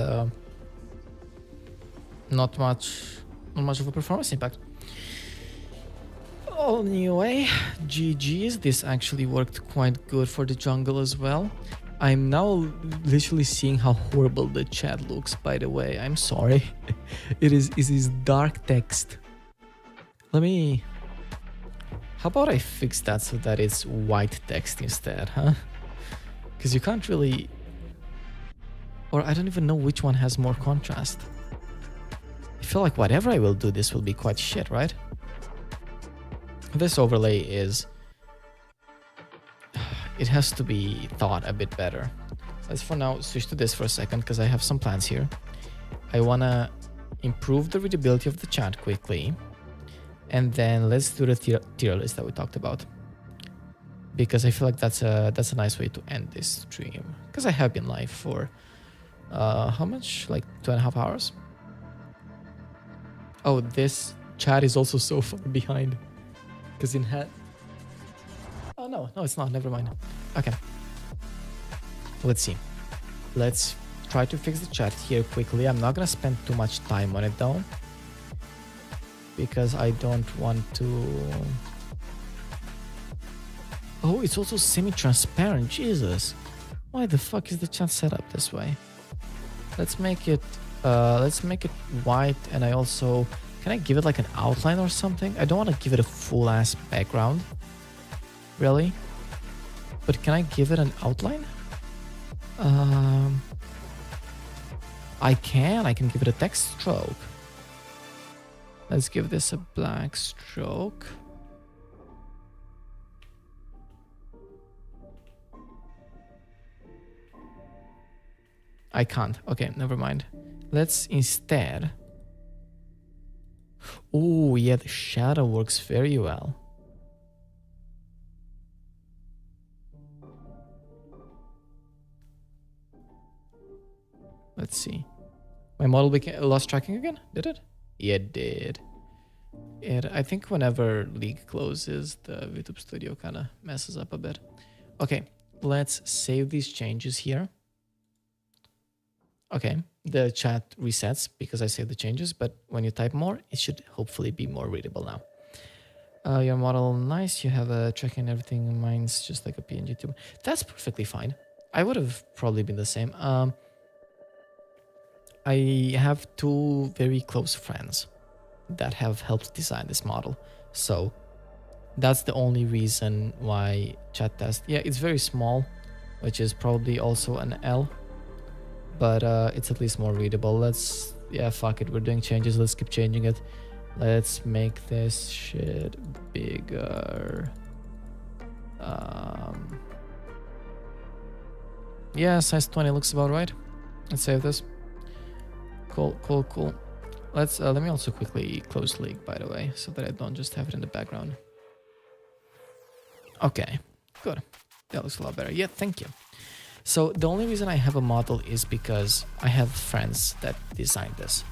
not much of a performance impact. Anyway, GG's. This actually worked quite good for the jungle as well. I'm now literally seeing how horrible the chat looks, by the way. I'm sorry. It is dark text. How about I fix that so that it's white text instead, huh? Because you can't really... Or I don't even know which one has more contrast. I feel like whatever I will do, this will be quite shit, right? This overlay is... It has to be thought a bit better. Let's for now switch to this for a second because I have some plans here. I want to improve the readability of the chat quickly. And then let's do the tier list that we talked about. Because I feel like that's a nice way to end this stream. Because I have been live for... how much? Like 2.5 hours? Oh, this chat is also so far behind. Because in Oh, no, it's not. Never mind. Okay. Let's see. Let's try to fix the chat here quickly. I'm not going to spend too much time on it, though. Because I don't want to... Oh, it's also semi-transparent. Jesus. Why the fuck is the chat set up this way? Let's make it white, and I also... Can I give it like an outline or something? I don't want to give it a full-ass background. Really? But can I give it an outline? I can give it a text stroke. Let's give this a black stroke. I can't. Okay, never mind. Let's instead... Oh, yeah, the shadow works very well. Let's see. My model lost tracking again? Did it? Yeah, it did. I think whenever League closes, the YouTube Studio kind of messes up a bit. Okay, let's save these changes here. Okay, the chat resets because I saved the changes, but when you type more, it should hopefully be more readable now. Your model, nice. You have a tracking and everything. Mine's just like a PNG tube. That's perfectly fine. I would have probably been the same. I have 2 very close friends that have helped design this model. So that's the only reason why chat test. Yeah, it's very small, which is probably also an L. But it's at least more readable. Yeah, fuck it. We're doing changes. Let's keep changing it. Let's make this shit bigger. Yeah, size 20 looks about right. Let's save this. Cool. Let's let me also quickly close League, by the way, so that I don't just have it in the background. Okay, good. That looks a lot better. Yeah, thank you. So the only reason I have a model is because I have friends that designed this.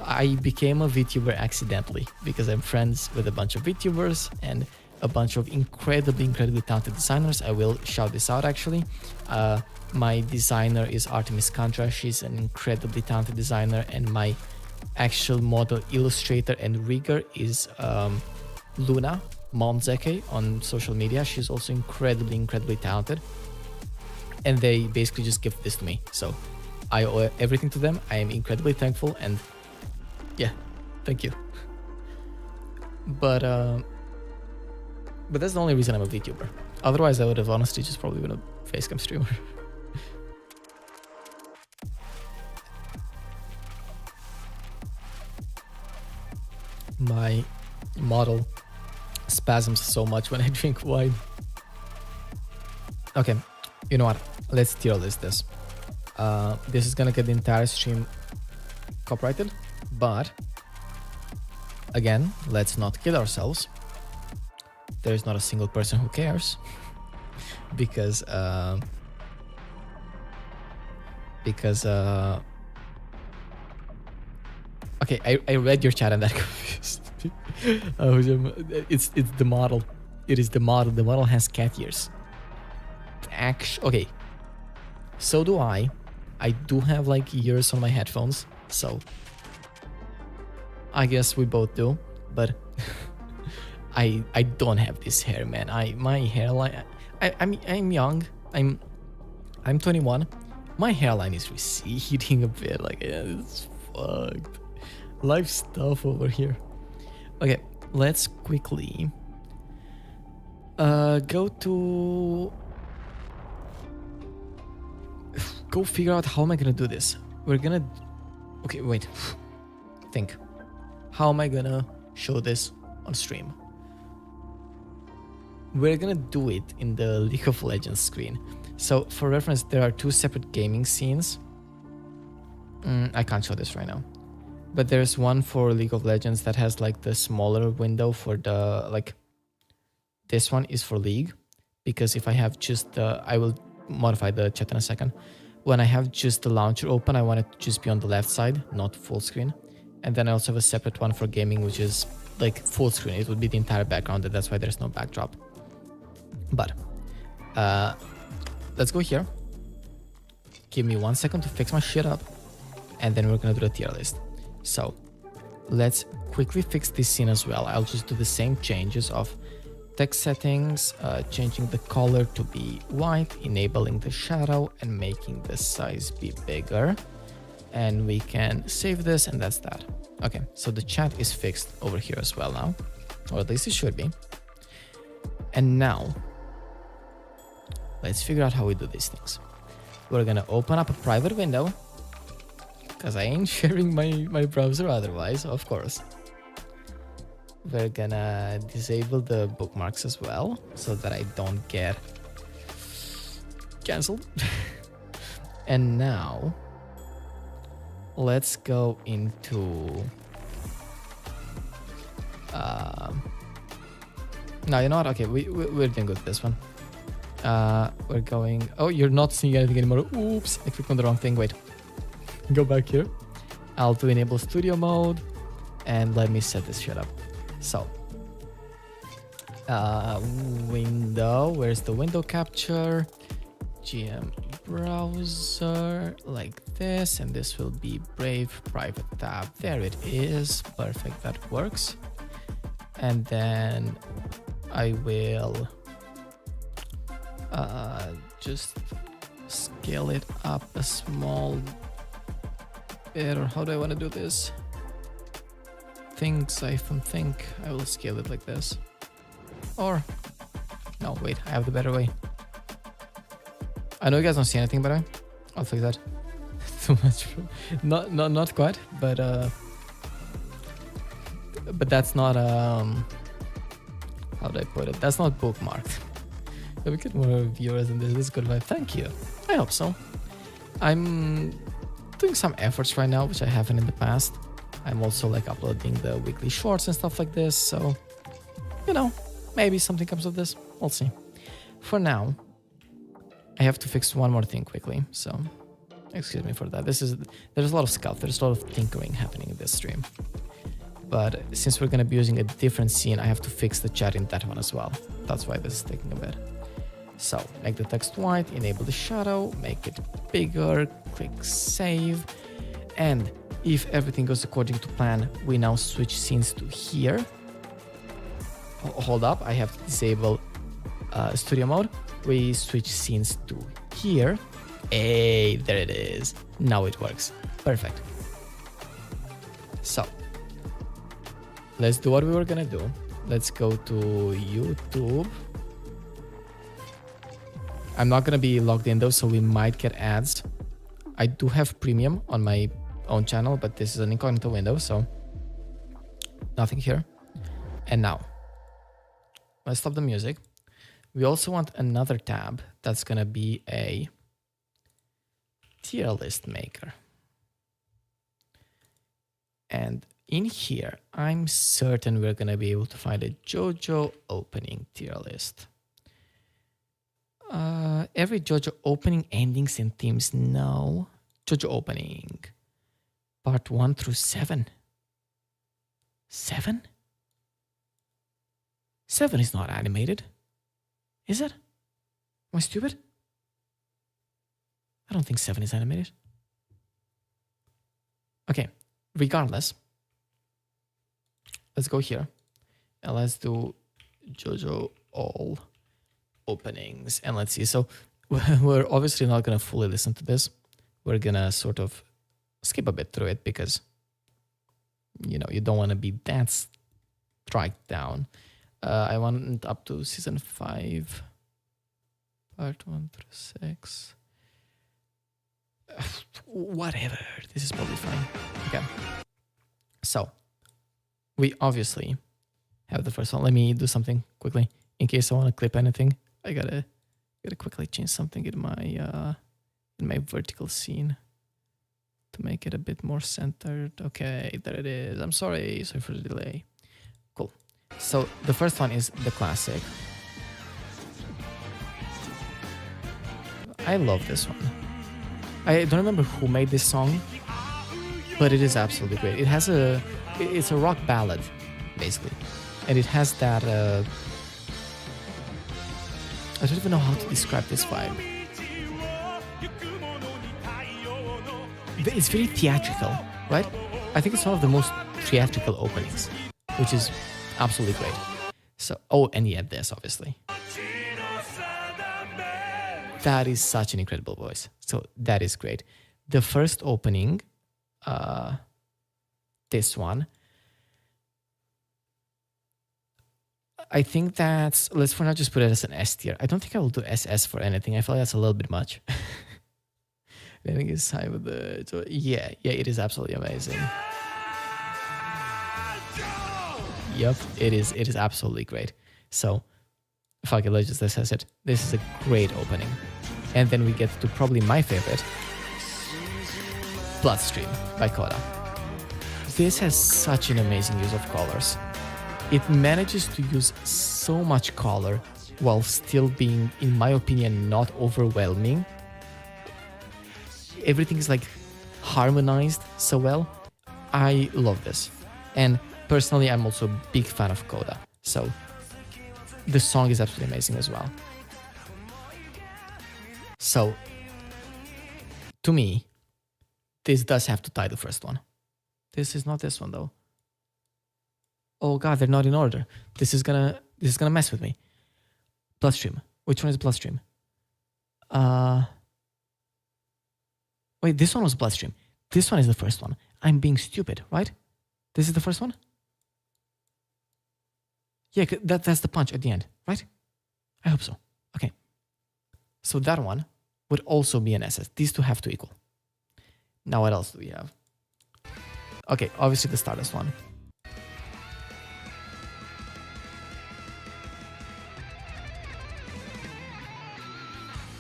I became a VTuber accidentally because I'm friends with a bunch of VTubers and a bunch of incredibly talented designers. I will shout this out actually. My designer is Artemis Kantra. She's an incredibly talented designer, and my actual model illustrator and rigger is Luna Monzeke on social media. She's also incredibly talented. And they basically just give this to me. So I owe everything to them. I am incredibly thankful, and yeah, thank you. But that's the only reason I'm a VTuber. Otherwise, I would have honestly just probably been a facecam streamer. My model spasms so much when I drink wine. Okay, you know what? Let's tier list this. This is gonna get the entire stream copyrighted, but again, let's not kid ourselves. There is not a single person who cares because okay, I read your chat and that confused me. It's the model. It is the model. The model has cat ears. Okay, so do I. I do have like ears on my headphones, so I guess we both do. But I don't have this hair, man. My hairline. I'm young. I'm 21. My hairline is receding a bit. Like, yeah, it's fucked. Life stuff over here. Okay, let's quickly go figure out how am I gonna do this. Okay, wait. Think. How am I gonna show this on stream? We're gonna do it in the League of Legends screen. So for reference, there are two separate gaming scenes. I can't show this right now. But there's one for League of Legends that has like the smaller window for the, like, this one is for League. Because if I have just I will modify the chat in a second. When I have just the launcher open, I want it to just be on the left side, not full screen. And then I also have a separate one for gaming, which is like full screen. It would be the entire background, and that's why there's no backdrop. But let's go here. Give me 1 second to fix my shit up, and then we're gonna do the tier list. So let's quickly fix this scene as well. I'll just do the same changes of text settings, changing the color to be white, enabling the shadow, and making the size be bigger. And we can save this, and that's that. Okay, so the chat is fixed over here as well now, or at least it should be. And now let's figure out how we do these things. We're gonna open up a private window, because I ain't sharing my browser otherwise, of course. We're gonna disable the bookmarks as well, so that I don't get cancelled. And now let's go into no, you know what? Okay, we're doing good with this one. We're going. Oh, you're not seeing anything anymore. Oops, I clicked on the wrong thing. Wait, go back here. I'll do enable studio mode, and let me set this shit up. So, window. Where's the window capture? GM browser, like this, and this will be Brave private tab. There it is. Perfect, that works. And then I will just scale it up a small bit, or how do I want to do this? Zyphen, think. I will scale it like this. Or, no, wait, I have the better way. I know you guys don't see anything, but I'll fix that. Too much. Not quite, but that's not how do I put it? That's not bookmarked. We get more viewers than this. This is good vibe. Thank you. I hope so. I'm doing some efforts right now, which I haven't in the past. I'm also like uploading the weekly shorts and stuff like this. So, you know, maybe something comes of this. We'll see. For now, I have to fix one more thing quickly. So, excuse me for that. There's a lot of stuff. There's a lot of tinkering happening in this stream. But since we're going to be using a different scene, I have to fix the chat in that one as well. That's why this is taking a bit. So, make the text white, enable the shadow, make it bigger, click save. And if everything goes according to plan, we now switch scenes to here. Hold up, I have to disable studio mode. We switch scenes to here. Hey, there it is. Now it works. Perfect. So, let's do what we were gonna do. Let's go to YouTube. I'm not gonna be logged in though, so we might get ads. I do have premium on my own channel, but this is an incognito window, so nothing here. And now, let's stop the music. We also want another tab that's gonna be a tier list maker. And in here, I'm certain we're gonna be able to find a JoJo opening tier list. Every JoJo opening, endings, and themes. No. JoJo opening. Part 1 through 7. 7? 7 is not animated. Is it? Am I stupid? I don't think 7 is animated. Okay, regardless, let's go here and let's do JoJo all openings and let's see. So we're obviously not going to fully listen to this. We're going to sort of skip a bit through it because, you know, you don't want to be that strike down. I want up to season 5, part 1 through 6. Whatever, this is probably fine. Okay, so we obviously have the first one. Let me do something quickly in case I want to clip anything. I gotta quickly change something in my vertical scene to make it a bit more centered. Okay, there it is. I'm sorry for the delay. Cool. So the first one is the classic. I love this one. I don't remember who made this song, but it is absolutely great. It's a rock ballad, basically. And it has that, I don't even know how to describe this vibe. It's very theatrical, right? I think it's one of the most theatrical openings, which is absolutely great. So, oh, and yeah, this, obviously. That is such an incredible voice. So that is great. The first opening, this one, I think that's, let's for now just put it as an S tier. I don't think I will do SS for anything. I feel like that's a little bit much. I think it's high with the, so yeah, it is absolutely amazing. Yep, it is absolutely great. So, fuck it, let's just assess it. This is a great opening. And then we get to probably my favorite, Bloodstream by Coda. This has such an amazing use of colors. It manages to use so much color while still being, in my opinion, not overwhelming. Everything is like harmonized so well. I love this. And personally, I'm also a big fan of Coda. So the song is absolutely amazing as well. So, to me, this does have to tie the first one. This is not this one though. Oh god, they're not in order. This is gonna mess with me. Bloodstream. Which one is Bloodstream? Wait, this one was Bloodstream. This one is the first one. I'm being stupid, right? This is the first one? Yeah, that's the punch at the end, right? I hope so. Okay. So that one would also be an SS. These two have to equal. Now what else do we have? Okay, obviously the Stardust one.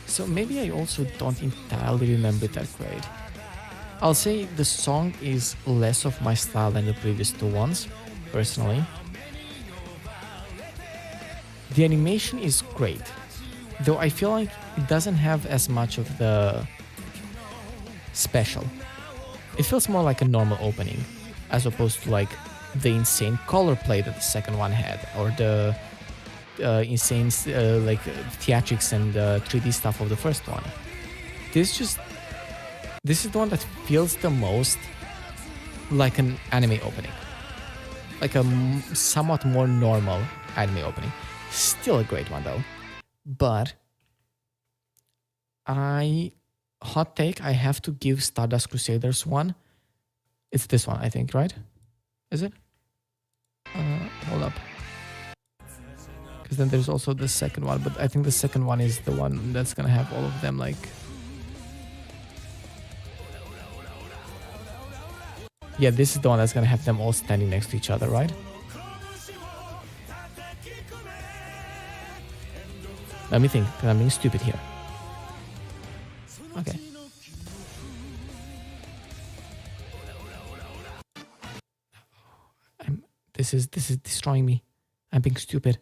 So maybe I also don't entirely remember that great. I'll say the song is less of my style than the previous two ones, personally. The animation is great, though I feel like it doesn't have as much of the special. It feels more like a normal opening, as opposed to like the insane color play that the second one had, or the insane like theatrics and 3D stuff of the first one. This is the one that feels the most like an anime opening, like a somewhat more normal anime opening. Still a great one though, but hot take, I have to give Stardust Crusaders one. It's this one, I think, right? Is it? Hold up. Because then there's also the second one, but I think the second one is the one that's gonna have all of them like... Yeah, this is the one that's gonna have them all standing next to each other, right? Let me think, because I'm being stupid here. Okay. This is destroying me. I'm being stupid.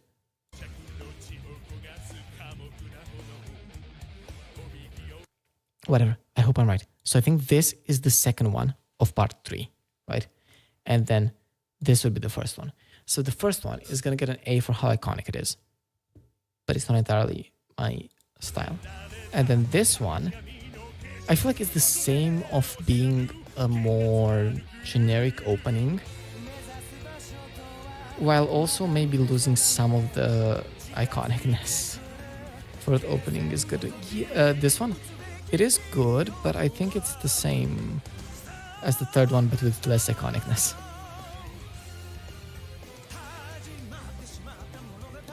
Whatever. I hope I'm right. So I think this is the second one of part 3, right? And then this would be the first one. So the first one is gonna get an A for how iconic it is, but it's not entirely my style. And then this one, I feel like it's the same of being a more generic opening, while also maybe losing some of the iconicness. Fourth opening is good. This one, it is good, but I think it's the same as the third one, but with less iconicness.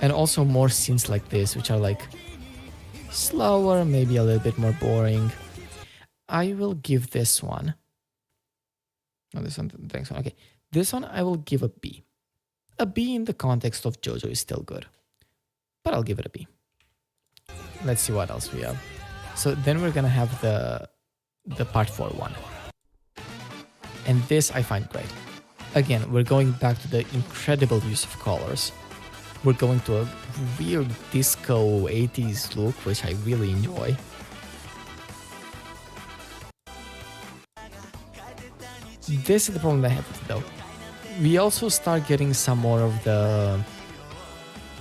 And also more scenes like this, which are like slower, maybe a little bit more boring. I will give this one... Oh, this one, the next one. Okay, this one I will give a B. A B in the context of JoJo is still good, but I'll give it a B. Let's see what else we have. So then we're gonna have the part 4 one. And this I find great. Again, we're going back to the incredible use of colors. We're going to a weird disco 80s look, which I really enjoy. This is the problem I have with it though. We also start getting some more of the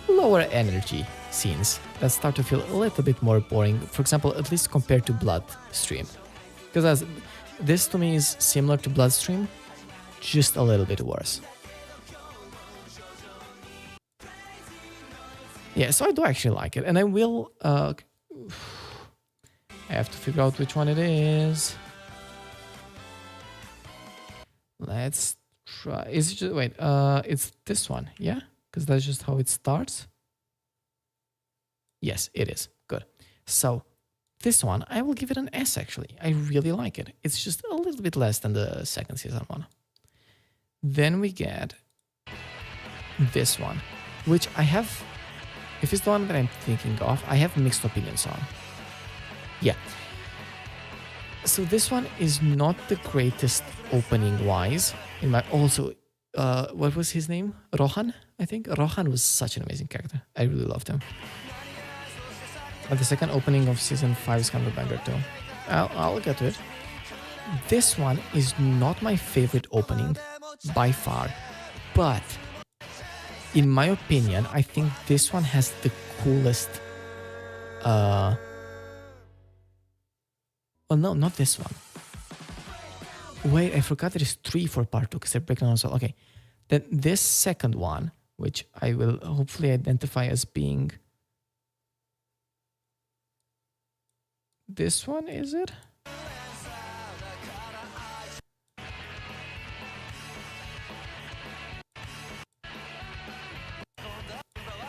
lower energy scenes that start to feel a little bit more boring. For example, at least compared to Bloodstream. Because this to me is similar to Bloodstream, just a little bit worse. Yeah, so I do actually like it, and I will... I have to figure out which one it is. Let's try... Is it just... Wait, it's this one, yeah? Because that's just how it starts. Yes, it is. Good. So, this one, I will give it an S, actually. I really like it. It's just a little bit less than the second season one. Then we get this one, which I have... If it's the one that I'm thinking of, I have mixed opinions on. Yeah. So this one is not the greatest opening-wise. Also, what was his name? Rohan, I think? Rohan was such an amazing character. I really loved him. But the second opening of Season 5 is kind of a banger too. I'll get to it. This one is not my favorite opening by far, but in my opinion, I think this one has the coolest... Oh no, not this one. Wait, I forgot there is 3 for part 2 because they're breaking down as well. Okay, then this second one, which I will hopefully identify as being... This one, is it?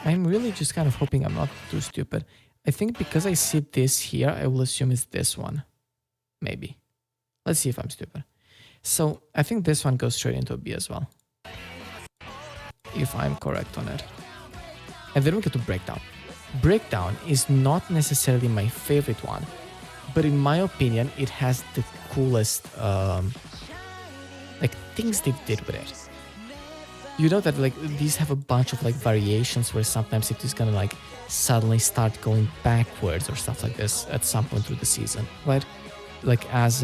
I'm really just kind of hoping I'm not too stupid. I think because I see this here, I will assume it's this one. Maybe. Let's see if I'm stupid. So I think this one goes straight into a B as well, if I'm correct on it. And then we get to Breakdown. Breakdown is not necessarily my favorite one, but in my opinion, it has the coolest like things they did with it. You know that like these have a bunch of like variations where sometimes it is gonna like suddenly start going backwards or stuff like this at some point through the season, right? Like as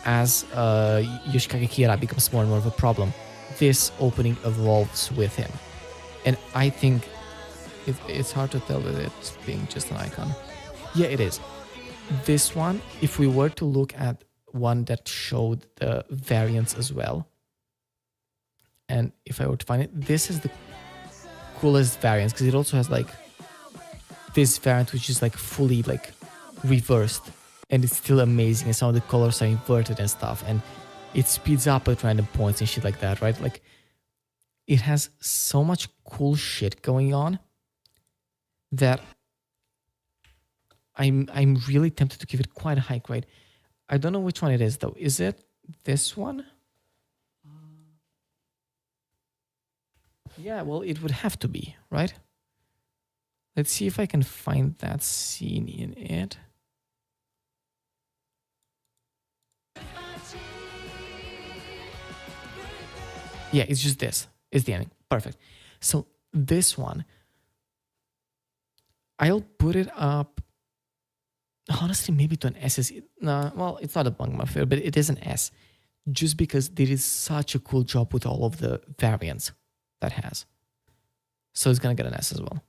Yoshikage Kira becomes more and more of a problem, this opening evolves with him, and I think it's hard to tell with it being just an icon. Yeah, it is. This one, if we were to look at one that showed the variants as well, and if I were to find it, this is the coolest variant because it also has like this variant which is like fully like reversed, and it's still amazing, and some of the colors are inverted and stuff, and it speeds up at random points and shit like that, right? Like it has so much cool shit going on that I'm really tempted to give it quite a high grade. I don't know which one it is though. Is it this one? Yeah, well, it would have to be, right? Let's see if I can find that scene in it. Yeah, it's just this. It's the ending. Perfect. So this one, I'll put it up. Honestly, maybe to an S. No, well, it's not a bang my favorite, but it is an S. Just because there is such a cool job with all of the variants that has. So it's gonna get an S as well.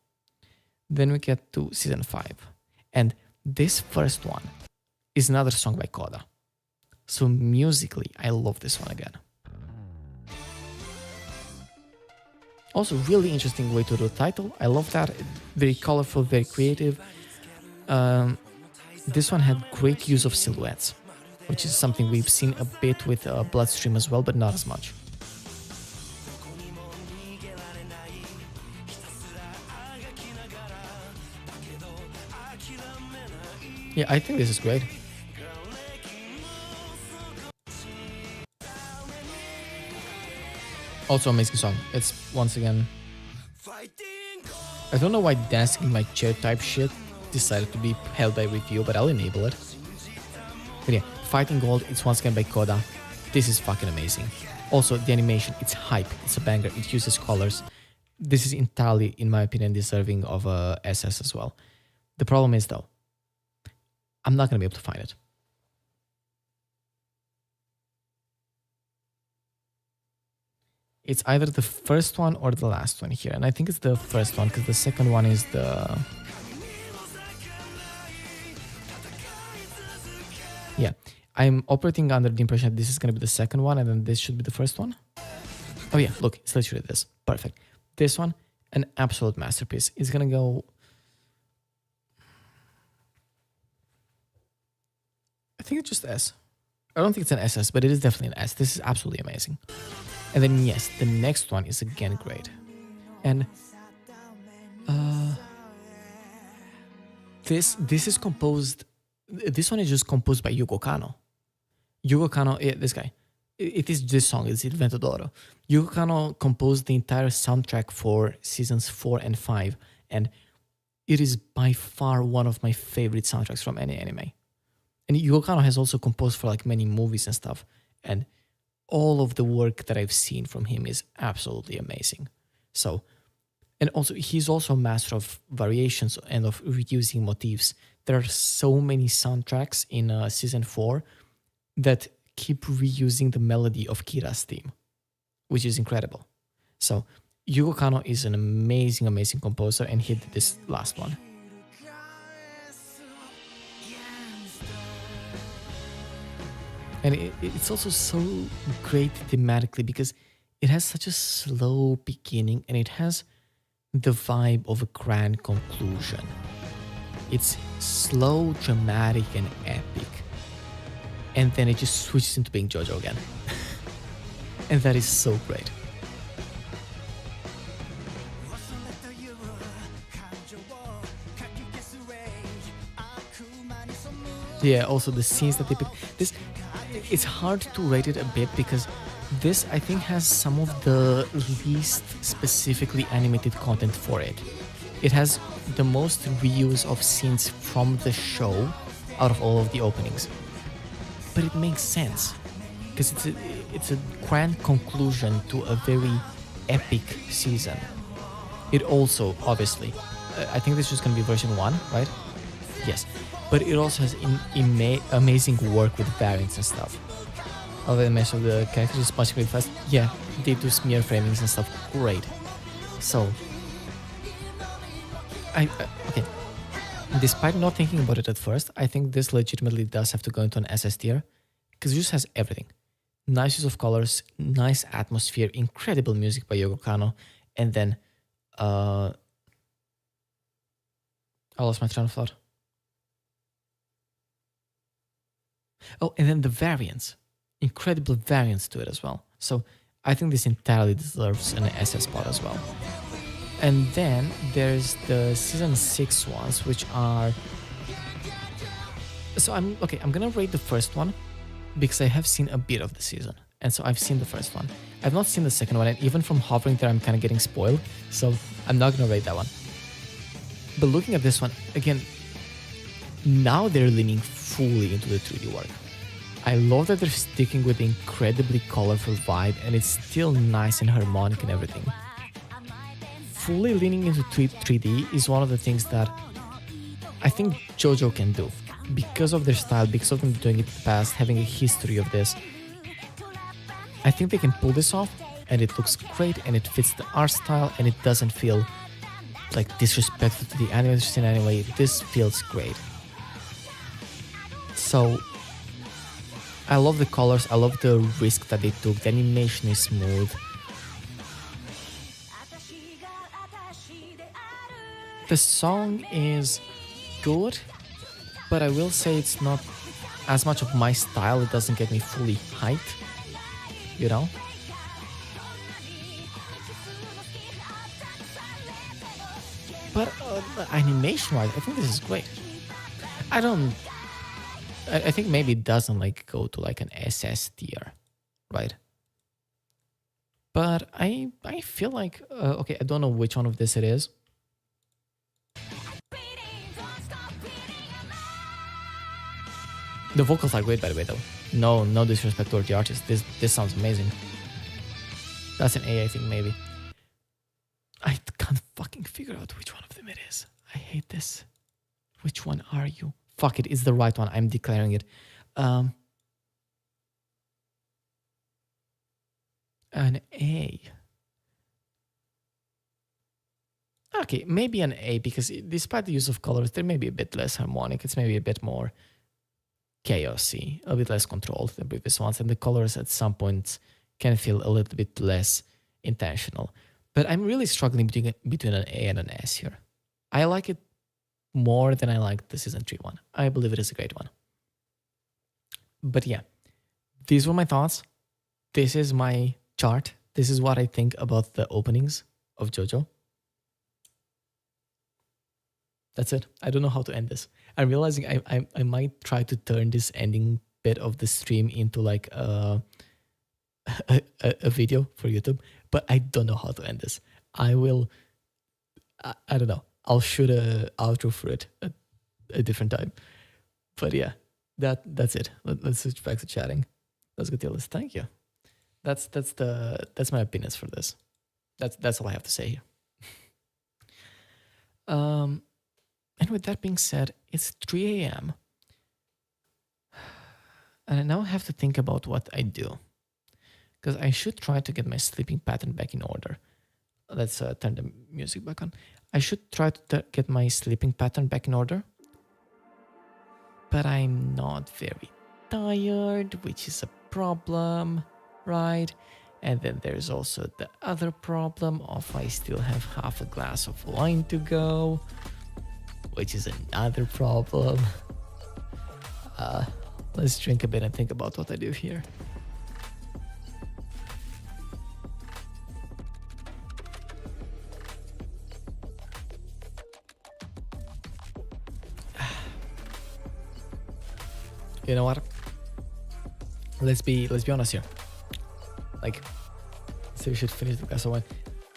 Then we get to season 5. And this first one is another song by Coda. So musically, I love this one again. Also, really interesting way to do the title. I love that. Very colorful, very creative. This one had great use of silhouettes, which is something we've seen a bit with Bloodstream as well, but not as much. Yeah, I think this is great. Also amazing song. It's once again... I don't know why dancing in my chair type shit decided to be held by review, but I'll enable it. But yeah, Fighting Gold, it's once again by Coda. This is fucking amazing. Also, the animation, it's hype, it's a banger, it uses colors. This is entirely, in my opinion, deserving of a SS as well. The problem is though, I'm not gonna be able to find it. It's either the first one or the last one here. And I think it's the first one because the second one is the... Yeah, I'm operating under the impression that this is going to be the second one and then this should be the first one. Oh yeah, look, it's literally this. Perfect. This one, an absolute masterpiece. It's going to go... I think it's just S. I don't think it's an SS, but it is definitely an S. This is absolutely amazing. And then yes, the next one is again great. And this is composed... This one is just composed by Yugo Kanno. Yugo Kanno, this guy. It is this song, it's Il Vento d'Oro. Yugo Kanno composed the entire soundtrack for seasons 4 and 5. And it is by far one of my favorite soundtracks from any anime. And Yugo Kanno has also composed for like many movies and stuff. And all of the work that I've seen from him is absolutely amazing. So, and also he's also a master of variations and of reusing motifs. There are so many soundtracks in season 4 that keep reusing the melody of Kira's theme, which is incredible. So Yugo Kanno is an amazing, amazing composer, and he did this last one. And it's also so great thematically because it has such a slow beginning and it has the vibe of a grand conclusion. It's slow, dramatic, and epic. And then it just switches into being JoJo again. And that is so great. Yeah, also the scenes that they pick. This, it's hard to rate it a bit because this, I think, has some of the least specifically animated content for it. It has the most reuse of scenes from the show out of all of the openings. But it makes sense because it's a grand conclusion to a very epic season. It also, obviously, I think this is just going to be version 1, right? Yes. But it also has amazing work with variants and stuff. Although I mentioned the characters is punching really fast. Yeah, they do smear framings and stuff. Great. So, okay. Despite not thinking about it at first, I think this legitimately does have to go into an SS tier because it just has everything. Nice use of colors, nice atmosphere, incredible music by Yugo Kanno, and then I lost my train of thought. Oh, and then the variants. Incredible variants to it as well. So I think this entirely deserves an SS spot as well. And then there's the season 6 ones, which are... So I'm gonna rate the first one because I have seen a bit of the season. And so I've seen the first one. I've not seen the second one, and even from hovering there, I'm kind of getting spoiled. So I'm not gonna rate that one. But looking at this one, again, now they're leaning fully into the 3D work. I love that they're sticking with the incredibly colorful vibe, and it's still nice and harmonic and everything. Fully leaning into 3D is one of the things that I think JoJo can do. Because of their style, because of them doing it in the past, having a history of this, I think they can pull this off, and it looks great, and it fits the art style, and it doesn't feel like disrespectful to the animators in any way. This feels great. So I love the colors, I love the risk that they took, the animation is smooth. The song is good, but I will say it's not as much of my style. It doesn't get me fully hyped, you know? But animation-wise, I think this is great. I think maybe it doesn't like go to like an SS tier, right? But I feel like, okay, I don't know which one of this it is. The vocals are great, by the way, though. No disrespect toward the artist. This sounds amazing. That's an A, I think, maybe. I can't fucking figure out which one of them it is. I hate this. Which one are you? Fuck it, it's the right one. I'm declaring it. An A. Okay, maybe an A, because despite the use of colors, they're maybe a bit less harmonic. It's maybe a bit more chaosy, a bit less controlled than previous ones, and the colors at some points can feel a little bit less intentional. But I'm really struggling between an A and an S here. I like it more than I like the season 3 one. I believe it is a great one. But yeah, these were my thoughts. This is my chart. This is what I think about the openings of JoJo. That's it. I don't know how to end this. I'm realizing I might try to turn this ending bit of the stream into like a video for YouTube, but I don't know how to end this. I don't know. I'll shoot a outro for it at a different time. But yeah, that's it. Let's switch back to chatting. Let's go to this. Thank you. That's my opinions for this. That's all I have to say here. And with that being said, it's 3 a.m. And I now have to think about what I do. Because I should try to get my sleeping pattern back in order. Let's turn the music back on. I should try to get my sleeping pattern back in order. But I'm not very tired, which is a problem, right? And then there's also the other problem of I still have half a glass of wine to go, which is another problem. Let's drink a bit and think about what I do here. You know what? Let's be honest here. Like, so we should finish the glass of wine.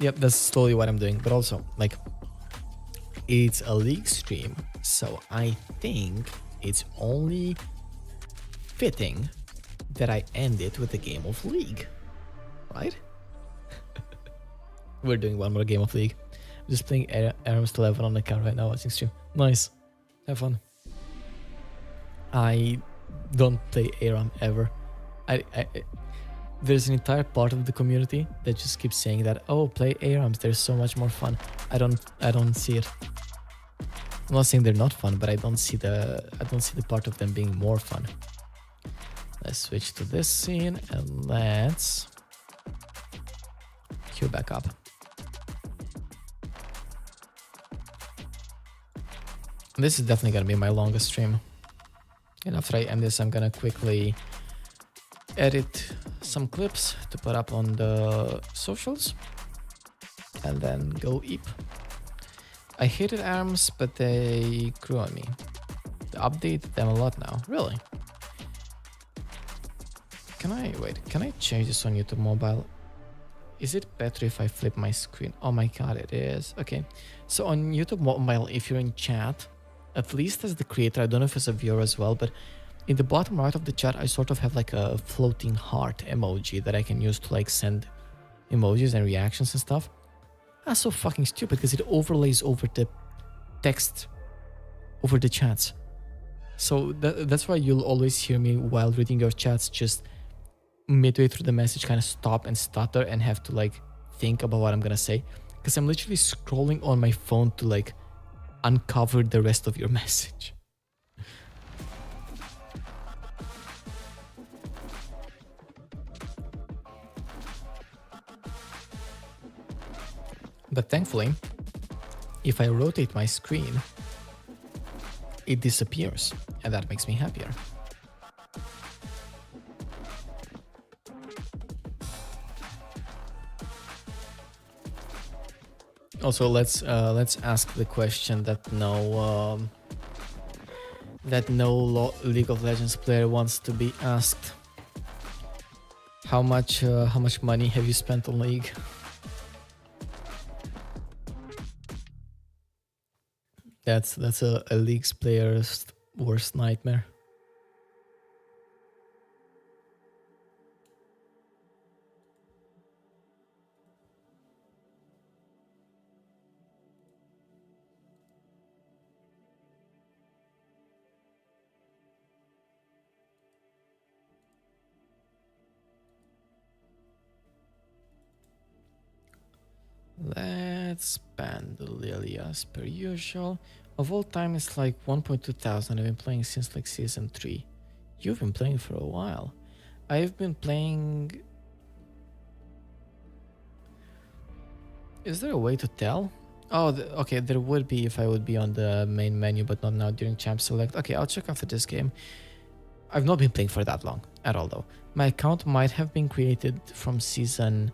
Yep, that's totally what I'm doing. But also, like, it's a League stream, so I think it's only fitting that I end it with a game of League, right? We're doing one more game of League. I'm just playing Arms 11 on the car right now watching stream. Nice. Have fun. I don't play ARAM ever. There's an entire part of the community that just keeps saying that, oh, play ARAMs, they're so much more fun. I don't see it. I'm not saying they're not fun, but I don't see the part of them being more fun. Let's switch to this scene and let's queue back up. This is definitely gonna be my longest stream. And after I end this, I'm gonna quickly edit some clips to put up on the socials and then go eep. I hated ARMS, but they grew on me. They update them a lot now. Really? Can I change this on YouTube mobile? Is it better if I flip my screen? Oh my god, it is. Okay. So on YouTube mobile, if you're in chat, at least as the creator, I don't know if it's a viewer as well, but in the bottom right of the chat, I sort of have like a floating heart emoji that I can use to like send emojis and reactions and stuff. That's so fucking stupid because it overlays over the text, over the chats. So that's why you'll always hear me while reading your chats just midway through the message kind of stop and stutter and have to like think about what I'm gonna say. Because I'm literally scrolling on my phone to like uncover the rest of your message. But thankfully, if I rotate my screen, it disappears, and that makes me happier. Also, let's ask the question that no League of Legends player wants to be asked. How much money have you spent on League? That's a League's player's worst nightmare. Let's ban the Lily as per usual. Of all time, it's like 1.2 thousand. I've been playing since like season 3. You've been playing for a while. I've been playing... Is there a way to tell? Oh, okay, there would be if I would be on the main menu, but not now during Champ Select. Okay, I'll check after this game. I've not been playing for that long at all, though. My account might have been created from season...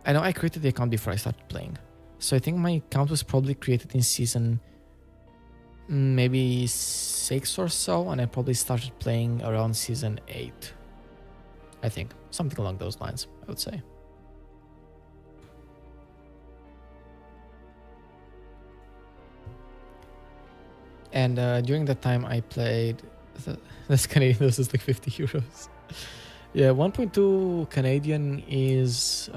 I know I created the account before I started playing. So I think my account was probably created in season maybe 6 or so, and I probably started playing around season 8. I think. Something along those lines, I would say. And during that time I played... That's Canadian, this is like 50 euros. Yeah, 1.2 Canadian is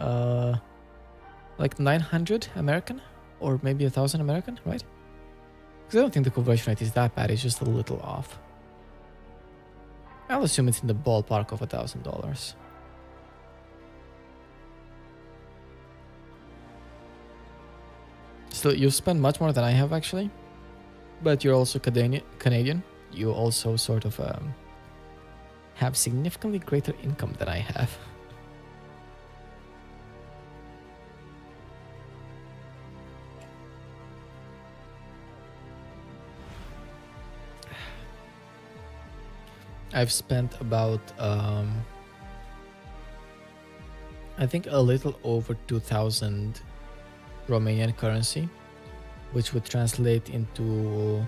like 900 American, or maybe 1,000 American, right? Because I don't think the conversion rate is that bad, it's just a little off. I'll assume it's in the ballpark of $1,000. Still, you've spent much more than I have actually, but you're also Canadian. You also sort of have significantly greater income than I have. I've spent about I think a little over 2,000 Romanian currency, which would translate into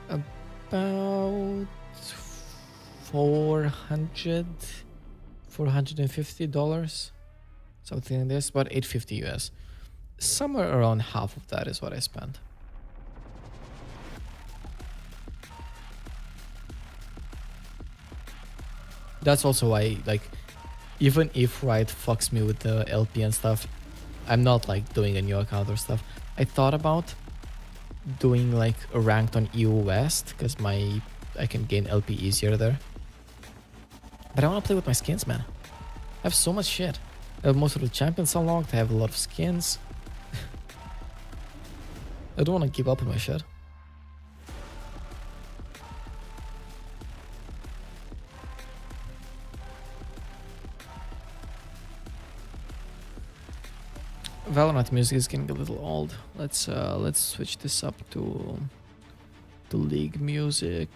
about $450, something like this, about 850 US. Somewhere around half of that is what I spent. That's also why, like, even if Riot fucks me with the LP and stuff, I'm not like doing a new account or stuff. I thought about doing like a ranked on EU West because I can gain LP easier there. But I want to play with my skins, man. I have so much shit. I have most of the champions unlocked. I have a lot of skins. I don't want to give up on my shit. Valorant music is getting a little old. Let's switch this up to League music.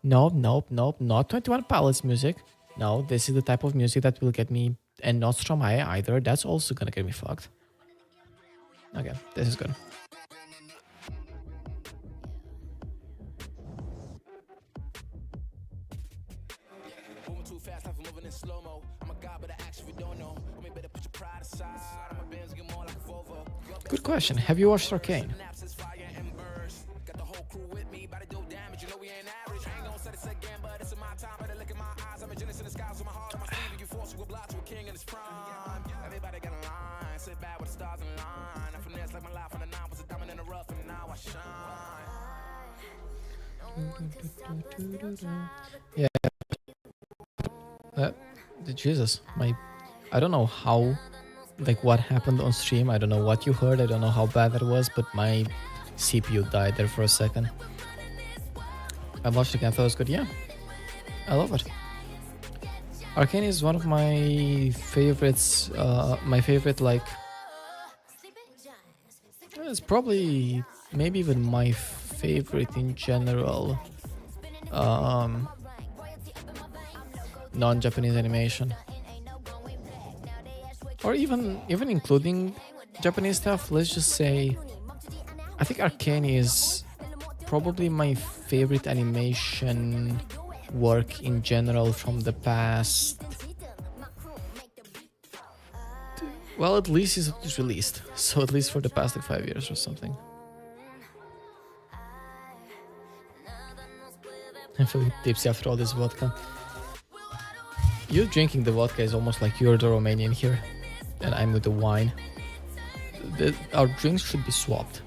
No, nope, nope, not 21 Pilots music. No, this is the type of music that will get me, and not Stromae either. That's also gonna get me fucked. Okay, this is good. Moving too fast, like I'm moving in slow mo. I'm a god, but I actually don't know. I mean, better put your pride aside. My bands get more like a Volvo. Good question. Have you watched Arcane? Synapses, fire and burst. Got the whole crew with me, about to do damage. You know we ain't average. I ain't gonna say this again, but it's in my time. Better look in my eyes. I'm a genius in the skies with my heart on my sleeve. You force you a block to a king in his prime. Everybody got a line. Sit back with the stars in line. I finesse like my life on the nine was a diamond in the rough, and now I shine. Yeah. Jesus, I don't know how, like what happened on stream. I don't know what you heard. I don't know how bad that was, but my CPU died there for a second. I watched it again, thought it was good. Yeah, I love it. Arcane is one of my favorites. My favorite, like, it's probably maybe even my favorite in general. Non-Japanese animation, or even including Japanese stuff. Let's just say, I think Arcane is probably my favorite animation work in general from the past. Well, at least it's released, so at least for the past like 5 years or something. I'm feeling tipsy after all this vodka. You drinking the vodka is almost like you're the Romanian here, and I'm with the wine. Our drinks should be swapped.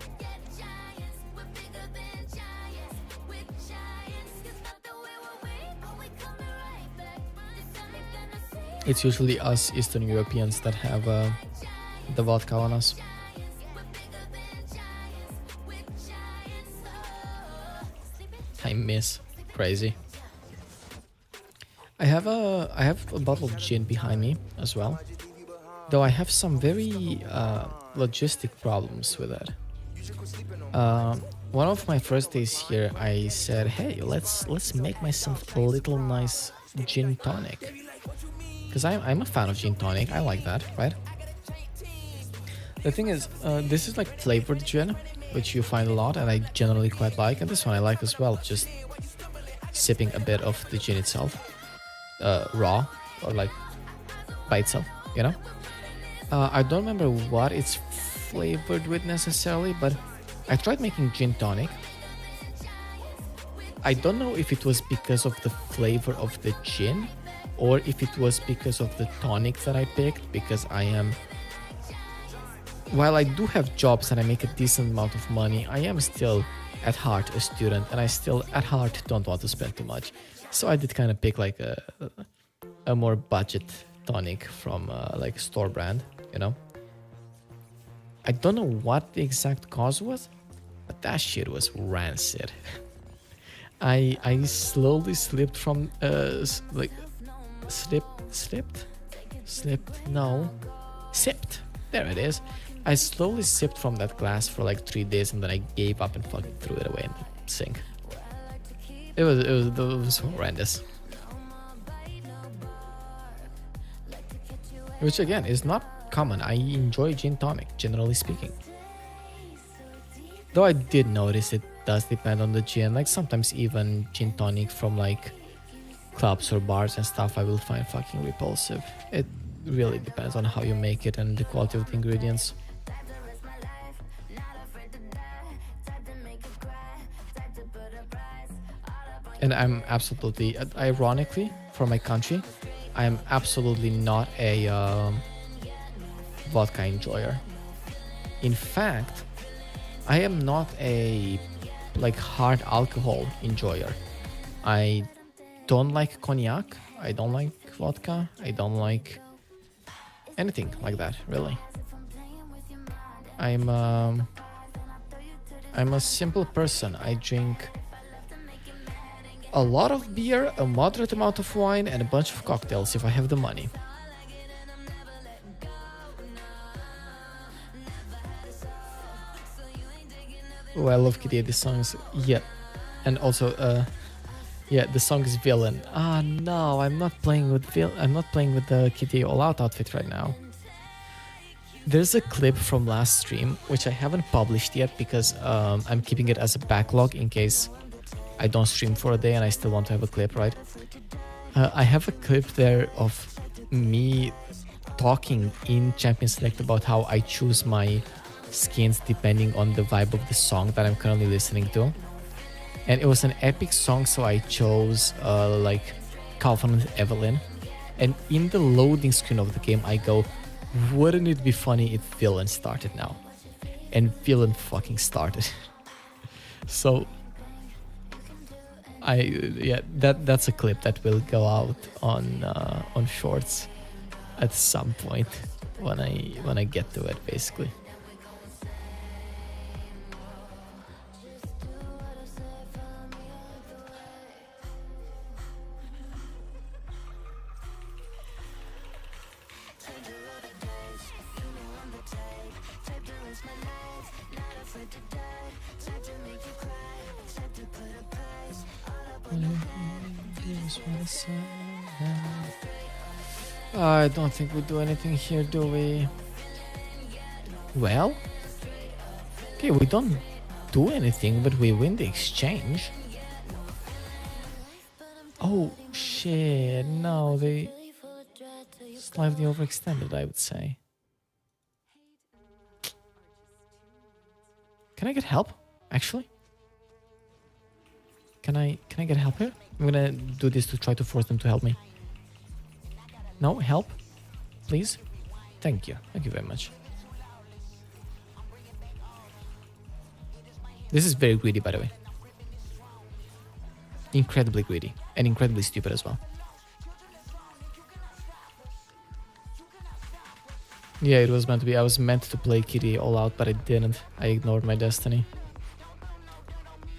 It's usually us Eastern Europeans that have the vodka on us. I miss. Crazy. I have a bottle of gin behind me as well, though I have some very logistic problems with it. One of my first days here, I said, "Hey, let's make myself a little nice gin tonic," because I'm a fan of gin tonic. I like that, right? The thing is, this is like flavored gin, which you find a lot, and I generally quite like, and this one I like as well. Just sipping a bit of the gin itself. Raw or like by itself, you know. I don't remember what it's flavored with necessarily, but I tried making gin tonic. I don't know if it was because of the flavor of the gin or if it was because of the tonic that I picked, because while I do have jobs and I make a decent amount of money, I am still at heart a student, and I still at heart don't want to spend too much. So I did kind of pick like a more budget tonic from like store brand, you know. I don't know what the exact cause was, but that shit was rancid. I slowly slipped from sipped. There it is. I slowly sipped from that glass for like 3 days, and then I gave up and fucking threw it away in the sink. It was horrendous. Which again is not common. I enjoy gin tonic, generally speaking. Though I did notice it does depend on the gin. Like sometimes even gin tonic from like clubs or bars and stuff I will find fucking repulsive. It really depends on how you make it and the quality of the ingredients. And I'm absolutely, ironically, for my country, I am absolutely not a vodka enjoyer. In fact, I am not a like hard alcohol enjoyer. I don't like cognac, I don't like vodka, I don't like anything like that, really. I'm a simple person. I drink a lot of beer, a moderate amount of wine, and a bunch of cocktails if I have the money. Oh, I love Kid songs. Yeah. And also, Yeah, the song is Villain. Ah, no, I'm not playing with I'm not playing with the Kitty All Out outfit right now. There's a clip from last stream which I haven't published yet because I'm keeping it as a backlog in case I don't stream for a day and I still want to have a clip, right? I have a clip there of me talking in Champion Select about how I choose my skins depending on the vibe of the song that I'm currently listening to. And it was an epic song, so I chose like Calvin and Evelyn. And in the loading screen of the game, I go, wouldn't it be funny if Villain started now? And Villain fucking started. So that's a clip that will go out on Shorts at some point when I get to it, basically. I don't think we do anything here, do we? Well, okay, we don't do anything, but we win the exchange. Oh shit, no, they slightly overextended, I would say. Can I get help, actually? Can I get help here? I'm gonna do this to try to force them to help me. No, help? Please? Thank you. Thank you very much. This is very greedy, by the way. Incredibly greedy. And incredibly stupid as well. Yeah, it was meant to be. I was meant to play Kitty all out, but I didn't. I ignored my destiny.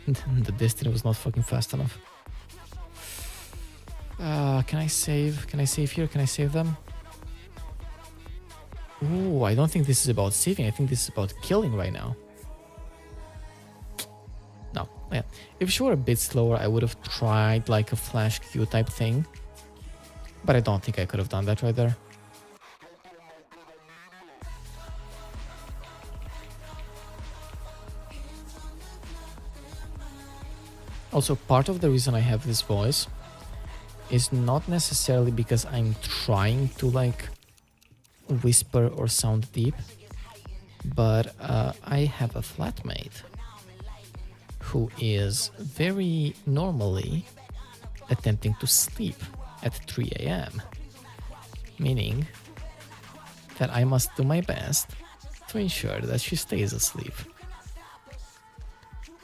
The destiny was not fucking fast enough. Can I save? Can I save here? Can I save them? Ooh, I don't think this is about saving. I think this is about killing right now. No, yeah. If she were a bit slower, I would have tried like a flash Q type thing. But I don't think I could have done that right there. Also, part of the reason I have this voice is not necessarily because I'm trying to like whisper or sound deep, but I have a flatmate who is very normally attempting to sleep at 3 a.m. Meaning that I must do my best to ensure that she stays asleep.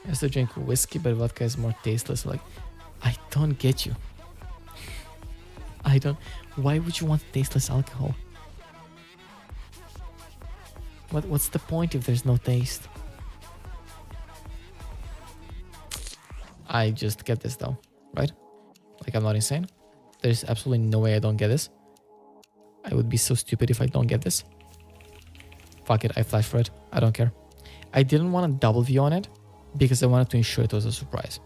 I used to drink whiskey, but vodka is more tasteless. Like, I don't get you. I don't. Why would you want tasteless alcohol? What's the point if there's no taste? I just get this though, right? Like, I'm not insane. There's absolutely no way I don't get this. I would be so stupid if I don't get this. Fuck it, I flash for it. I don't care. I didn't want a double view on it because I wanted to ensure it was a surprise.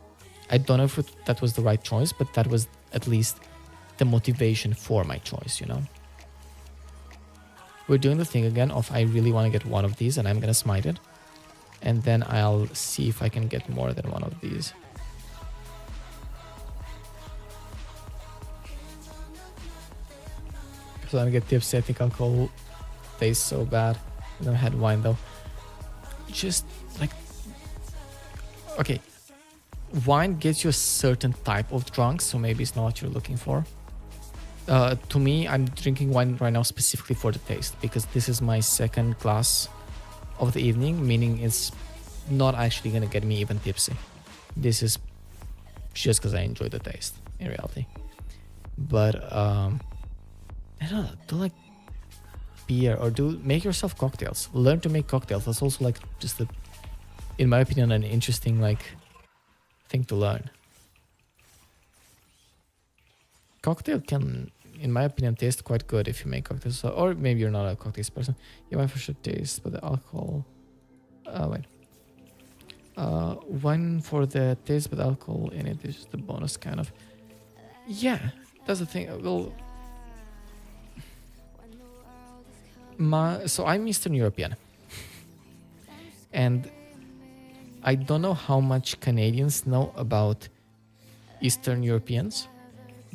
I don't know if that was the right choice, but that was at least the motivation for my choice, you know? We're doing the thing again of I really want to get one of these and I'm gonna smite it. And then I'll see if I can get more than one of these. So I'm gonna get tipsy. I think alcohol tastes so bad. I never had wine though. Just like, okay, wine gets you a certain type of drunk, so maybe it's not what you're looking for. To me, I'm drinking wine right now specifically for the taste, because this is my second glass of the evening, meaning it's not actually gonna get me even tipsy. This is just because I enjoy the taste in reality. But I don't know, do like beer or make yourself cocktails. Learn to make cocktails. That's also like just in my opinion, an interesting like thing to learn. Cocktail can, in my opinion, taste quite good if you make cocktails. So, or maybe you're not a cocktails person. You might for sure taste, but the alcohol. Wait. One for the taste, but alcohol in it is just a bonus, kind of. Yeah, that's the thing. Well, so I'm Eastern European, and I don't know how much Canadians know about Eastern Europeans,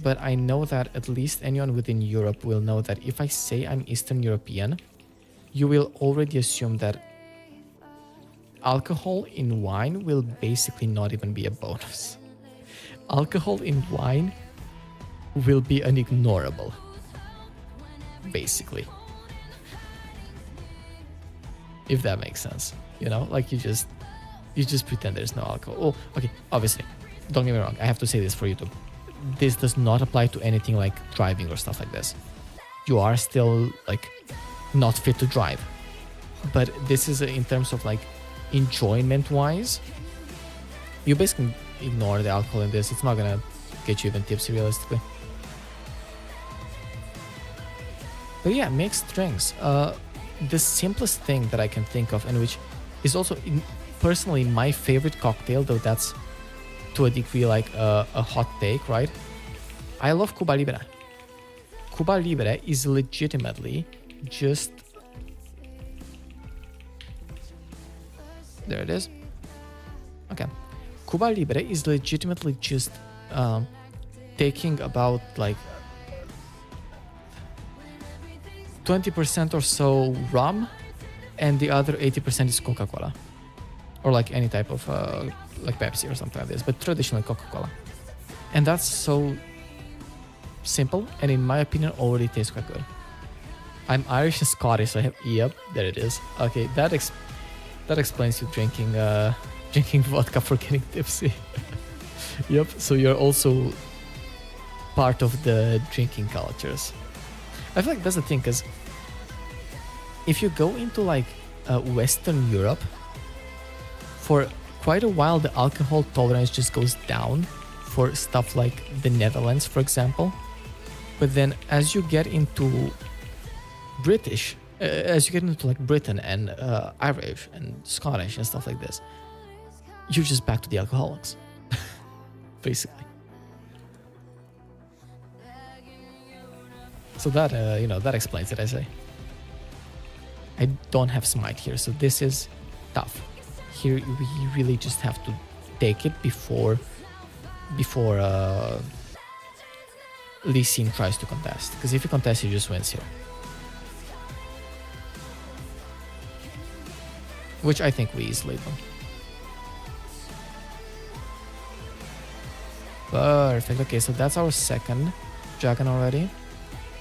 but I know that at least anyone within Europe will know that if I say I'm Eastern European, you will already assume that alcohol in wine will basically not even be a bonus. Alcohol in wine will be unignorable, basically. If that makes sense, you know, like you just pretend there's no alcohol. Oh, okay, obviously, don't get me wrong, I have to say this for YouTube. This does not apply to anything like driving or stuff like this. You are still like not fit to drive. But this is in terms of like enjoyment wise, you basically ignore the alcohol in this. It's not gonna get you even tipsy realistically. But yeah, mixed drinks. The simplest thing that I can think of, and which is also personally my favorite cocktail, though that's to a degree like a hot take, right? I love Cuba Libre. Cuba Libre is legitimately just... There it is. Okay. Cuba Libre is legitimately just taking about like 20% or so rum, and the other 80% is Coca-Cola, or like any type of like Pepsi or something like this, but traditionally Coca-Cola. And that's so simple, and in my opinion already tastes quite good. I'm Irish and Scottish, so I have... Yep, there it is. Okay, that explains you drinking drinking vodka for getting tipsy. Yep, so you're also part of the drinking cultures. I feel like that's the thing, because if you go into like Western Europe, for quite a while the alcohol tolerance just goes down for stuff like the Netherlands, for example. But then as you get into like Britain and Irish and Scottish and stuff like this, you're just back to the alcoholics, basically. So that, that explains it, I say. I don't have Smite here, so this is tough. Here we really just have to take it before Lee Sin tries to contest. Because if he contests, he just wins here. Which I think we easily do. Perfect. Okay, so that's our second dragon already.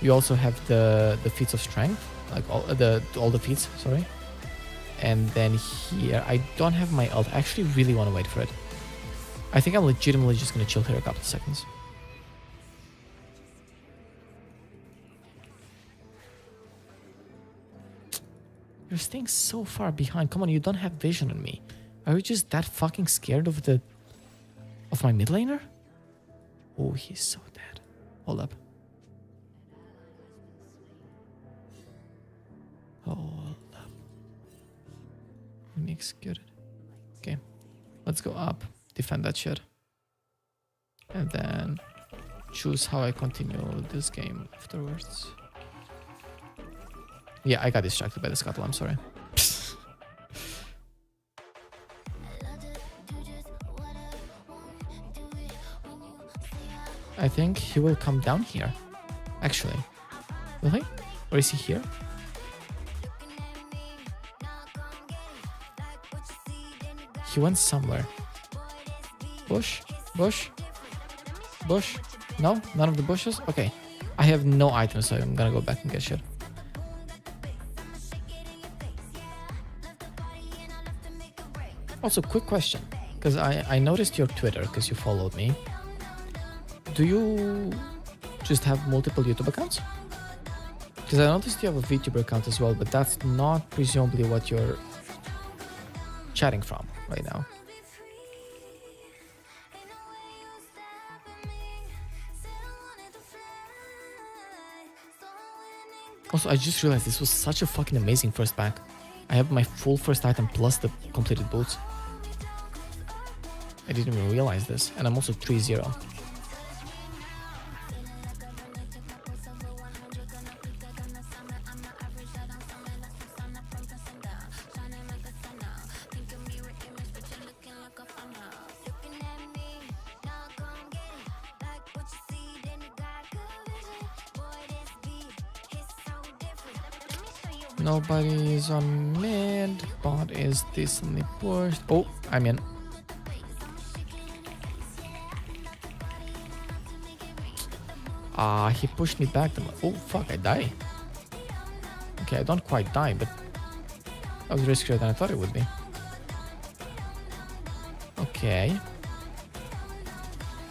We also have the feats of strength, like all the feats, sorry. And then here, I don't have my ult. I actually really want to wait for it. I think I'm legitimately just going to chill here a couple of seconds. You're staying so far behind. Come on, you don't have vision on me. Are you just that fucking scared of my mid laner? Oh, he's so dead. Hold up. Hold up. Executed. Okay. Let's go up. Defend that shit. And then choose how I continue this game afterwards. Yeah, I got distracted by the scuttle, I'm sorry. I think he will come down here, actually. Will he? Or is he here? He went somewhere. Bush? Bush? Bush? No? None of the bushes? Okay. I have no items, so I'm gonna go back and get shit. Also, quick question, because I noticed your Twitter, because you followed me. Do you just have multiple YouTube accounts? Because I noticed you have a VTuber account as well, but that's not presumably what you're chatting from right now. Also, I just realized this was such a fucking amazing first pack. I have my full first item plus the completed boots. I didn't even realize this. And I'm also 3-0. Nobody's on mid. Bot is decently pushed. Oh, I'm in. He pushed me back. Oh, fuck, I die. Okay, I don't quite die, but that was riskier than I thought it would be. Okay.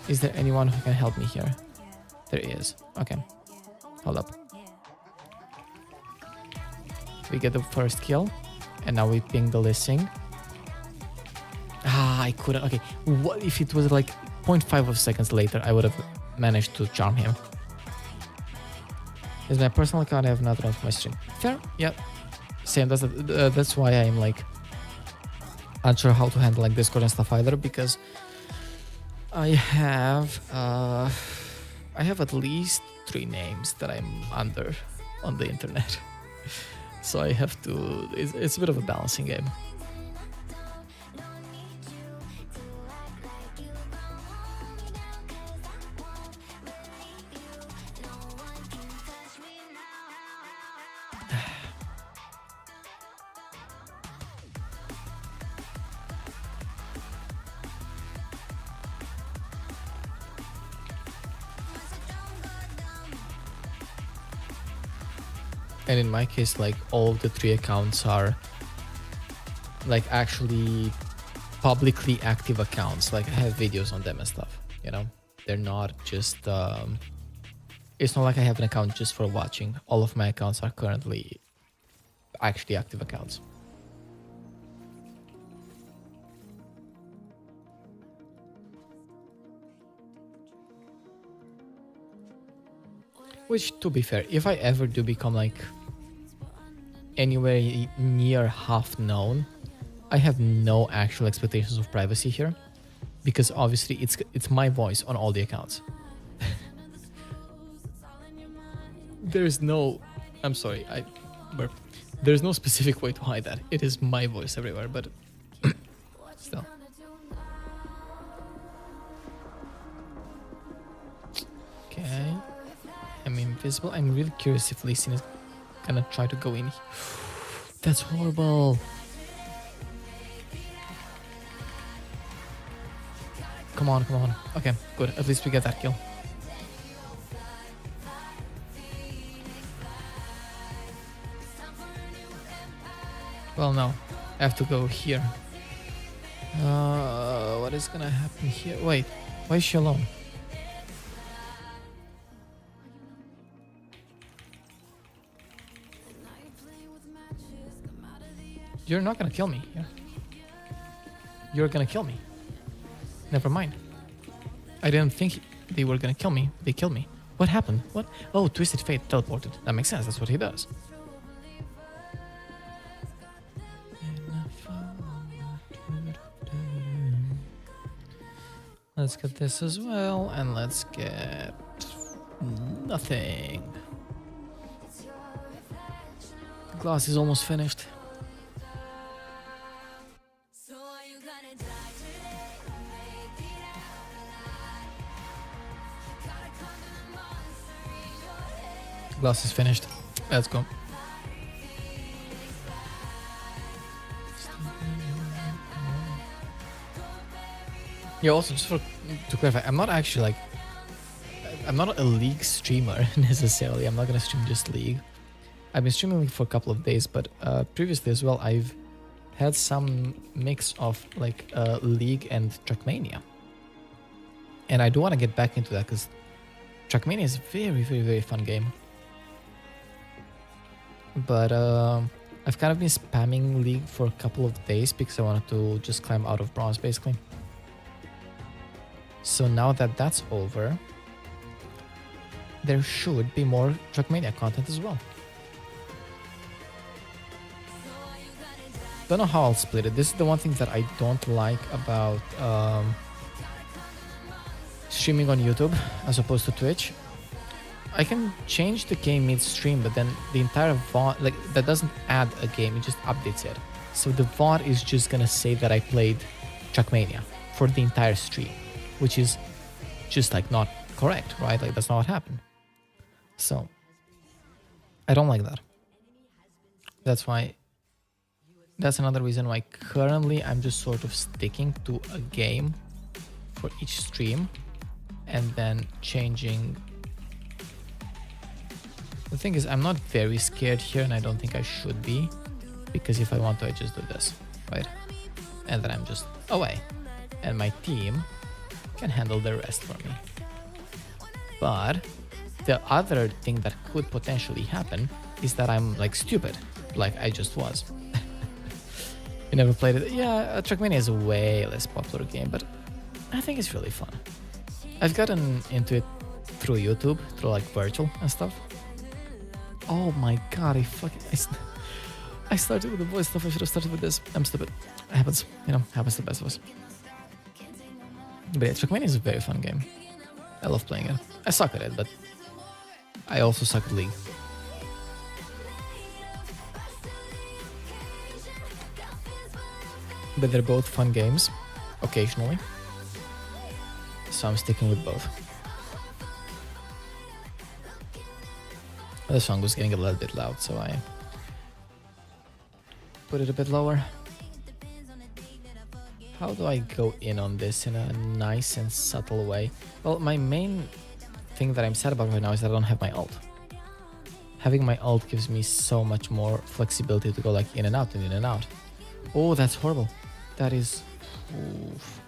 Is there anyone who can help me here? There is. Okay. Hold up. We get the first kill. And now we ping the listing. I couldn't. Okay. What if it was like 0.5 of seconds later, I would have managed to charm him. Is my personal account, I have not run for my stream. Fair, yeah. Same, that's why I'm like unsure how to handle like Discord and stuff either, because I have at least 3 names that I'm under on the internet. So I have to, it's a bit of a balancing game. And in my case, like all of the 3 accounts are like actually publicly active accounts. Like I have videos on them and stuff, you know? They're not just, it's not like I have an account just for watching. All of my accounts are currently actually active accounts. Which, to be fair, if I ever do become like anywhere near half known, I have no actual expectations of privacy here, because obviously it's my voice on all the accounts. There's no, I'm sorry, there's no specific way to hide that. It is my voice everywhere, but still. Okay. I'm invisible. I'm really curious if Lee Sin is gonna try to go in. That's horrible. Come on, come on. Okay, good. At least we get that kill. Well, no. I have to go here. What is gonna happen here? Wait, why is she alone? You're not gonna kill me. Yeah. You're gonna kill me. Never mind. I didn't think they were gonna kill me. They killed me. What happened? What? Oh, Twisted Fate teleported. That makes sense. That's what he does. Let's get this as well, and let's get nothing. The glass is almost finished. Glass is finished. Let's go. Yeah, also just to clarify, I'm not actually like, I'm not a League streamer necessarily. I'm not gonna stream just League. I've been streaming League for a couple of days, but previously as well, I've had some mix of like League and Trackmania. And I do want to get back into that because Trackmania is a very, very, very fun game. But I've kind of been spamming League for a couple of days because I wanted to just climb out of bronze basically. So now that that's over, there should be more Trackmania content as well. Don't know how I'll split it. This is the one thing that I don't like about streaming on YouTube as opposed to Twitch, I can change the game mid-stream, but then the entire VOD, like, that doesn't add a game, it just updates it. So the VOD is just gonna say that I played Trackmania for the entire stream, which is just like not correct, right? Like that's not what happened. So I don't like that. That's another reason why currently I'm just sort of sticking to a game for each stream and then changing. The thing is, I'm not very scared here, and I don't think I should be, because if I want to, I just do this, right? And then I'm just away, and my team can handle the rest for me. But the other thing that could potentially happen is that I'm like stupid, like I just was. You never played it? Yeah, Trackmania is a way less popular game, but I think it's really fun. I've gotten into it through YouTube, through like virtual and stuff. Oh my god, I started with the voice stuff. I should have started with this. I'm stupid. It happens, you know, happens to the best of us. But yeah, Trackmania is a very fun game. I love playing it. I suck at it, but I also suck at League. But they're both fun games, occasionally. So I'm sticking with both. The song was getting a little bit loud, so I put it a bit lower. How do I go in on this in a nice and subtle way? Well, my main thing that I'm sad about right now is that I don't have my ult. Having my ult gives me so much more flexibility to go like in and out and in and out. Oh, that's horrible. That is... Oof.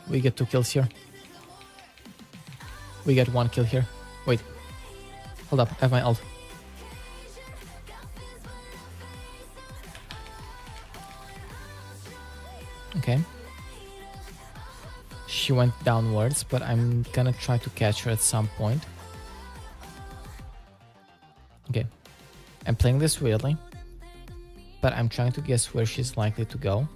We get 2 kills here. We get 1 kill here. Wait. Hold up, I have my ult. Okay. She went downwards, but I'm gonna try to catch her at some point. Okay. I'm playing this weirdly, but I'm trying to guess where she's likely to go.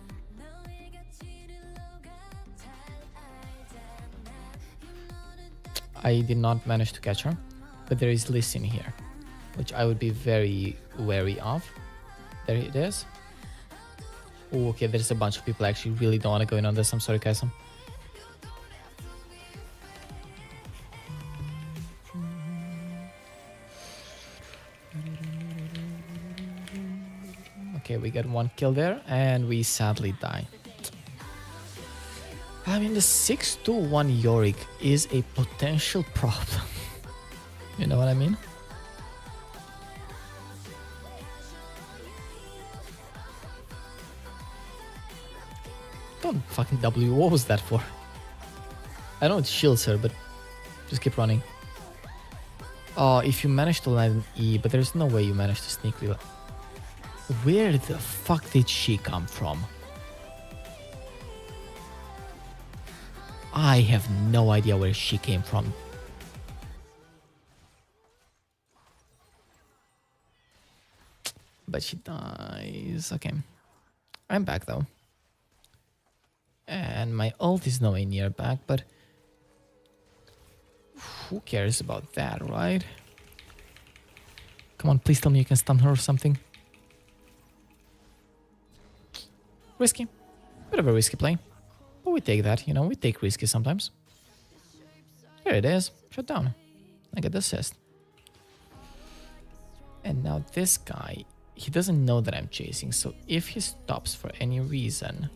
I did not manage to catch her, but there is Liz in here, which I would be very wary of. There it is. Oh, okay, there's a bunch of people. I actually really don't want to go in on this. I'm sorry, guys. Okay, we get 1 kill there, and we sadly die. I mean, the 6-2-1 Yorick is a potential problem. You know what I mean? Don't fucking W. What was that for? I know it shields her, but just keep running. Oh, if you manage to land an E, but there's no way you managed to sneak real. Where the fuck did she come from? I have no idea where she came from. But she dies. Okay. I'm back though. And my ult is nowhere near back, but who cares about that, right? Come on, please tell me you can stun her or something. Risky. Bit of a risky play. But we take that, you know, we take risky sometimes. Here it is. Shut down. I get the assist. And now this guy, he doesn't know that I'm chasing, so if he stops for any reason...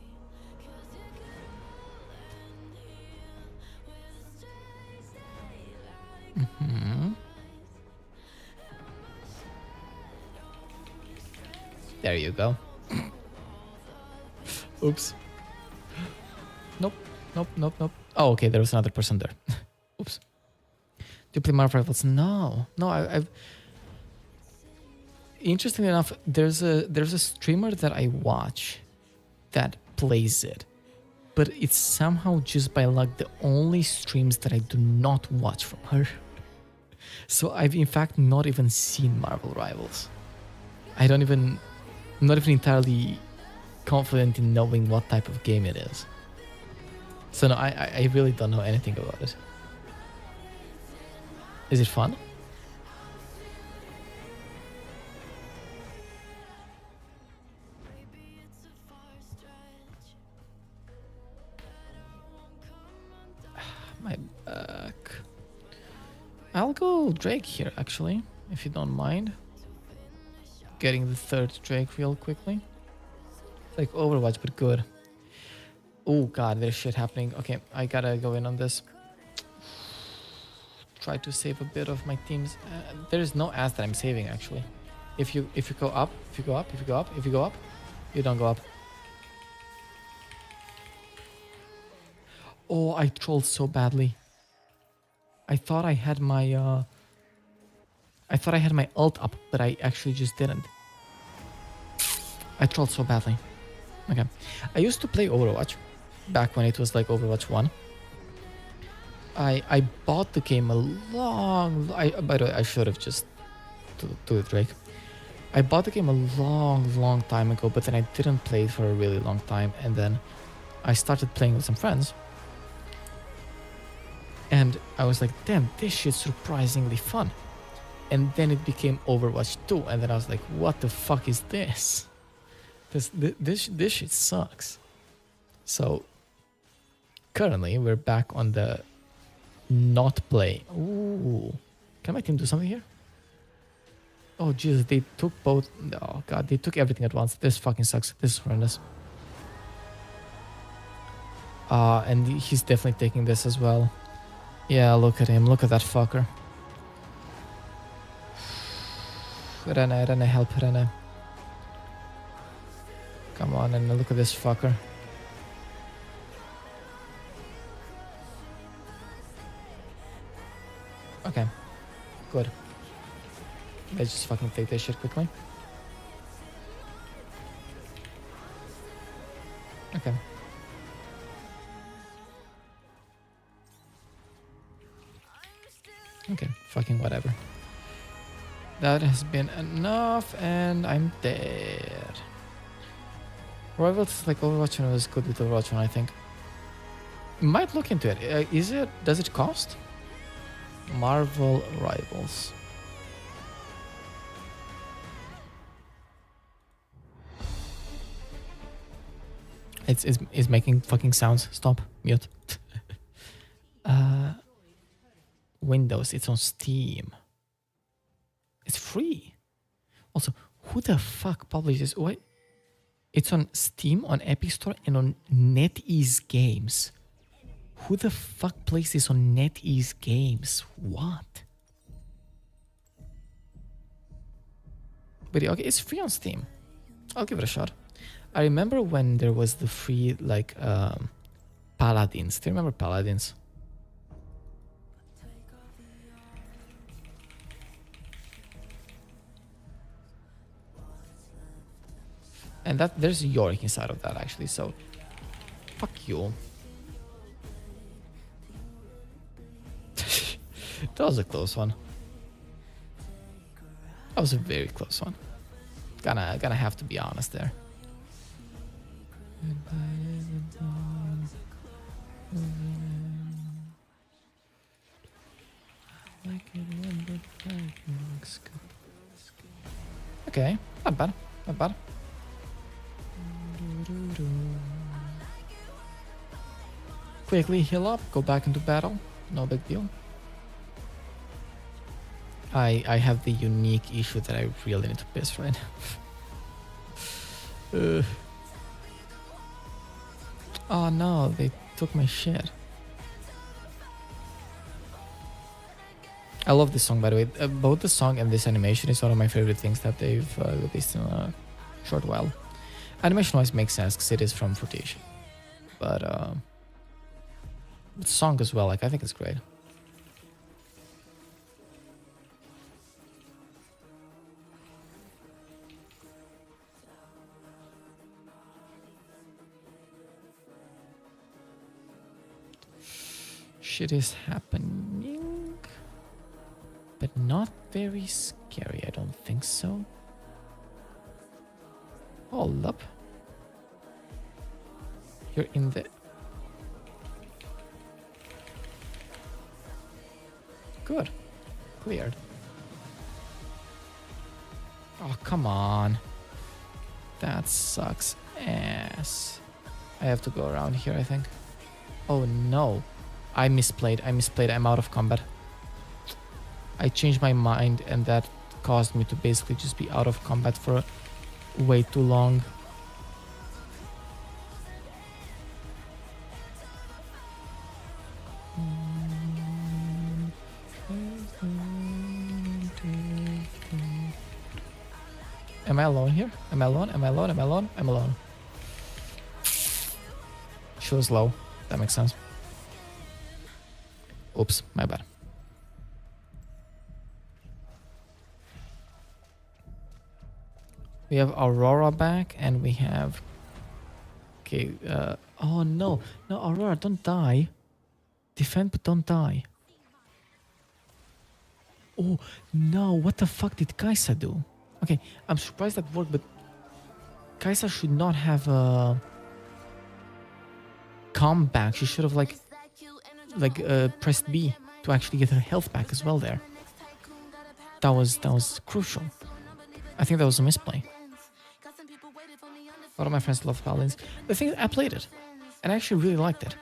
There you go. Oops. Nope. Nope. Oh, okay, there was another person there. Oops. Do you play Marvel Rivals? No, I've... Interestingly enough, there's a streamer that I watch that plays it, but it's somehow just by luck the only streams that I do not watch from her. So I've in fact not even seen Marvel Rivals. Not even entirely confident in knowing what type of game it is. So no, I really don't know anything about it. Is it fun? My back. I'll go Drake here, actually, if you don't mind. Getting the third Drake real quickly. Like Overwatch, but good. Oh god, there's shit happening. Okay, I gotta go in on this. Try to save a bit of my teams. There is no ass that I'm saving, actually. If you go up, if you go up, you don't go up. Oh, I trolled so badly. I thought I had my ult up, but I actually just didn't. I trolled so badly. Okay. I used to play Overwatch back when it was like Overwatch 1. I bought the game a long... by the way, I should have just do it, Drake. I bought the game a long time ago, but then I didn't play it for a really long time. And then I started playing with some friends. And I was like, damn, this shit's surprisingly fun. And then it became Overwatch 2. And then I was like, what the fuck is this? This shit sucks. So currently we're back on the not play. Ooh. Can my team do something here? Oh Jesus, they took both. Oh god, they took everything at once. This fucking sucks. This is horrendous. And he's definitely taking this as well. Yeah, look at him. Look at that fucker. Rene, help Rene. Come on, and look at this fucker. Okay, good. Let's just fucking take this shit quickly. Okay. Okay, fucking whatever. That has been enough, and I'm dead. Rivals like Overwatch 1 was good with Overwatch 1, I think. Might look into it. Does it cost? Marvel Rivals. It's making fucking sounds. Stop. Mute. Windows. It's on Steam. It's free. Also, who the fuck publishes? Wait. It's on Steam, on Epic Store, and on NetEase Games. Who the fuck plays this on NetEase Games? What? But okay, it's free on Steam. I'll give it a shot. I remember when there was the free, like, Paladins. Do you remember Paladins? And there's Yorick inside of that, actually, so fuck you. That was a close one. That was a very close one. Gonna have to be honest there. Okay, not bad, not bad. Quickly heal up, go back into battle, no big deal. I have the unique issue that I really need to piss right now. Oh no, they took my shit. I love this song, by the way. Both the song and this animation is one of my favorite things that they've released in a short while. Animation-wise makes sense because it is from Footage. But the song as well, like, I think it's great. Shit is happening, but not very scary, I don't think so. Hold up. You're in the... Good. Cleared. Oh, come on. That sucks ass. I have to go around here, I think. Oh no. I misplayed. I'm out of combat. I changed my mind and that caused me to basically just be out of combat for way too long. Am I alone here? Am I alone? Am I alone? Am I alone? I'm alone. She was low. That makes sense. Oops, my bad. We have Aurora back and we have... Okay, oh no. No, Aurora, don't die. Defend, but don't die. Oh, no. What the fuck did Kaisa do? Okay, I'm surprised that worked, but Kaisa should not have come back. She should have pressed B to actually get her health back as well there. That was crucial. I think that was a misplay. A lot of my friends love Paladins. The thing is, I played it, and I actually really liked it.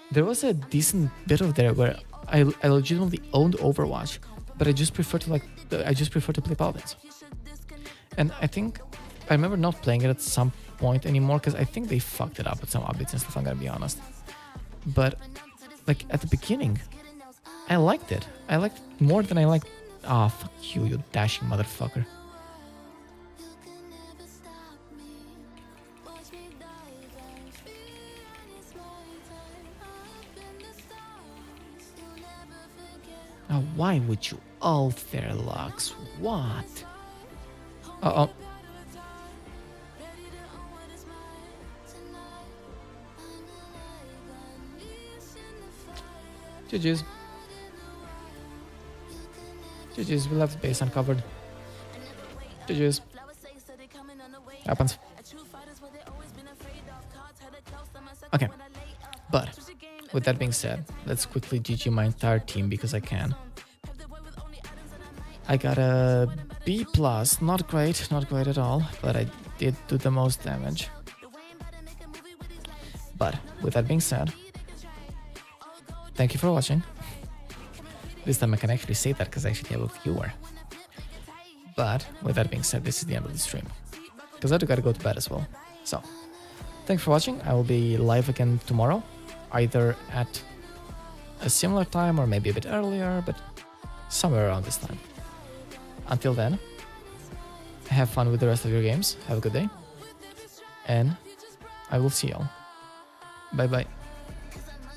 There was a decent bit of there where I legitimately owned Overwatch, but I just prefer to play Paladins. And I think I remember not playing it at some point anymore because I think they fucked it up with some updates and stuff. I'm gonna be honest. But like at the beginning, I liked it. I liked it more than I liked. Ah, fuck you, you dashing motherfucker. Now, why would you ult there, Lux? What? Uh-oh. GG's. GG's, we left base uncovered. GG's. Happens. Okay. But, with that being said, let's quickly GG my entire team because I can. I got a B+, not great at all, but I did do the most damage. But, with that being said, thank you for watching. This time I can actually say that because I actually have a viewer. But, with that being said, this is the end of the stream. Because I do gotta go to bed as well. So, thanks for watching. I will be live again tomorrow. Either at a similar time or maybe a bit earlier, but somewhere around this time. Until then, have fun with the rest of your games. Have a good day. And I will see y'all. Bye bye.